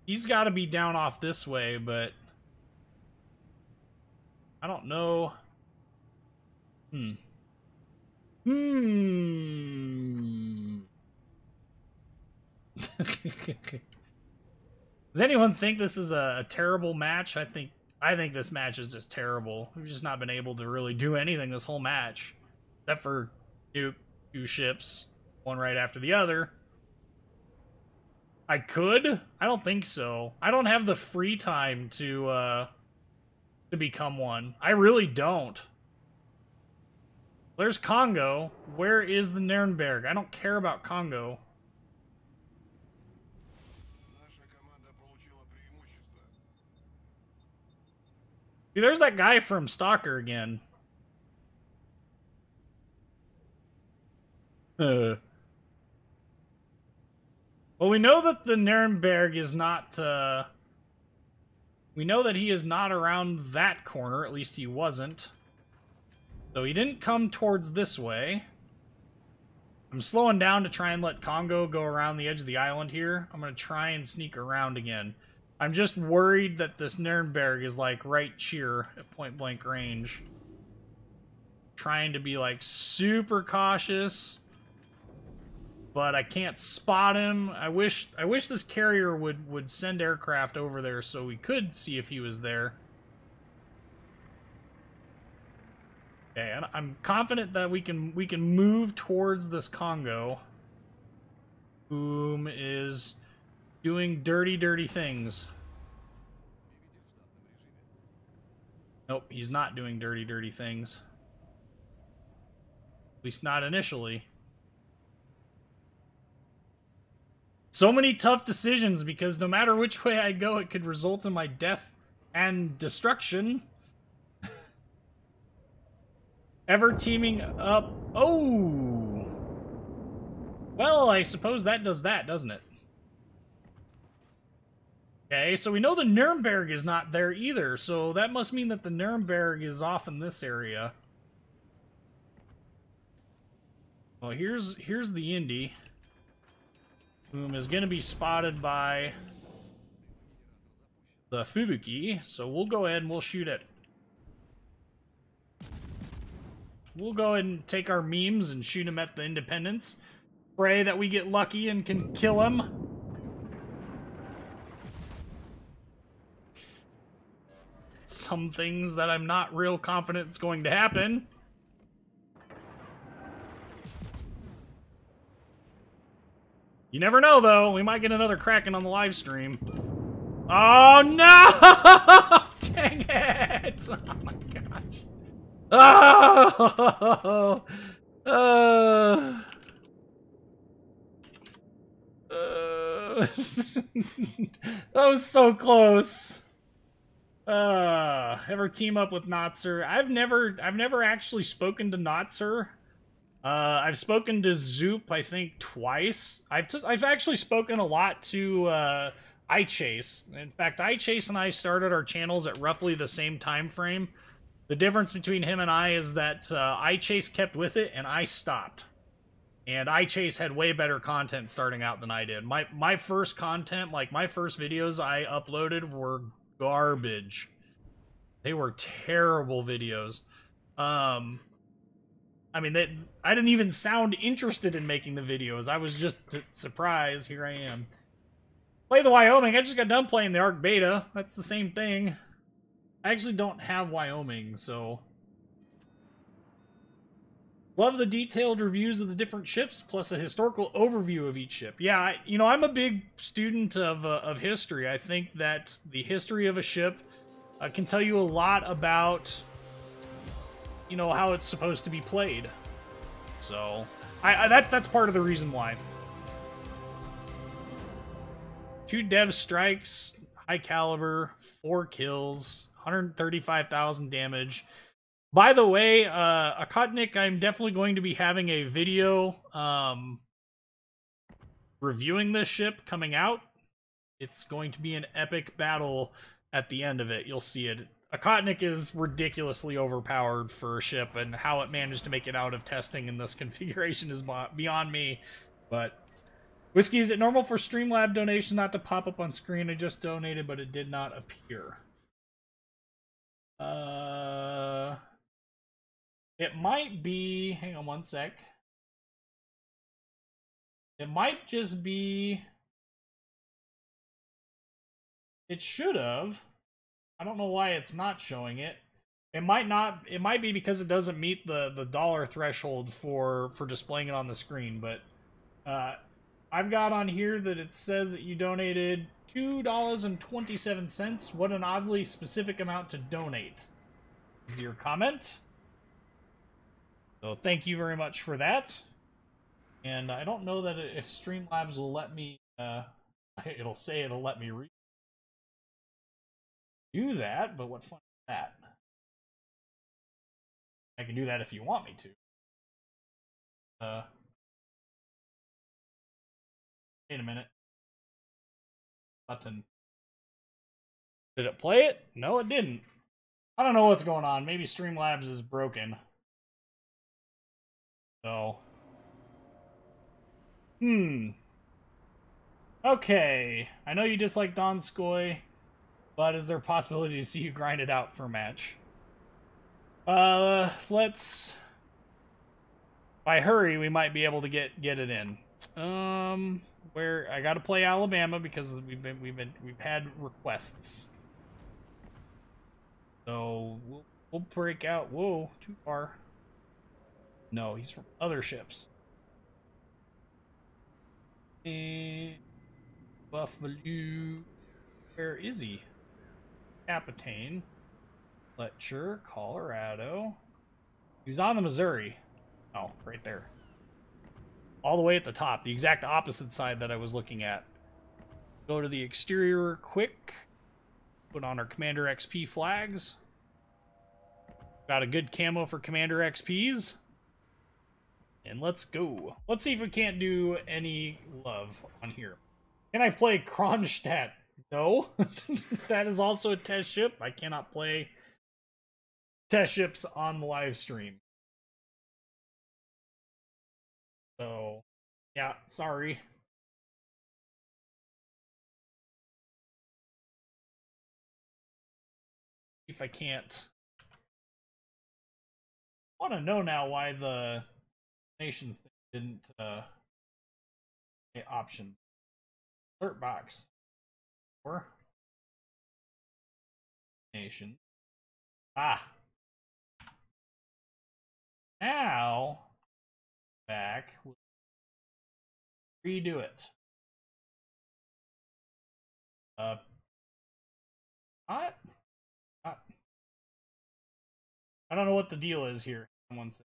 He's got to be down off this way, but... I don't know. Does anyone think this is a terrible match? I think this match is just terrible. We've just not been able to really do anything this whole match. Except for two ships, one right after the other. I could? I don't think so. I don't have the free time to to become one. I really don't. There's Congo. Where is the Nuremberg? I don't care about Congo. See, there's that guy from Stalker again. Well, we know that the Nuremberg is not, we know that he is not around that corner. At least he wasn't. So he didn't come towards this way. I'm slowing down to try and let Congo go around the edge of the island here. I'm going to try and sneak around again. I'm just worried that this Nuremberg is, like, right here at point-blank range. Trying to be, like, super cautious. But I can't spot him. I wish this carrier would send aircraft over there so we could see if he was there. Okay, and I'm confident that we can move towards this Congo, whom is doing dirty things. Nope, he's not doing dirty things. At least not initially. So many tough decisions, because no matter which way I go, it could result in my death and destruction. Ever teaming up... Oh! Well, I suppose that does that, doesn't it? Okay, so we know the Nuremberg is not there either, so that must mean that the Nuremberg is off in this area. Well, here's the Indy, whom is going to be spotted by the Fubuki, so we'll go ahead and we'll shoot it. We'll go ahead and take our memes and shoot him at the Independence. Pray that we get lucky and can kill him. Some things that I'm not real confident is going to happen. You never know, though. We might get another Kraken on the live stream. Oh, no! Dang it! Oh, my gosh. Oh! That was so close. Ever team up with Notzer? I've never actually spoken to Notzer. I've spoken to Zoop, I think, twice. I've actually spoken a lot to iChase. In fact, iChase and I started our channels at roughly the same time frame. The difference between him and I is that iChase kept with it and I stopped. And iChase had way better content starting out than I did. My first content, like my first videos I uploaded, were garbage. They were terrible videos. I mean, I didn't even sound interested in making the videos. I was just surprised. Here I am. Play the Wyoming. I just got done playing the Arc Beta. That's the same thing. I actually don't have Wyoming, so... Love the detailed reviews of the different ships, plus a historical overview of each ship. Yeah, I'm a big student of history. I think that the history of a ship can tell you a lot about, how it's supposed to be played. So, that's part of the reason why. 2 dev strikes, high caliber, 4 kills, 135,000 damage. By the way, Akotnik, I'm definitely going to be having a video reviewing this ship coming out. It's going to be an epic battle at the end of it. You'll see it. Akotnik is ridiculously overpowered for a ship, and how it managed to make it out of testing in this configuration is beyond me. But, Whiskey, is it normal for Streamlab donations not to pop up on screen? I just donated, but it did not appear. It might be... Hang on one sec. It might just be... It should have. I don't know why it's not showing it. It might not... It might be because it doesn't meet the dollar threshold for displaying it on the screen, but... I've got on here that it says that you donated $2.27. What an oddly specific amount to donate. Is your comment? So thank you very much for that. And I don't know that if Streamlabs will let me, it'll say it'll let me do that, but what fun is that? I can do that if you want me to. Wait a minute. Button. Did it play it? No, it didn't. I don't know what's going on. Maybe Streamlabs is broken. So. Okay. I know you dislike Donskoy, but is there a possibility to see you grind it out for a match? Let's... If I hurry, we might be able to get it in. Where I gotta play Alabama because we've had requests. So we'll break out. Whoa, too far. No, he's from other ships. And Buffalo. Where is he? Capitaine. Fletcher, Colorado. He was on the Missouri. Oh, right there. All the way at the top, the exact opposite side that I was looking at. Go to the exterior quick. Put on our Commander XP flags. Got a good camo for Commander XPs. And let's go. Let's see if we can't do any love on here. Can I play Kronstadt? No. That is also a test ship. I cannot play test ships on the live stream. So, yeah, sorry. If I can't. I want to know now why the nations thing didn't options. Alert box. Or nation. Ah. Now back. Redo it. What? I don't know what the deal is here. Someone said.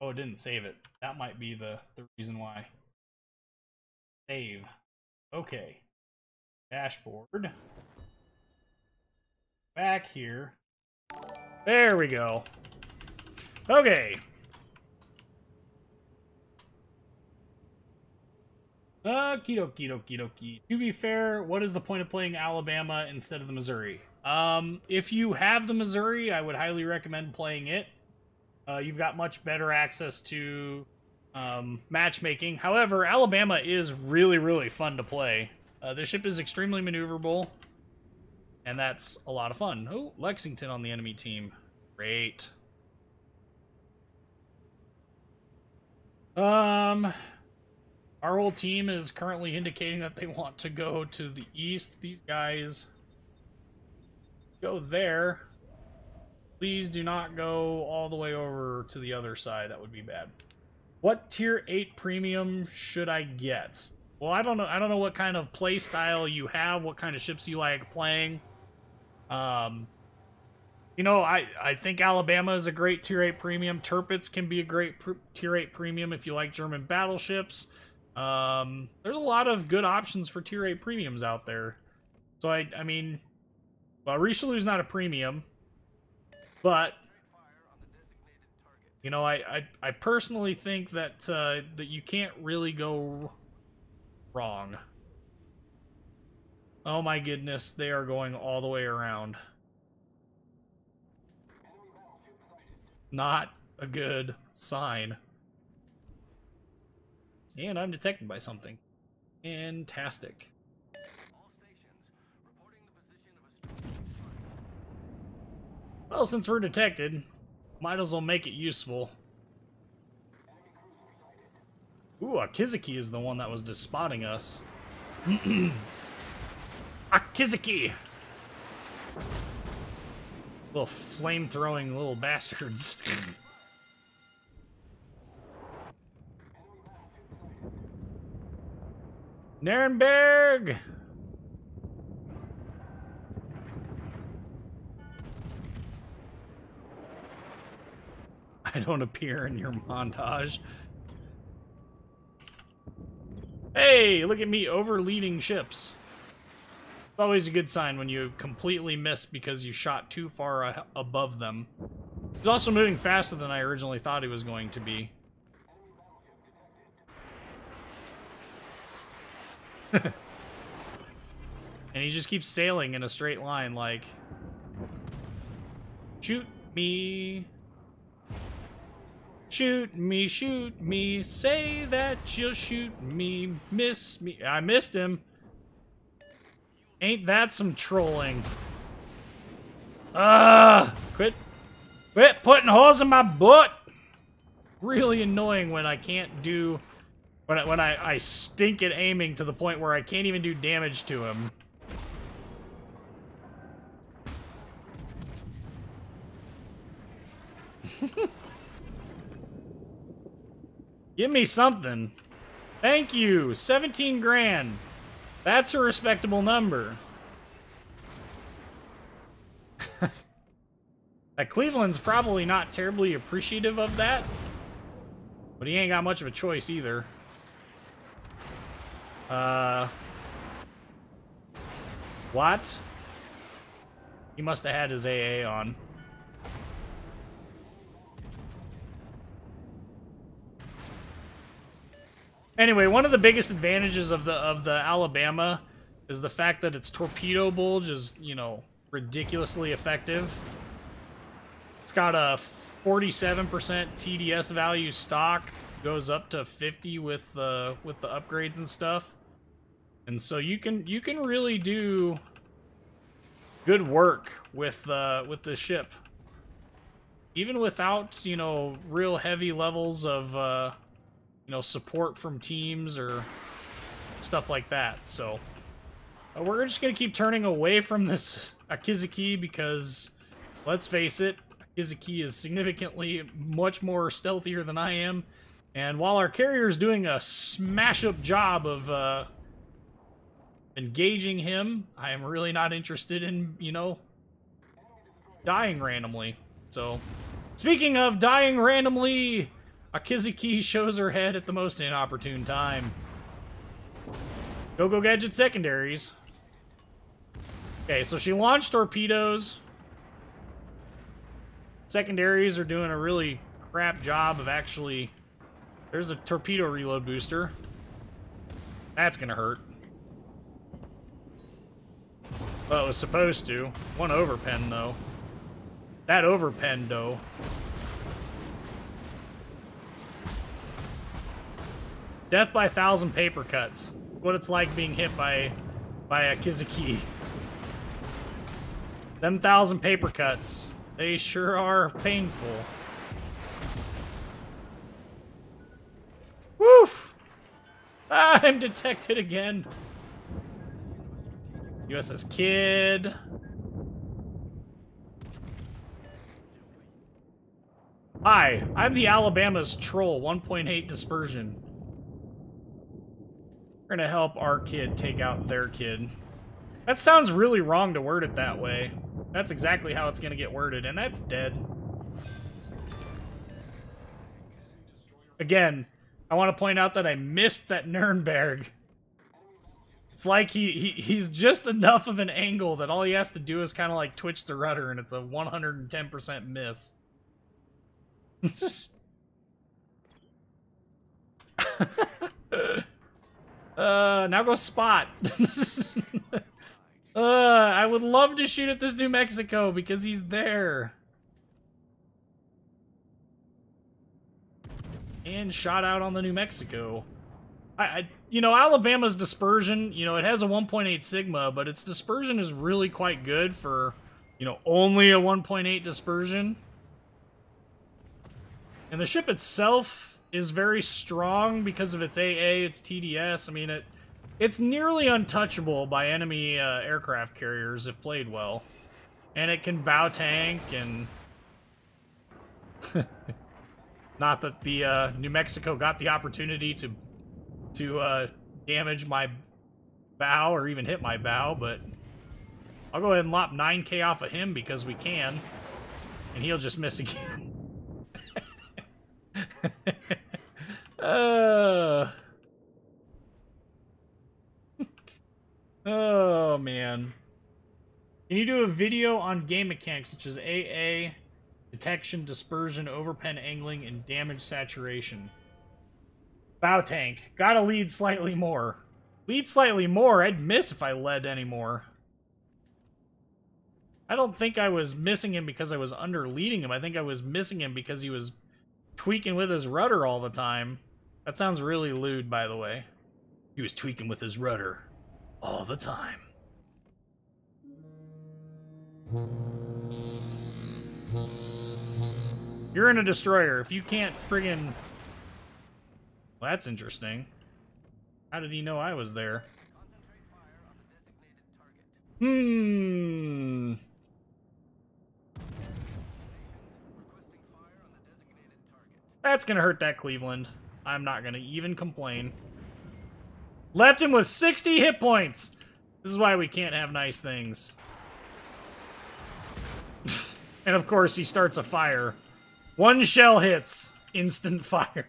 Oh, it didn't save it. That might be the reason why. Save. Okay. Dashboard. Back here. There we go. Okay. Okie dokie dokie dokie. To be fair, what is the point of playing Alabama instead of the Missouri? If you have the Missouri, I would highly recommend playing it. You've got much better access to matchmaking. However, Alabama is really, really fun to play. The ship is extremely maneuverable, and that's a lot of fun. Oh, Lexington on the enemy team. Great. Our whole team is currently indicating that they want to go to the east. These guys go there. Please do not go all the way over to the other side. That would be bad. What tier 8 premium should I get? Well, I don't know. I don't know what kind of play style you have, what kind of ships you like playing. You know, I think Alabama is a great tier 8 premium. Tirpitz can be a great tier 8 premium if you like German battleships. There's a lot of good options for tier 8 premiums out there. So I mean, well, Richelieu's not a premium, but you know, I personally think that that you can't really go wrong. Oh my goodness, they are going all the way around. Not a good sign. And I'm detected by something. Fantastic. Well, since we're detected, might as well make it useful. Ooh, Akizaki is the one that was just spotting us. Akizaki! Little flame-throwing little bastards. Nuremberg! I don't appear in your montage. Hey, look at me overleading ships. It's always a good sign when you completely miss because you shot too far above them. He's also moving faster than I originally thought he was going to be. And he just keeps sailing in a straight line like... Shoot me. Shoot me, say that you'll shoot me, miss me. I missed him. Ain't that some trolling? Quit putting holes in my butt. Really annoying when I can't do, when I stink at aiming to the point where I can't even do damage to him. Give me something. Thank you. 17 grand. That's a respectable number. Cleveland's probably not terribly appreciative of that, but he ain't got much of a choice either. What? He must have had his AA on. Anyway, one of the biggest advantages of the Alabama is the fact that its torpedo bulge is, you know, ridiculously effective. It's got a 47% TDS value stock, goes up to 50 with the upgrades and stuff, and so you can really do good work with the ship, even without, you know, real heavy levels of you know, support from teams or stuff like that. So we're just gonna keep turning away from this Akizuki because, let's face it, Akizuki is significantly much more stealthier than I am, and while our carrier is doing a smash-up job of engaging him, I am really not interested in, you know, dying randomly. So, speaking of dying randomly, Akizuki shows her head at the most inopportune time. Go Gadget secondaries. Okay, so she launched torpedoes. Secondaries are doing a really crap job of actually... There's a torpedo reload booster. That's gonna hurt. Well, it was supposed to. One overpen, though. That overpen, though. Death by 1,000 paper cuts. What it's like being hit by a Akizuki. Them 1,000 paper cuts. They sure are painful. Woof! I'm detected again. USS Kid. Hi, I'm the Alabama's troll, 1.8 dispersion. We're gonna help our kid take out their kid. That sounds really wrong to word it that way. That's exactly how it's gonna get worded, and that's dead. Again, I want to point out that I missed that Nuremberg. It's like he's just enough of an angle that all he has to do is kind of like twitch the rudder, and it's a 110% miss. Just... now go spot. I would love to shoot at this New Mexico because he's there. And shot out on the New Mexico. You know, Alabama's dispersion, you know, it has a 1.8 Sigma, but its dispersion is really quite good for, you know, only a 1.8 dispersion. And the ship itself is very strong because of its AA, its TDS. I mean, it's nearly untouchable by enemy aircraft carriers if played well. And it can bow tank and... Not that the New Mexico got the opportunity to damage my bow or even hit my bow, but I'll go ahead and lop 9k off of him because we can. And he'll just miss again. Oh, man. Can you do a video on game mechanics such as AA, detection, dispersion, overpen angling, and damage saturation? Bow tank. Gotta lead slightly more. Lead slightly more? I'd miss if I led anymore. I don't think I was missing him because I was under leading him. I think I was missing him because he was tweaking with his rudder all the time. That sounds really lewd, by the way. He was tweaking with his rudder all the time. You're in a destroyer. If you can't friggin'... Well, that's interesting. How did he know I was there? That's gonna hurt that Cleveland. I'm not gonna even complain. Left him with 60 hit points! This is why we can't have nice things. And of course, he starts a fire. One shell hits. Instant fire.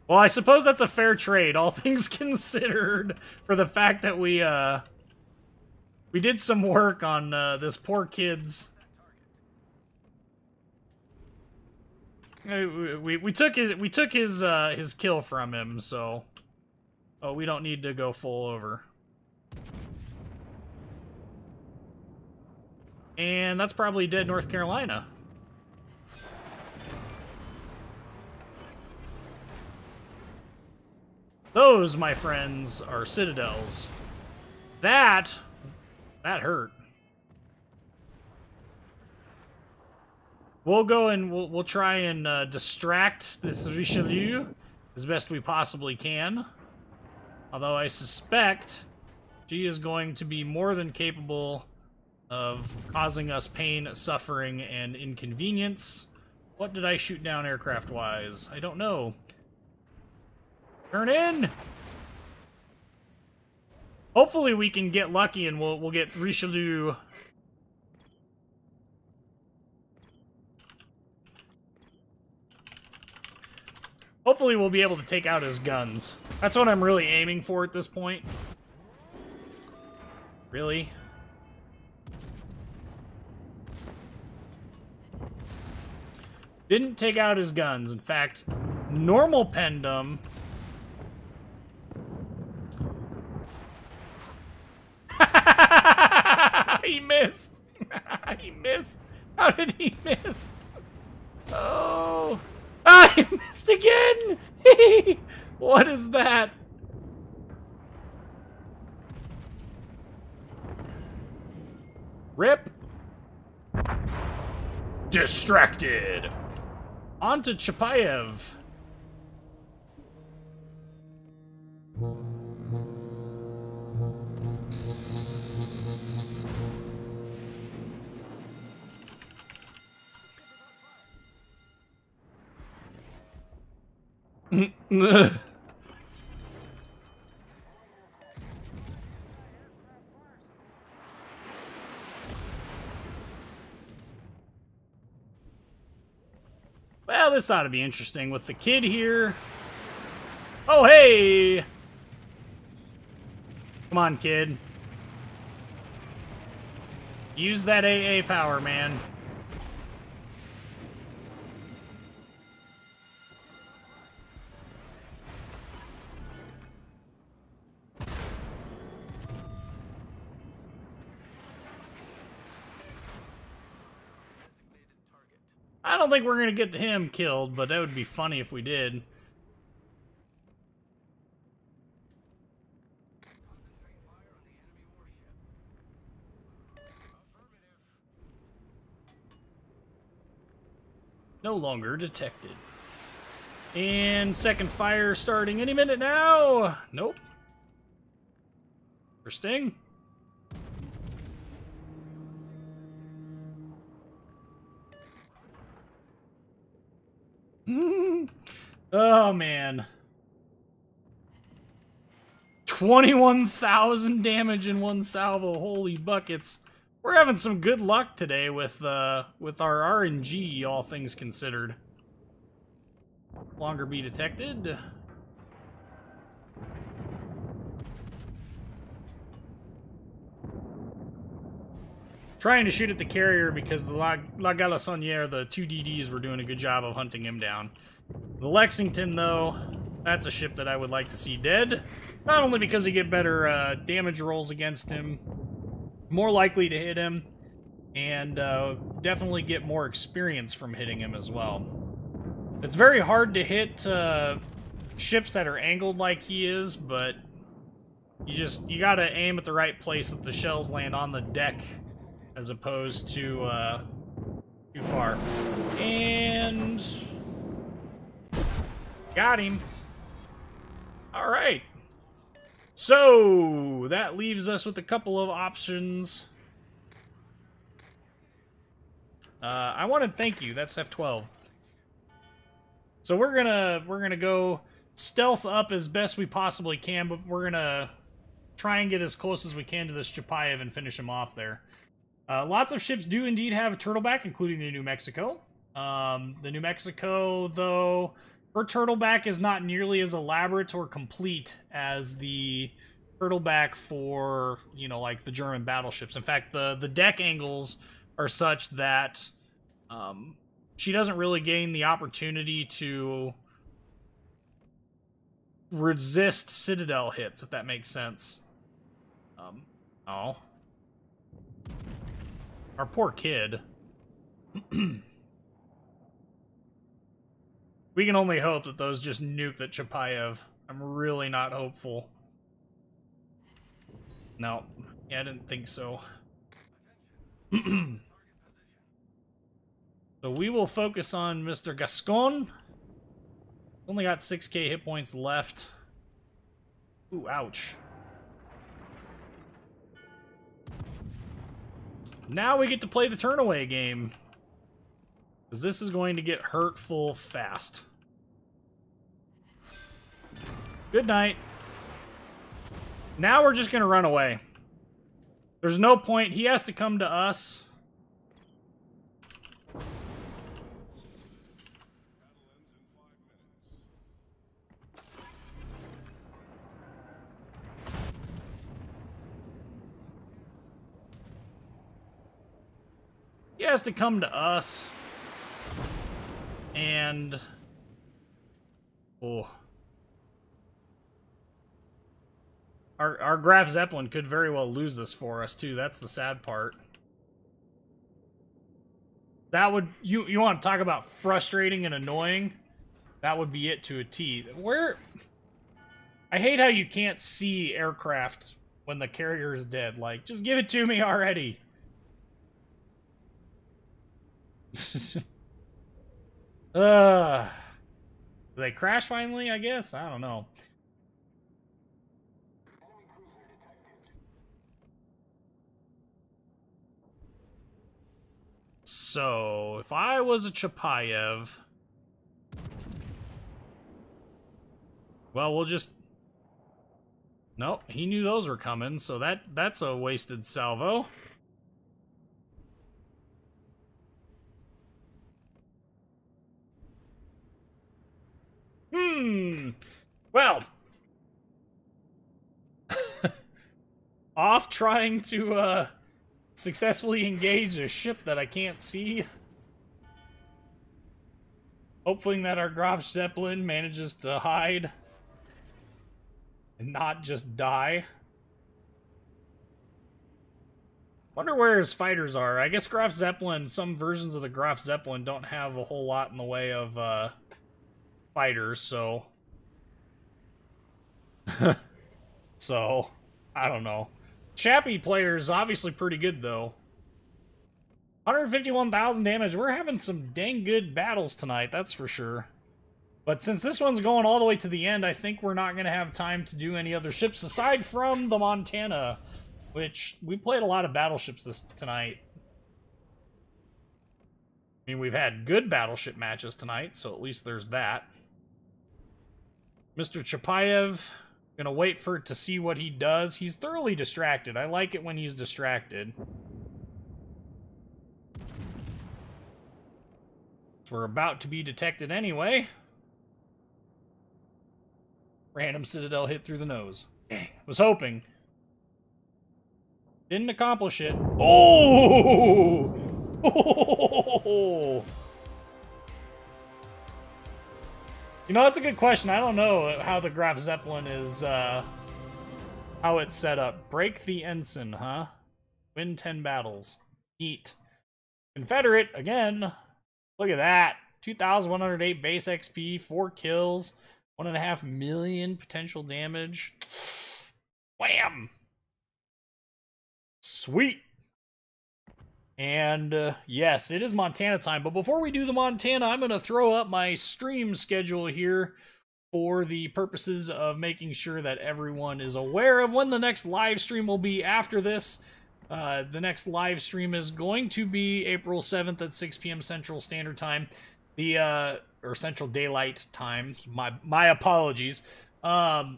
Well, I suppose that's a fair trade, all things considered, for the fact that we did some work on this poor kid's. We took his kill from him, so we don't need to go full over. And that's probably dead North Carolina. Those, my friends, are citadels. That hurt. We'll go and we'll try and distract this Richelieu as best we possibly can. Although I suspect she is going to be more than capable of causing us pain, suffering, and inconvenience. What did I shoot down aircraft-wise? I don't know. Turn in! Hopefully we can get lucky and we'll get Richelieu. Hopefully we'll be able to take out his guns. That's what I'm really aiming for at this point. Really? Didn't take out his guns. In fact, normal pendum. He missed. He missed. How did he miss? Oh. Ah, he missed again. What is that? Rip. Distracted. On to Chapayev. Well, this ought to be interesting with the kid here. Oh, hey! Come on, kid. Use that AA power, man. I don't think we're going to get him killed, but that would be funny if we did. No longer detected. And second fire starting any minute now. Nope. Interesting. Oh, man. 21,000 damage in one salvo. Holy buckets. We're having some good luck today with our RNG, all things considered. Longer be detected. Trying to shoot at the carrier because the La Galissoniere, the 2 DDs, were doing a good job of hunting him down. The Lexington, though, that's a ship that I would like to see dead. Not only because you get better damage rolls against him, more likely to hit him, and definitely get more experience from hitting him as well. It's very hard to hit ships that are angled like he is, but you gotta aim at the right place that the shells land on the deck as opposed to too far. And got him. All right. So that leaves us with a couple of options. I want to thank you. That's F12. So we're gonna go stealth up as best we possibly can, but we're gonna try and get as close as we can to this Chapayev and finish him off there. Lots of ships do indeed have a turtleback, including the New Mexico. The New Mexico, though, her turtleback is not nearly as elaborate or complete as the turtleback for, you know, like the German battleships. In fact, the deck angles are such that she doesn't really gain the opportunity to resist Citadel hits, if that makes sense. Oh. Our poor kid. We can only hope that those just nuke that Chapayev. I'm really not hopeful. No. Yeah, I didn't think so. So we will focus on Mr. Gascon. Only got 6k hit points left. Ooh, ouch. Now we get to play the turnaway game. Because this is going to get hurtful fast. Good night. Now we're just going to run away. There's no point. He has to come to us. He has to come to us. And... oh. Our Graf Zeppelin could very well lose this for us, too. That's the sad part. That would... You want to talk about frustrating and annoying? That would be it to a T. Where... I hate how you can't see aircraft when the carrier is dead. Like, just give it to me already. Do they crash finally, I guess? I don't know. So, if I was a Chapayev... well, we'll just... nope, he knew those were coming, so that's a wasted salvo. Well. Off trying to, successfully engage a ship that I can't see. Hoping that our Graf Zeppelin manages to hide. And not just die. Wonder where his fighters are. I guess Graf Zeppelin, some versions of the Graf Zeppelin don't have a whole lot in the way of, fighters, so... so, I don't know. Chappie player is obviously pretty good, though. 151,000 damage. We're having some dang good battles tonight, that's for sure. But since this one's going all the way to the end, I think we're not going to have time to do any other ships aside from the Montana, which we played a lot of battleships tonight. I mean, we've had good battleship matches tonight, so at least there's that. Mr. Chapayev, gonna wait for it to see what he does. He's thoroughly distracted. I like it when he's distracted. We're about to be detected anyway. Random Citadel hit through the nose. Dang, was hoping. Didn't accomplish it. Oh! Oh! You know, that's a good question. I don't know how the Graf Zeppelin is, how it's set up. Break the ensign, huh? Win 10 battles. Neat. Confederate, again. Look at that. 2,108 base XP, 4 kills, 1.5 million potential damage. Wham! Sweet. And, yes, it is Montana time. But before we do the Montana, I'm going to throw up my stream schedule here for the purposes of making sure that everyone is aware of when the next live stream will be after this. The next live stream is going to be April 7th at 6 p.m. Central Standard Time. Or Central Daylight Time. My apologies. We're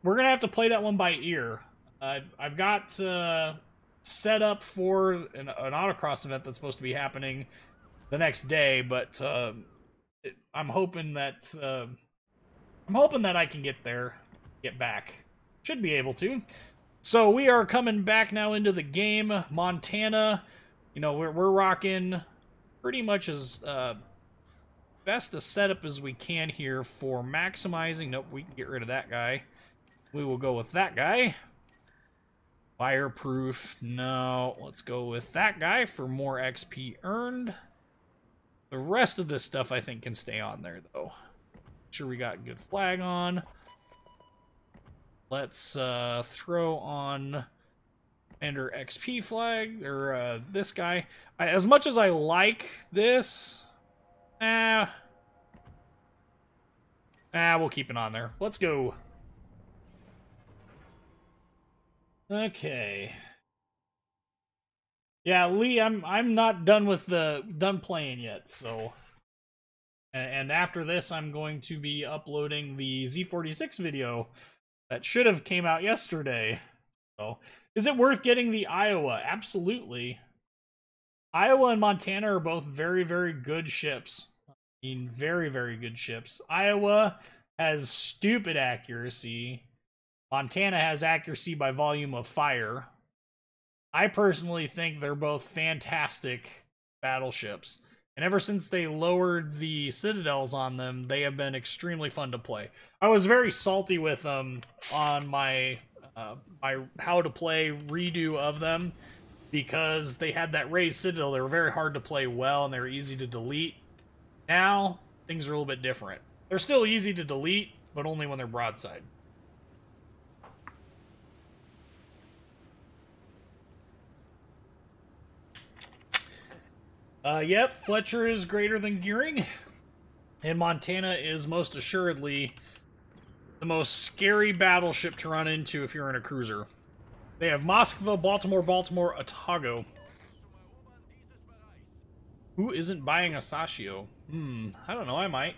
gonna have to play that one by ear. I've got set up for an autocross event that's supposed to be happening the next day, but I'm hoping that I can get back. Should be able to. So we are coming back now into the game. Montana, you know, we're rocking pretty much as best a setup as we can here for maximizing. Nope, we can get rid of that guy. We will go with that guy. Fireproof, no. Let's go with that guy for more XP earned. The rest of this stuff I think can stay on there though. Make sure we got good flag on. Let's throw on Ender XP flag, or this guy. As much as I like this, we'll keep it on there. Let's go. Okay. Yeah, Lee, I'm not done with done playing yet, so. And after this, I'm going to be uploading the Z46 video that should have came out yesterday. So, is it worth getting the Iowa? Absolutely. Iowa and Montana are both very, very good ships. I mean, very, very good ships. Iowa has stupid accuracy. Montana has accuracy by volume of fire. I personally think they're both fantastic battleships. And ever since they lowered the citadels on them, they have been extremely fun to play. I was very salty with them on my how to play redo of them because they had that raised citadel. They were very hard to play well and they were easy to delete. Now, things are a little bit different. They're still easy to delete, but only when they're broadside. Yep, Fletcher is greater than Gearing, and Montana is most assuredly the most scary battleship to run into if you're in a cruiser. They have Moskva, Baltimore, Otago. Who isn't buying a Sashio? I don't know, I might.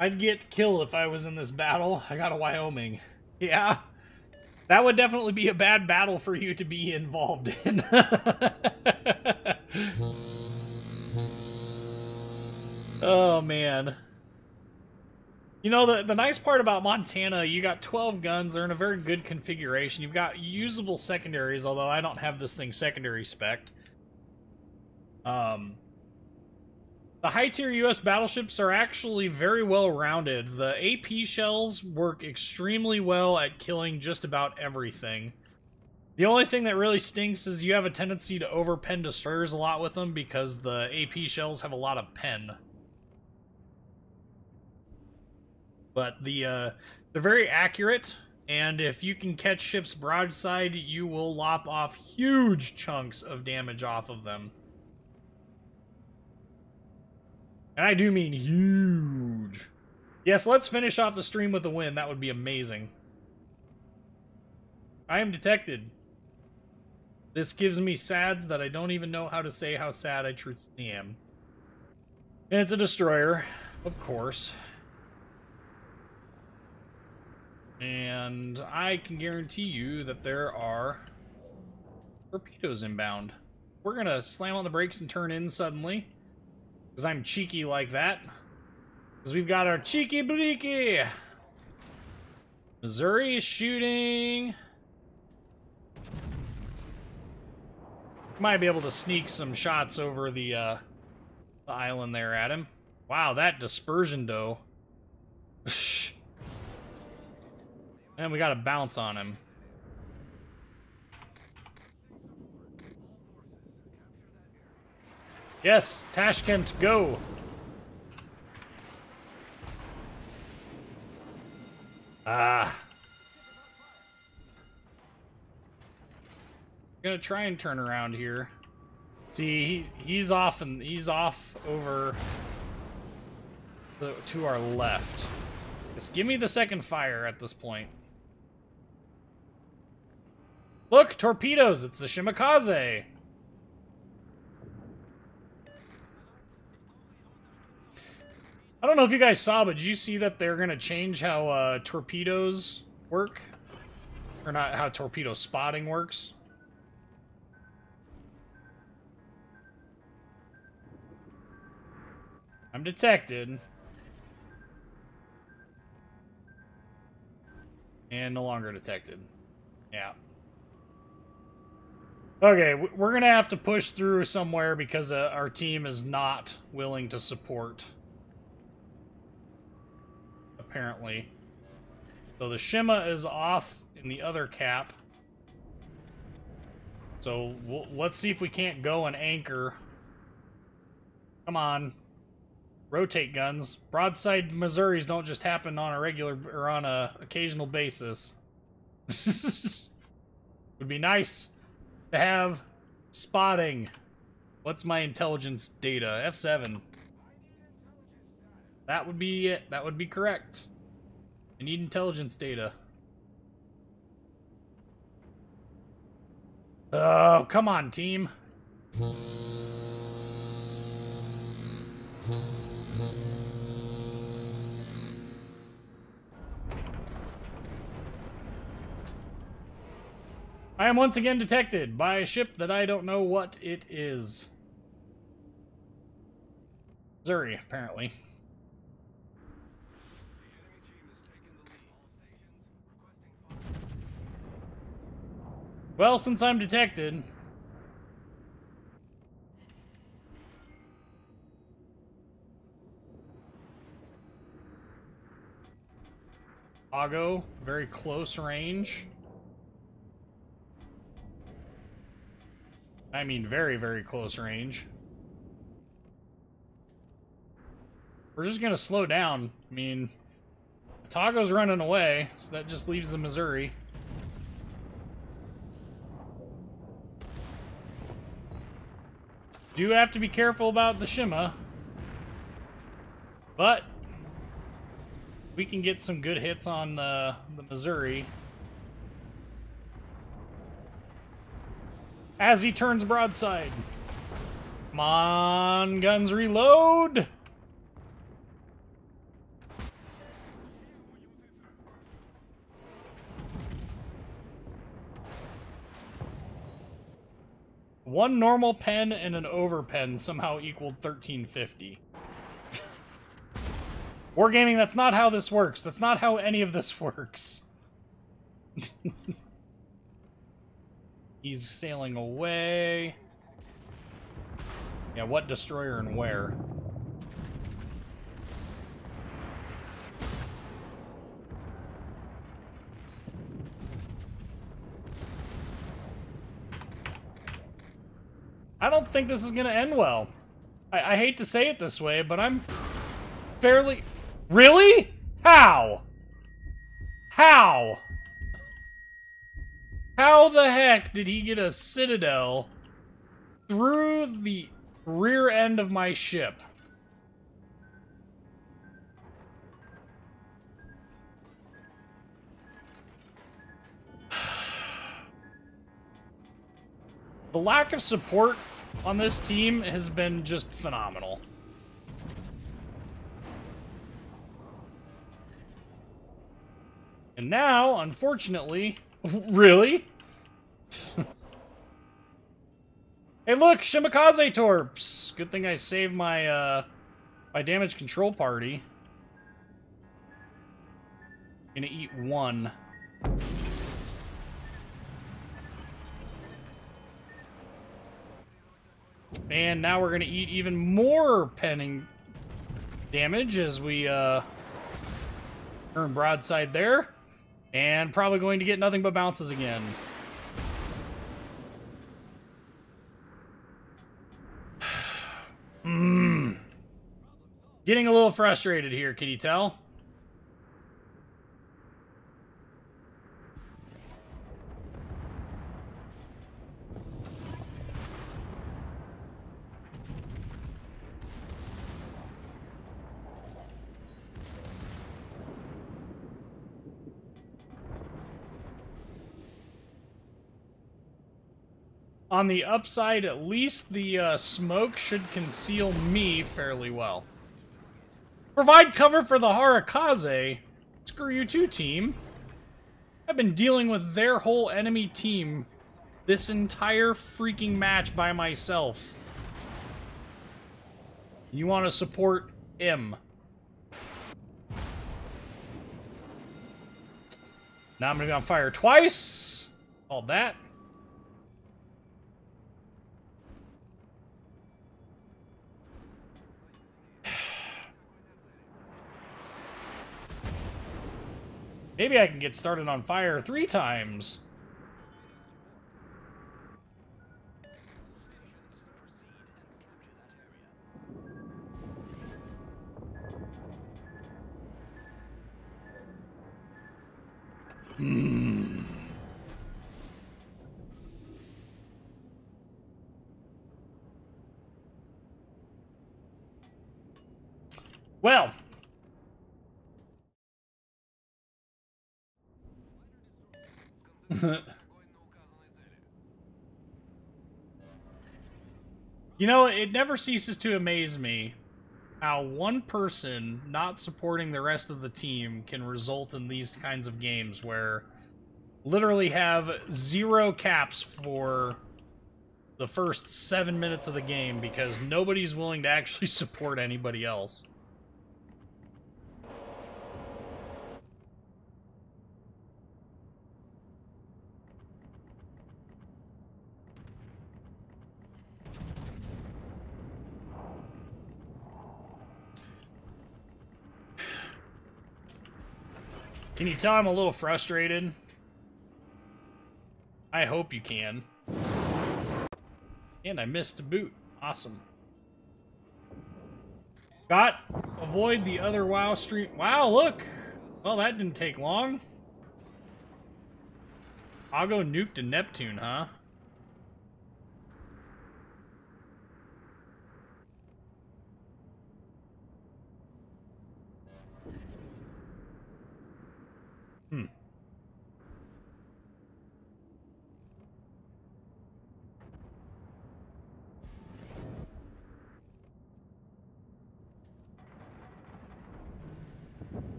I'd get killed if I was in this battle. I got a Wyoming. Yeah. That would definitely be a bad battle for you to be involved in. Oh, man. You know, the nice part about Montana, you got 12 guns. They're in a very good configuration. You've got usable secondaries, although I don't have this thing secondary spec'd. The high-tier U.S. battleships are actually very well-rounded. The AP shells work extremely well at killing just about everything. The only thing that really stinks is you have a tendency to over-pen destroyers a lot with them because the AP shells have a lot of pen. But they're very accurate, and if you can catch ships broadside, you will lop off huge chunks of damage off of them. And I do mean huge. Yes, let's finish off the stream with a win. That would be amazing. I am detected. This gives me sads that I don't even know how to say how sad I truthfully am. And it's a destroyer, of course. And I can guarantee you that there are torpedoes inbound. We're gonna slam on the brakes and turn in suddenly. Because I'm cheeky like that. Because we've got our cheeky bleaky. Missouri is shooting. Might be able to sneak some shots over the island there at him. Wow, that dispersion though. And we got to bounce on him. Yes, Tashkent, go! Ah. I'm gonna try and turn around here. See, he's off and he's off over to our left. Just give me the second fire at this point. Look, torpedoes! It's the Shimakaze! I don't know if you guys saw, but did you see that they're gonna change how torpedoes work? Or not, how torpedo spotting works? I'm detected. And no longer detected. Yeah. Okay, we're gonna have to push through somewhere because our team is not willing to support. Apparently. So the Shima is off in the other cap. So let's see if we can't go and anchor. Come on. Rotate guns. Broadside Missouris don't just happen on a regular or on a occasional basis. Would be nice to have spotting. What's my intelligence data? F7. That would be it. That would be correct. I need intelligence data. Oh, come on, team. I am once again detected by a ship that I don't know what it is. Missouri, apparently. Well, since I'm detected... Ago, very close range. I mean very, very close range. We're just gonna slow down. I mean, Otago's running away, so that just leaves the Missouri. Do have to be careful about the Shima. But we can get some good hits on the Missouri. As he turns broadside. Come on, guns reload! One normal pen and an overpen somehow equaled 1350. Wargaming, that's not how this works. That's not how any of this works. He's sailing away. Yeah, what destroyer and where? I don't think this is gonna end well. I hate to say it this way, but I'm fairly... Really? How? How? How the heck did he get a citadel through the rear end of my ship? The lack of support on this team has been just phenomenal. And now, unfortunately... Really? Hey, look! Shimikaze Torps! Good thing I saved my, my damage control party. Gonna eat one. And now we're gonna eat even more penning damage as we, turn broadside there. And probably going to get nothing but bounces again. Getting a little frustrated here, can you tell? On the upside, at least the smoke should conceal me fairly well. Provide cover for the Harakaze? Screw you too, team. I've been dealing with their whole enemy team this entire freaking match by myself. You want to support him. Now I'm going to be on fire twice. All that. Maybe I can get started on fire 3 times. Well. You know, it never ceases to amaze me how one person not supporting the rest of the team can result in these kinds of games where literally have 0 caps for the first 7 minutes of the game because nobody's willing to actually support anybody else. Can you tell I'm a little frustrated? I hope you can. And I missed a boot. Awesome. Got avoid the other WoW stream. Wow, look! Well, that didn't take long. I'll go nuke to Neptune, huh?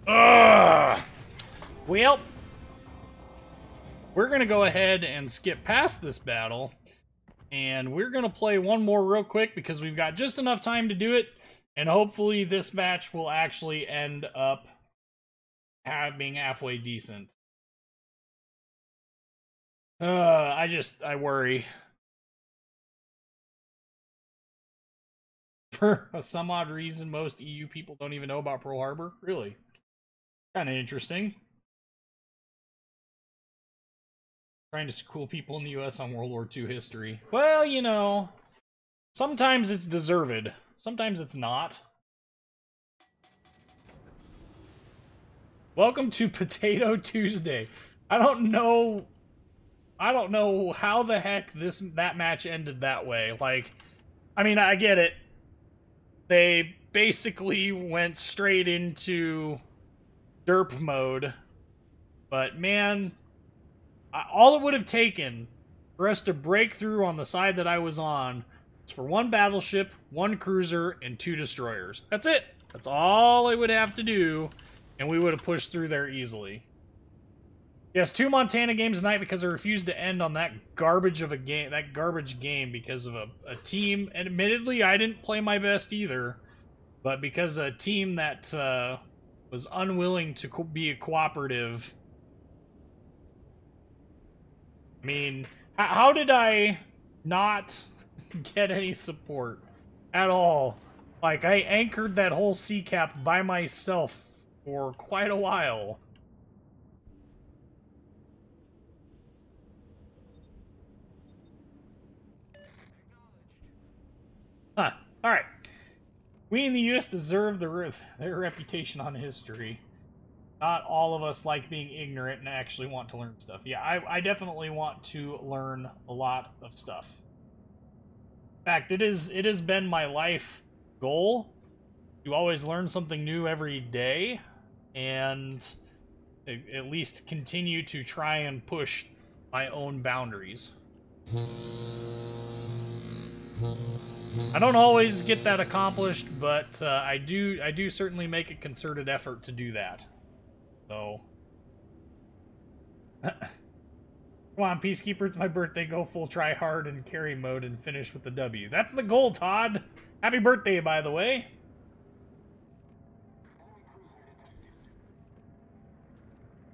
Ugh. Well, we're going to go ahead and skip past this battle, and we're going to play one more real quick because we've got just enough time to do it, and hopefully this match will actually end up being halfway decent. I worry. For some odd reason, most EU people don't even know about Pearl Harbor. Really? Kind of interesting. Trying to school people in the US on World War II history. Well, you know, sometimes it's deserved. Sometimes it's not. Welcome to Potato Tuesday. I don't know how the heck that match ended that way. Like, I mean, I get it. They basically went straight into derp mode. But man, all it would have taken for us to break through on the side that I was on was for one battleship, one cruiser, and 2 destroyers. That's it. That's all it would have to do, and we would have pushed through there easily. Yes, 2 Montana games tonight because I refused to end on that garbage of a game, that garbage game because of a team. And admittedly, I didn't play my best either, but because a team that was unwilling to be cooperative. I mean, how did I not get any support at all? Like, I anchored that whole sea cap by myself for quite a while. Huh. Alright. We in the US deserve their reputation on history. Not all of us like being ignorant and actually want to learn stuff. Yeah, I definitely want to learn a lot of stuff. In fact, it has been my life goal to always learn something new every day, and at least continue to try and push my own boundaries. I don't always get that accomplished, but I do certainly make a concerted effort to do that. So, come on, Peacekeeper, it's my birthday. Go full try hard and carry mode and finish with the W. That's the goal, Todd. Happy birthday, by the way.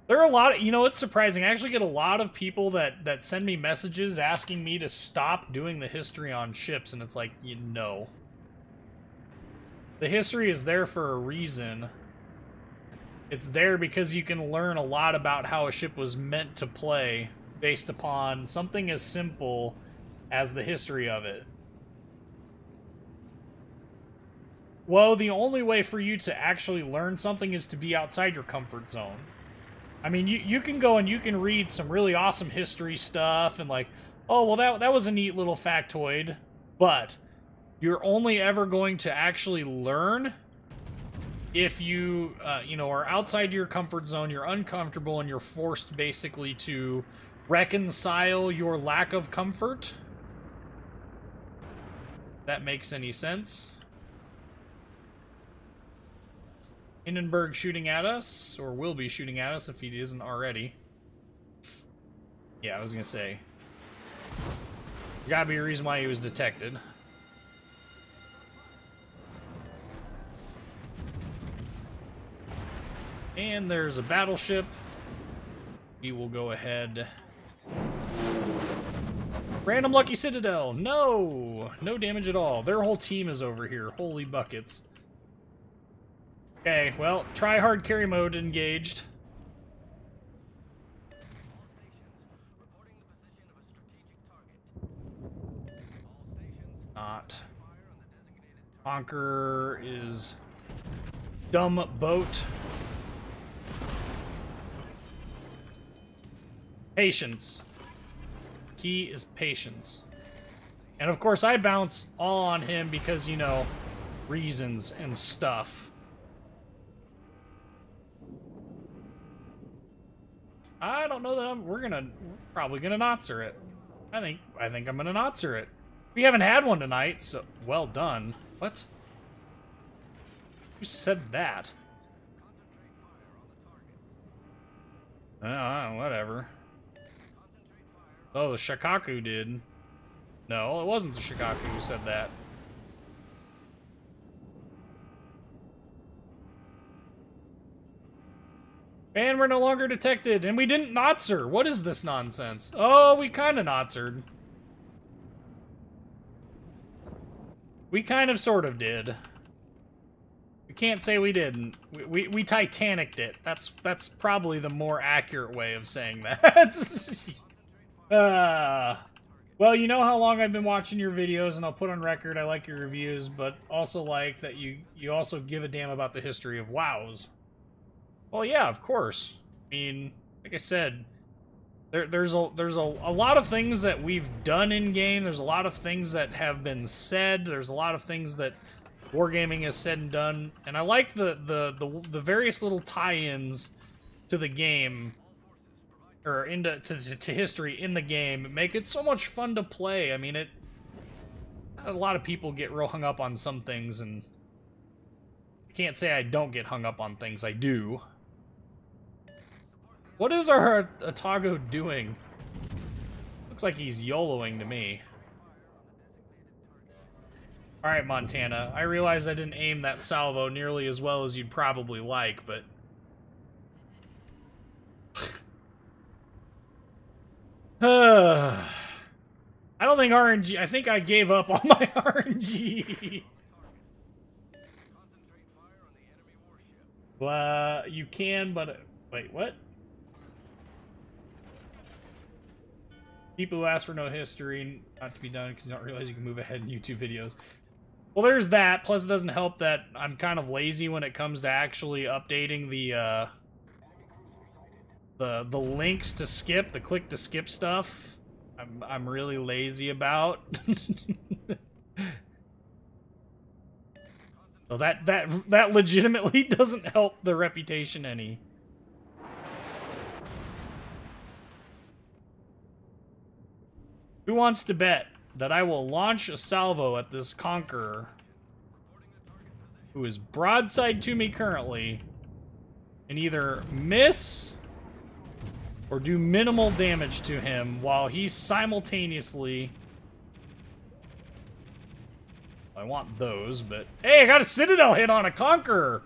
There are a lot of, you know, it's surprising. I actually get a lot of people that send me messages asking me to stop doing the history on ships, and it's like, you know. The history is there for a reason. It's there because you can learn a lot about how a ship was meant to play based upon something as simple as the history of it. Well, the only way for you to actually learn something is to be outside your comfort zone. I mean, you can go and you can read some really awesome history stuff and like, oh, well, that was a neat little factoid, but you're only ever going to actually learn if you, you know, are outside your comfort zone, you're uncomfortable, and you're forced basically to reconcile your lack of comfort. If that makes any sense. Hindenburg shooting at us, or will be shooting at us if he isn't already. Yeah, I was gonna say. There's gotta be a reason why he was detected. And there's a battleship. We will go ahead. Random Lucky Citadel. No! No damage at all. Their whole team is over here. Holy buckets. Okay, well, try hard carry mode engaged. Not. Conqueror is dumb boat. Patience. Key is patience. And of course I bounce all on him because, you know, reasons and stuff. I don't know that we're probably gonna Notzer it. I think I'm gonna Notzer it. We haven't had one tonight, so well done. What? Who said that? Whatever. Oh, the Shikaku did. No, it wasn't the Shikaku who said that. And we're no longer detected, and we didn't Notzer. What is this nonsense? Oh, we kind of Notzered. We kind of sort of did. We can't say we didn't. We Titanicked it. That's probably the more accurate way of saying that. Well, you know how long I've been watching your videos, and I'll put on record I like your reviews, but also like that you also give a damn about the history of WoWs. Well, yeah, of course. I mean, like I said, there's a lot of things that we've done in game. There's a lot of things that have been said. There's a lot of things that Wargaming is said and done, and I like the various little tie-ins to the game, or to history in the game. Make it so much fun to play. I mean, a lot of people get real hung up on some things, and I can't say I don't get hung up on things. I do. What is our Atago doing? Looks like he's YOLOing to me. Alright, Montana. I realize I didn't aim that salvo nearly as well as you'd probably like, but... I don't think RNG... I think I gave up on my RNG. You can, but... Wait, what? People who ask for no history, not to be done because you don't realize you can move ahead in YouTube videos. Well, there's that. Plus, it doesn't help that I'm kind of lazy when it comes to actually updating the links to skip, the click to skip stuff. I'm really lazy about. So that legitimately doesn't help the reputation any. Who wants to bet that I will launch a salvo at this Conqueror, who is broadside to me currently, and either miss or do minimal damage to him while he's simultaneously... I want those, but... Hey, I got a Citadel hit on a Conqueror!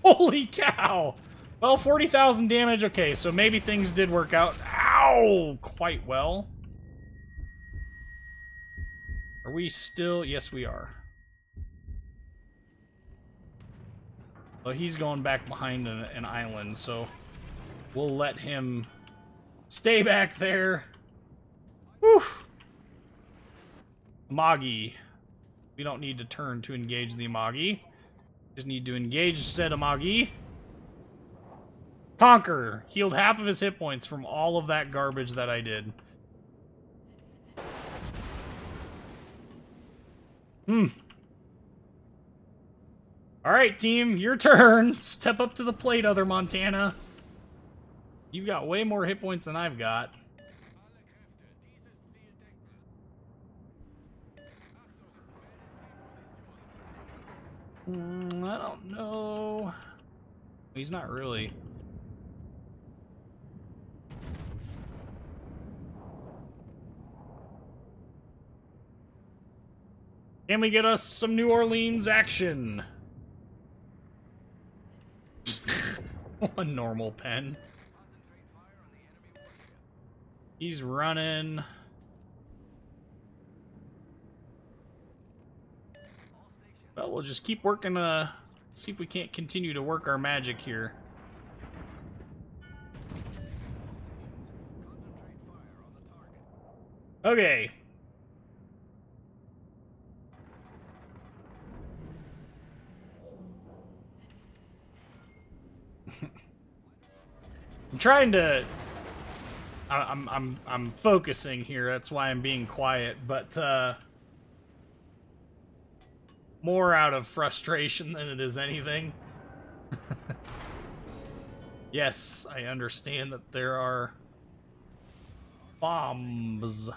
Holy cow! Well, 40,000 damage. Okay, so maybe things did work out. Ow! Quite well. Are we still... Yes, we are. Well, he's going back behind an island, so we'll let him stay back there. Whew! Amagi. We don't need to turn to engage the Amagi. Just need to engage said Amagi. Conqueror. Healed half of his hit points from all of that garbage that I did. Alright, team, your turn. Step up to the plate, other Montana. You've got way more hit points than I've got. I don't know. He's not really. Can we get us some New Orleans action? One normal pen. He's running. Well, we'll just keep working, see if we can't continue to work our magic here. Okay. I'm trying to... I'm focusing here, that's why I'm being quiet, but, more out of frustration than it is anything. Yes, I understand that there are bombs.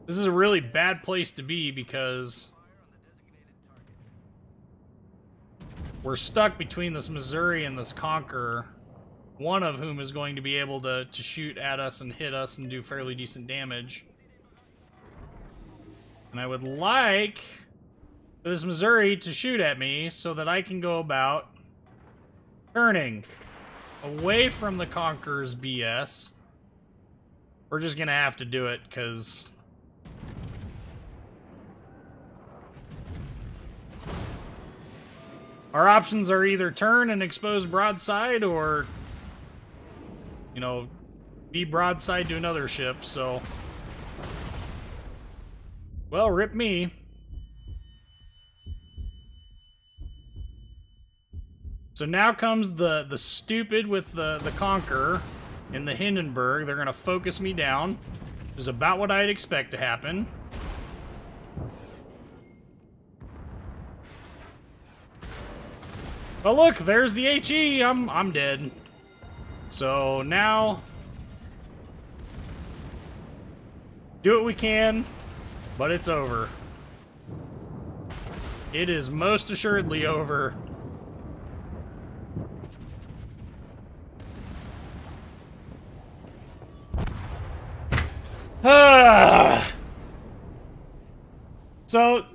This is a really bad place to be because we're stuck between this Missouri and this Conqueror, one of whom is going to be able to shoot at us and hit us and do fairly decent damage. And I would like for this Missouri to shoot at me so that I can go about turning away from the Conqueror's BS. We're just gonna have to do it, because... our options are either turn and expose broadside, or, you know, be broadside to another ship, so... well, rip me. So now comes the stupid with the Conqueror. in the Hindenburg. They're going to focus me down, which is about what I'd expect to happen. But look, there's the HE. I'm dead. So now, do what we can, but it's over. It is most assuredly over. So,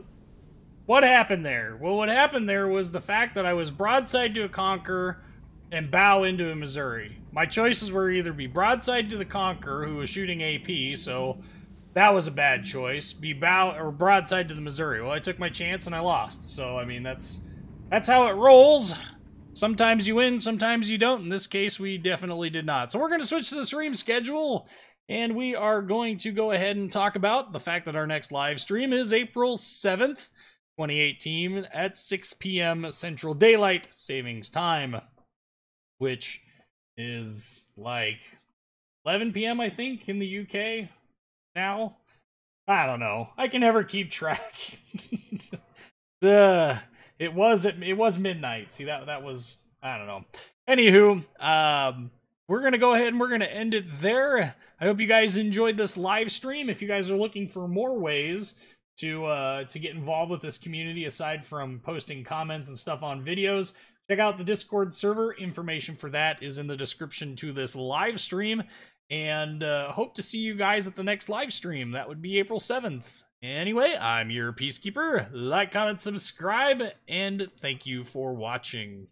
what happened there? Well, what happened there was the fact that I was broadside to a Conqueror and bow into a Missouri. My choices were either be broadside to the Conqueror, who was shooting AP, so that was a bad choice. Be bow or broadside to the Missouri. Well, I took my chance and I lost. So, I mean, that's how it rolls. Sometimes you win, sometimes you don't. In this case, we definitely did not. So we're going to switch to the stream schedule, and we are going to go ahead and talk about the fact that our next live stream is April 7th, 2018 at 6 p.m. Central Daylight Savings Time, which is like 11 p.m., I think, in the UK now. I don't know. I can never keep track. It was midnight. See, that was, I don't know. Anywho, we're going to go ahead and we're going to end it there. I hope you guys enjoyed this live stream. If you guys are looking for more ways to get involved with this community aside from posting comments and stuff on videos, check out the Discord server. Information for that is in the description to this live stream. And hope to see you guys at the next live stream. That would be April 7th. Anyway, I'm your Peacekeeper. Like, comment, subscribe, and thank you for watching.